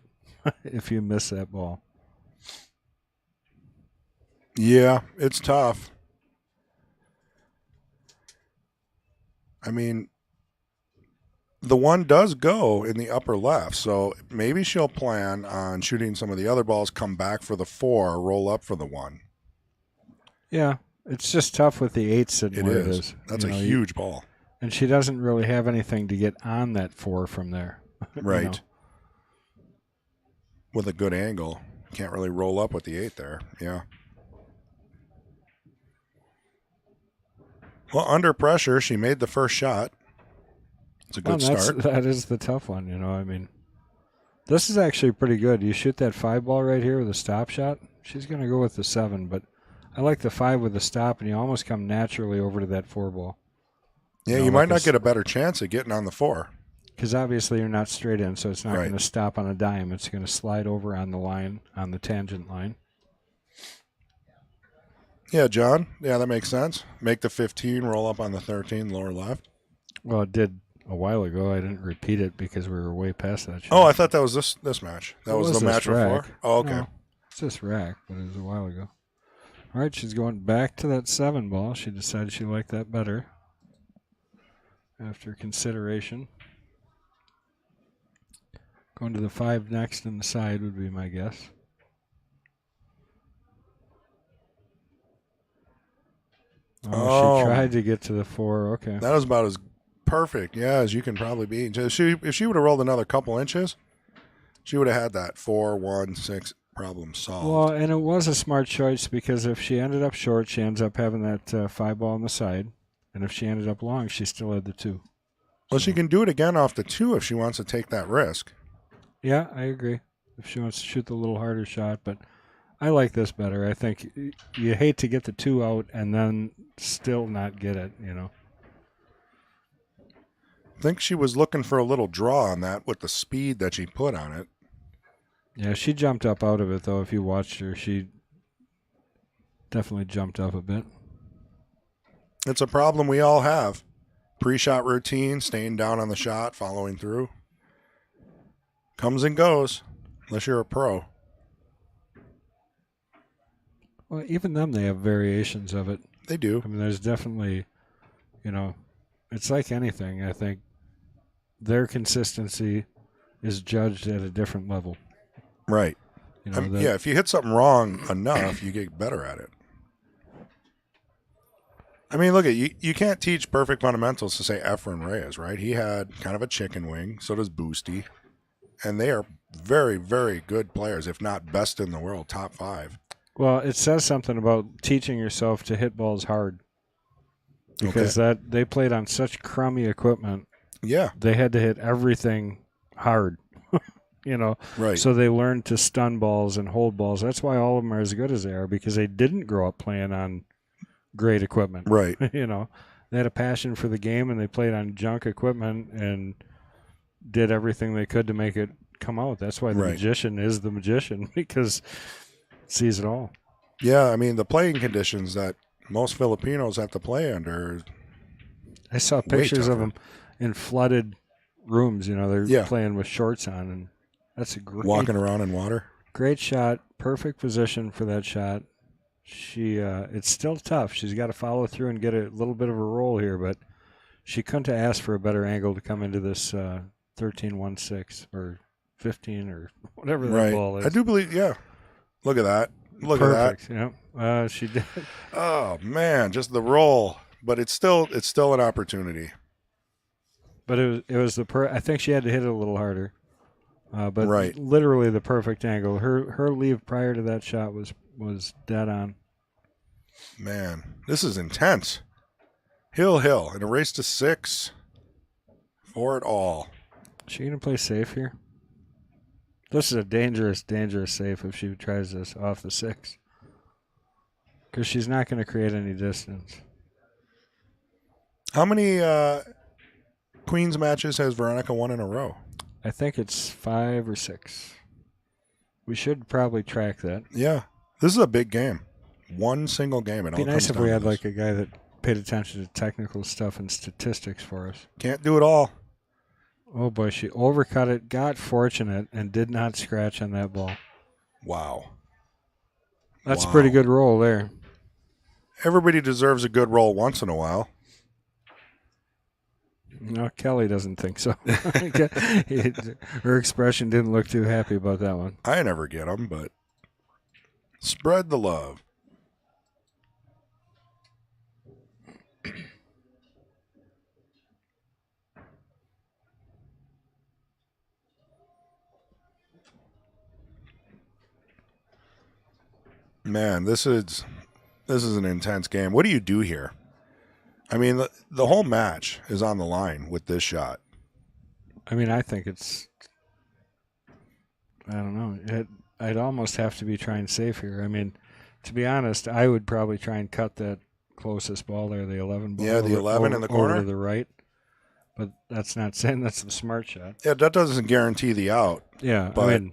if you miss that ball. Yeah, it's tough. I mean, the 1 does go in the upper left, so maybe she'll plan on shooting some of the other balls, come back for the 4, roll up for the 1. Yeah, it's just tough with the 8 sitting where it is. That's a huge ball. And she doesn't really have anything to get on that 4 from there. Right. You know? With a good angle. Can't really roll up with the 8 there. Yeah. Well, under pressure, she made the first shot. It's a good start. That is the tough one, you know. I mean, this is actually pretty good. You shoot that 5 ball right here with a stop shot, she's going to go with the 7, but I like the 5 with the stop, and you almost come naturally over to that 4 ball. Yeah, you might not get a better chance of getting on the 4. Because obviously you're not straight in, so it's not going to stop on a dime. It's going to slide over on the line, on the tangent line. Yeah, John. Yeah, that makes sense. Make the 15, roll up on the 13, lower left. Well, it did a while ago. I didn't repeat it because we were way past that shot. Oh, I thought that was this match. That was the match before? Oh, okay. No, it's this rack, but it was a while ago. All right, she's going back to that 7 ball. She decided she liked that better after consideration. Going to the 5 next in the side would be my guess. Oh, she tried to get to the 4. Okay. That was about as perfect, as you can probably be. If she would have rolled another couple inches, she would have had that 4-1-6 problem solved. Well, and it was a smart choice because if she ended up short, she ends up having that 5 ball on the side. And if she ended up long, she still had the 2. Well, she can do it again off the 2 if she wants to take that risk. Yeah, I agree. If she wants to shoot the little harder shot, but I like this better. I think you hate to get the 2 out and then still not get it, you know. I think she was looking for a little draw on that with the speed that she put on it. Yeah, she jumped up out of it, though. If you watched her, she definitely jumped up a bit. It's a problem we all have. Pre-shot routine, staying down on the shot, following through. Comes and goes, unless you're a pro. Well, even them, they have variations of it. They do. I mean, there's definitely, you know, it's like anything. I think their consistency is judged at a different level. Right. You know, if you hit something wrong enough, you get better at it. I mean, look at you. You can't teach perfect fundamentals to say Efren Reyes, right? He had kind of a chicken wing. So does Boosty, and they are very, very good players, if not best in the world, top 5. Well, it says something about teaching yourself to hit balls hard because that they played on such crummy equipment. Yeah, They had to hit everything hard, right. So they learned to stun balls and hold balls. That's why all of them are as good as they are because they didn't grow up playing on great equipment. Right. They had a passion for the game and they played on junk equipment and did everything they could to make it come out. That's why the magician is the magician because sees it all. Yeah, I mean the playing conditions that most Filipinos have to play under. I saw pictures of them in flooded rooms. They're playing with shorts on, and that's a great walking around in water. Great shot, perfect position for that shot. It's still tough. She's got to follow through and get a little bit of a roll here, but she couldn't have asked for a better angle to come into this 13-1-6 or 15 or whatever that ball is. I do believe. Yeah, look at that. Look perfect. at that. Yeah, she did. Oh man, just the roll, but it's still an opportunity. But it was I think she had to hit it a little harder. But literally the perfect angle. Her leave prior to that shot was dead on. Man, this is intense. Hill, and a race to 6 for it all. Is she gonna play safe here? This is a dangerous safe if she tries this off the 6. Because she's not going to create any distance. How many Queens matches has Veronica won in a row? I think it's 5 or 6. We should probably track that. Yeah. This is a big game. One single game. It'd be nice if we had like a guy that paid attention to technical stuff and statistics for us. Can't do it all. Oh, boy. She overcut it, got fortunate, and did not scratch on that ball. Wow. That's a pretty good roll there. Everybody deserves a good roll once in a while. No, Kelly doesn't think so. Her expression didn't look too happy about that one. I never get them, but spread the love. Man, this is an intense game. What do you do here? I mean, the whole match is on the line with this shot. I mean, I think it's, I don't know. I'd almost have to be trying safe here. I mean, to be honest, I would probably try and cut that closest ball there, the 11 ball. Yeah, the 11 in the corner. Over to the right. But that's not saying that's the smart shot. Yeah, that doesn't guarantee the out. Yeah, but I mean,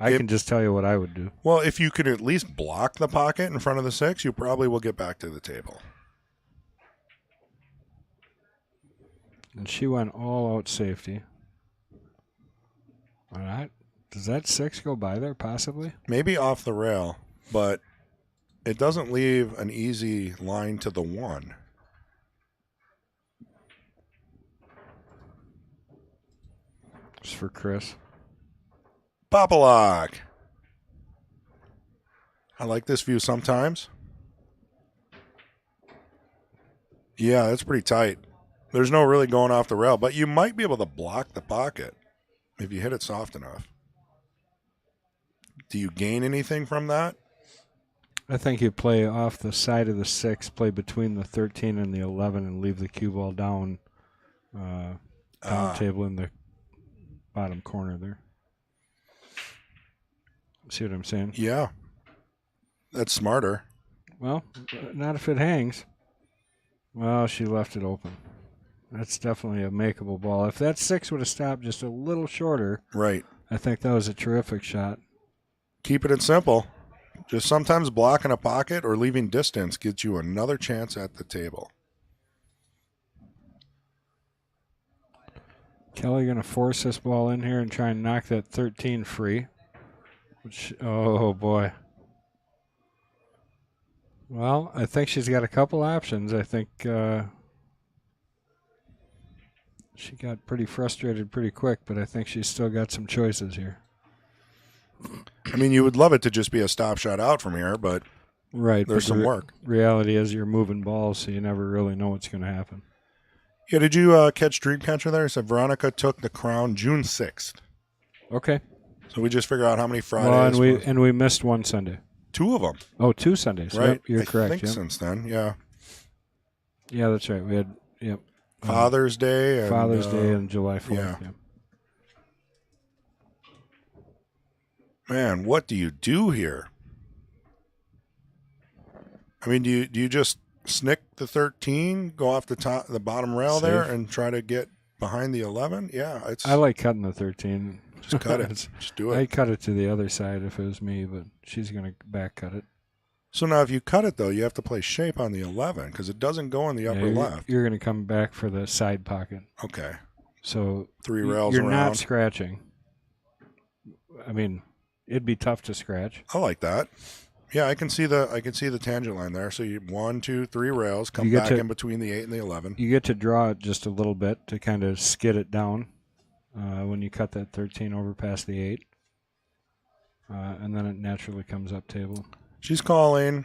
I can just tell you what I would do. Well, if you could at least block the pocket in front of the 6, you probably will get back to the table. And she went all out safety. All right. Does that 6 go by there possibly? Maybe off the rail, but it doesn't leave an easy line to the 1. Just for Chris. Pop-a-lock. I like this view sometimes. Yeah, that's pretty tight. There's no really going off the rail, but you might be able to block the pocket if you hit it soft enough. Do you gain anything from that? I think you play off the side of the 6, play between the 13 and the 11, and leave the cue ball down table in the bottom corner there. See what I'm saying? Yeah. That's smarter. Well, not if it hangs. Well, she left it open. That's definitely a makeable ball. If that 6 would have stopped just a little shorter, right, I think that was a terrific shot. Keeping it simple. Just sometimes blocking a pocket or leaving distance gets you another chance at the table. Kelly going to force this ball in here and try and knock that 13 free. Which, oh, boy. Well, I think she's got a couple options. I think she got pretty frustrated pretty quick, but I think she's still got some choices here. I mean, you would love it to just be a stop shot out from here, but Right. there's but some work. Reality is you're moving balls, so you never really know what's going to happen. Yeah, did you catch Dreamcatcher there? It said Veronica took the crown June 6th. Okay. So we just figure out how many Well, Fridays. and we missed one Sunday. 2 of them. Oh, 2 Sundays. Right. Yep, you're I correct. think Yep. since then, yeah. Yeah, that's right. We had Father's Day. And, Father's Day and July 4th. yeah. Yeah. Man, what do you do here? I mean, do you just snick the 13, go off the bottom rail there, and try to get behind the 11? Yeah, I like cutting the 13. Just cut it. Just do it. I'd cut it to the other side if it was me, but she's going to back cut it. So now if you cut it, though, you have to play shape on the 11 because it doesn't go in the upper left. You're going to come back for the side pocket. Okay. So 3 rails you're around. not scratching. I mean, it'd be tough to scratch. I like that. Yeah, I can see the tangent line there. So you 1, 2, 3 rails, come back in between the 8 and the 11. You get to draw it just a little bit to kind of skid it down when you cut that 13 over past the 8. And then it naturally comes up table. She's calling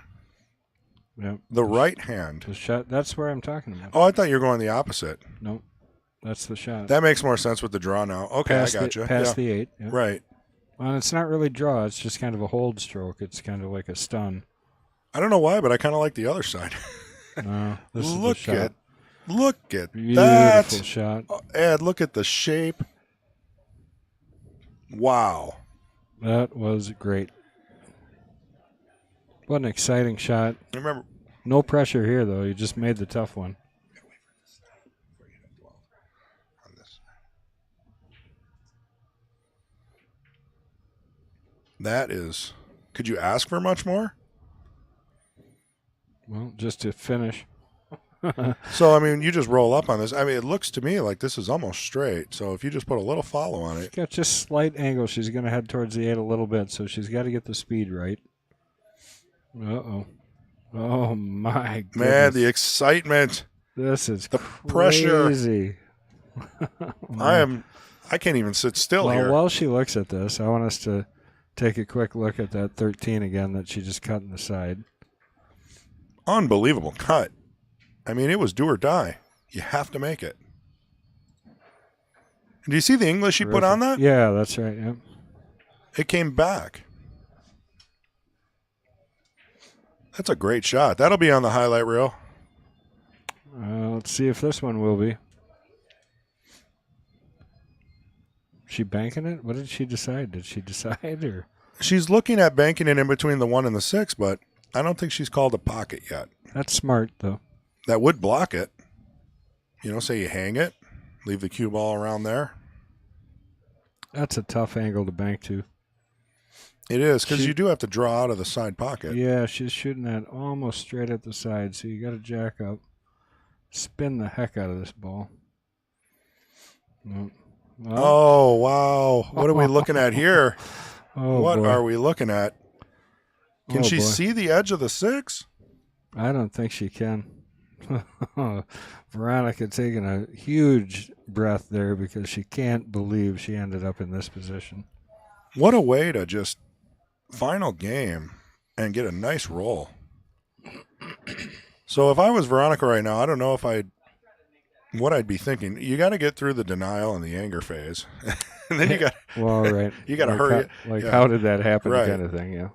the right hand. The shot. That's where I'm talking about. Oh, I thought you were going the opposite. Nope. That's the shot. That makes more sense with the draw now. Okay, I got you. Past the 8. Yeah. Right. Well, it's not really draw. It's just kind of a hold stroke. It's kind of like a stun. I don't know why, but I kind of like the other side. This is the shot. Look at Beautiful that. Shot. Ed, look at the shape. Wow. That was great. What an exciting shot. Remember, no pressure here, though. You just made the tough one. That is. Could you ask for much more? Well, just to finish. So, I mean, you just roll up on this. I mean, it looks to me like this is almost straight. So if you just put a little follow on it. She's got just slight angle. She's going to head towards the 8 a little bit, so she's got to get the speed right. Uh-oh. Oh, my goodness. Man, the excitement. This is the crazy. Pressure. I can't even sit still here. While she looks at this, I want us to take a quick look at that 13 again that she just cut in the side. Unbelievable cut. I mean, it was do or die. You have to make it. Do you see the English she put on that? Yeah, that's right. Yep. It came back. That's a great shot. That'll be on the highlight reel. Let's see if this one will be. She banking it? What did she decide? Did she decide or? She's looking at banking it in between the 1 and the 6, but I don't think she's called a pocket yet. That's smart, though. That would block it. You know, say you hang it, leave the cue ball around there. That's a tough angle to bank to. It is, because you do have to draw out of the side pocket. Yeah, she's shooting that almost straight at the side, so you got to jack up. Spin the heck out of this ball. Nope. Well, oh, wow. What are we looking at here? What are we looking at? Can she see the edge of the 6? I don't think she can. Veronica taking a huge breath there because she can't believe she ended up in this position. What a way to just final game and get a nice roll. So if I was Veronica right now, I don't know what I'd be thinking. You got to get through the denial and the anger phase. And then you got right. You got to hurry it. How did that happen kind of thing, yeah.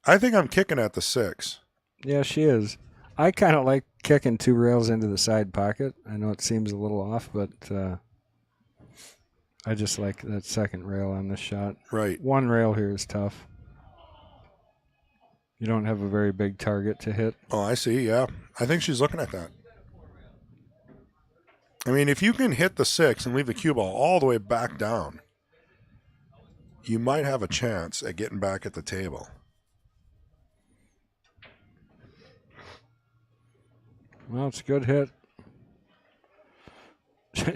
I think I'm kicking at the 6. Yeah, she is. I kind of like kicking 2 rails into the side pocket. I know it seems a little off, but I just like that second rail on this shot. Right. 1 rail here is tough. You don't have a very big target to hit. Oh, I see, yeah. I think she's looking at that. I mean, if you can hit the 6 and leave the cue ball all the way back down, you might have a chance at getting back at the table. Well, it's a good hit. I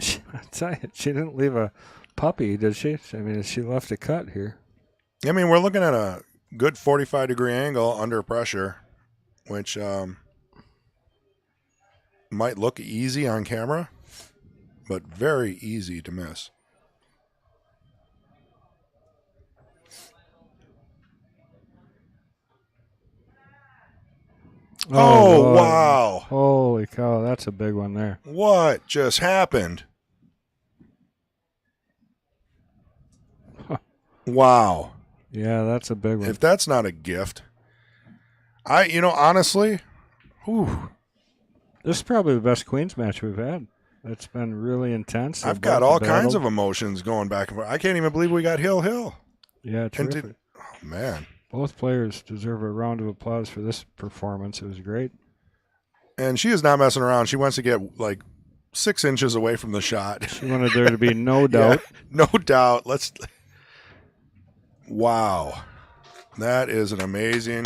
tell you, she didn't leave a puppy, did she? I mean, she left a cut here. I mean, we're looking at a good 45-degree angle under pressure, which might look easy on camera, but very easy to miss. Oh, Oh, Lord. wow. Holy cow, that's a big one there. What just happened? Wow. Yeah, that's a big one. If that's not a gift. Honestly, whew, This is probably the best Queens match we've had. It's been really intense. I've got all kinds of emotions going back and forth. I can't even believe we got Hill. Yeah, terrific. Oh, man. Both players deserve a round of applause for this performance. It was great. And she is not messing around. She wants to get like 6 inches away from the shot. She wanted there to be no doubt. Yeah, no doubt. Wow. That is an amazing.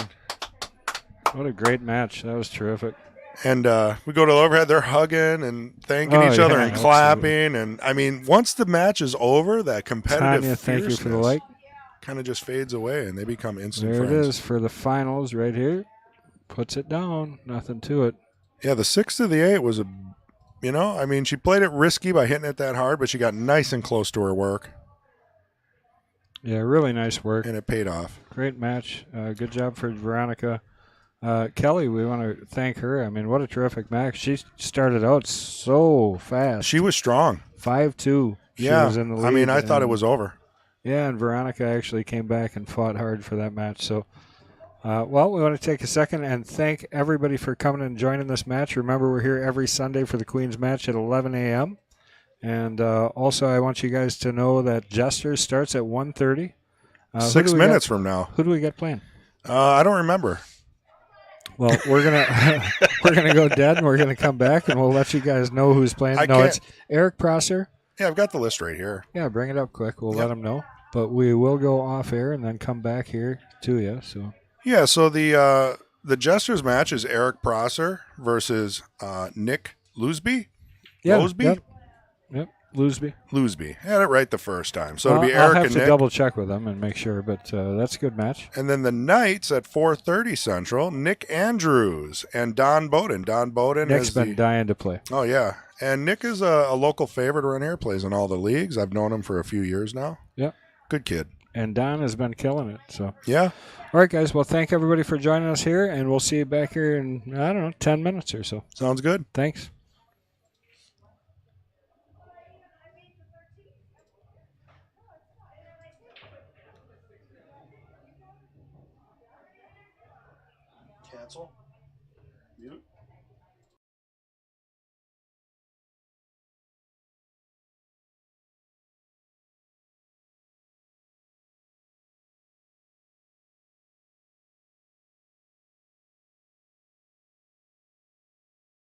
What a great match. That was terrific. And we go to the overhead. They're hugging and thanking each other and clapping. And, I mean, once the match is over, that competitive Tanya, thank you for the like. kind of just fades away, and they become instant there friends. There it is for the finals right here. Puts it down. Nothing to it. Yeah, the 6 to the 8 was she played it risky by hitting it that hard, but she got nice and close to her work. Yeah, really nice work. And it paid off. Great match. Good job for Veronica. Kelly, we want to thank her. I mean, what a terrific match. She started out so fast. She was strong. 5-2. Yeah. She was in the lead. I mean, I thought it was over. Yeah, and Veronica actually came back and fought hard for that match. So, we want to take a second and thank everybody for coming and joining this match. Remember, we're here every Sunday for the Queen's match at 11 a.m. And also, I want you guys to know that Jesters starts at 1:30. 6 minutes from now. Who do we get playing? I don't remember. Well, we're gonna go dead, and we're gonna come back, and we'll let you guys know who's playing. It's Eric Prosser. Yeah, I've got the list right here. Yeah, bring it up quick. We'll let them know. But we will go off air and then come back here to you. So yeah, so the Jesters match is Eric Prosser versus Nick Loosby. Yeah, Loosby? Yep. Loosby. Had it right the first time. So it'll be Eric I'll have and to Nick. double check with them and make sure, but that's a good match. And then the Knights at 4:30 Central, Nick Andrews and Don Bowden. Don Bowden Nick's been dying to play. Oh, yeah. And Nick is a local favorite around here, plays in all the leagues. I've known him for a few years now. Yeah. Good kid. And Don has been killing it. So yeah. All right, guys. Well, thank everybody for joining us here, and we'll see you back here in, 10 minutes or so. Sounds good. Thanks. Cancel.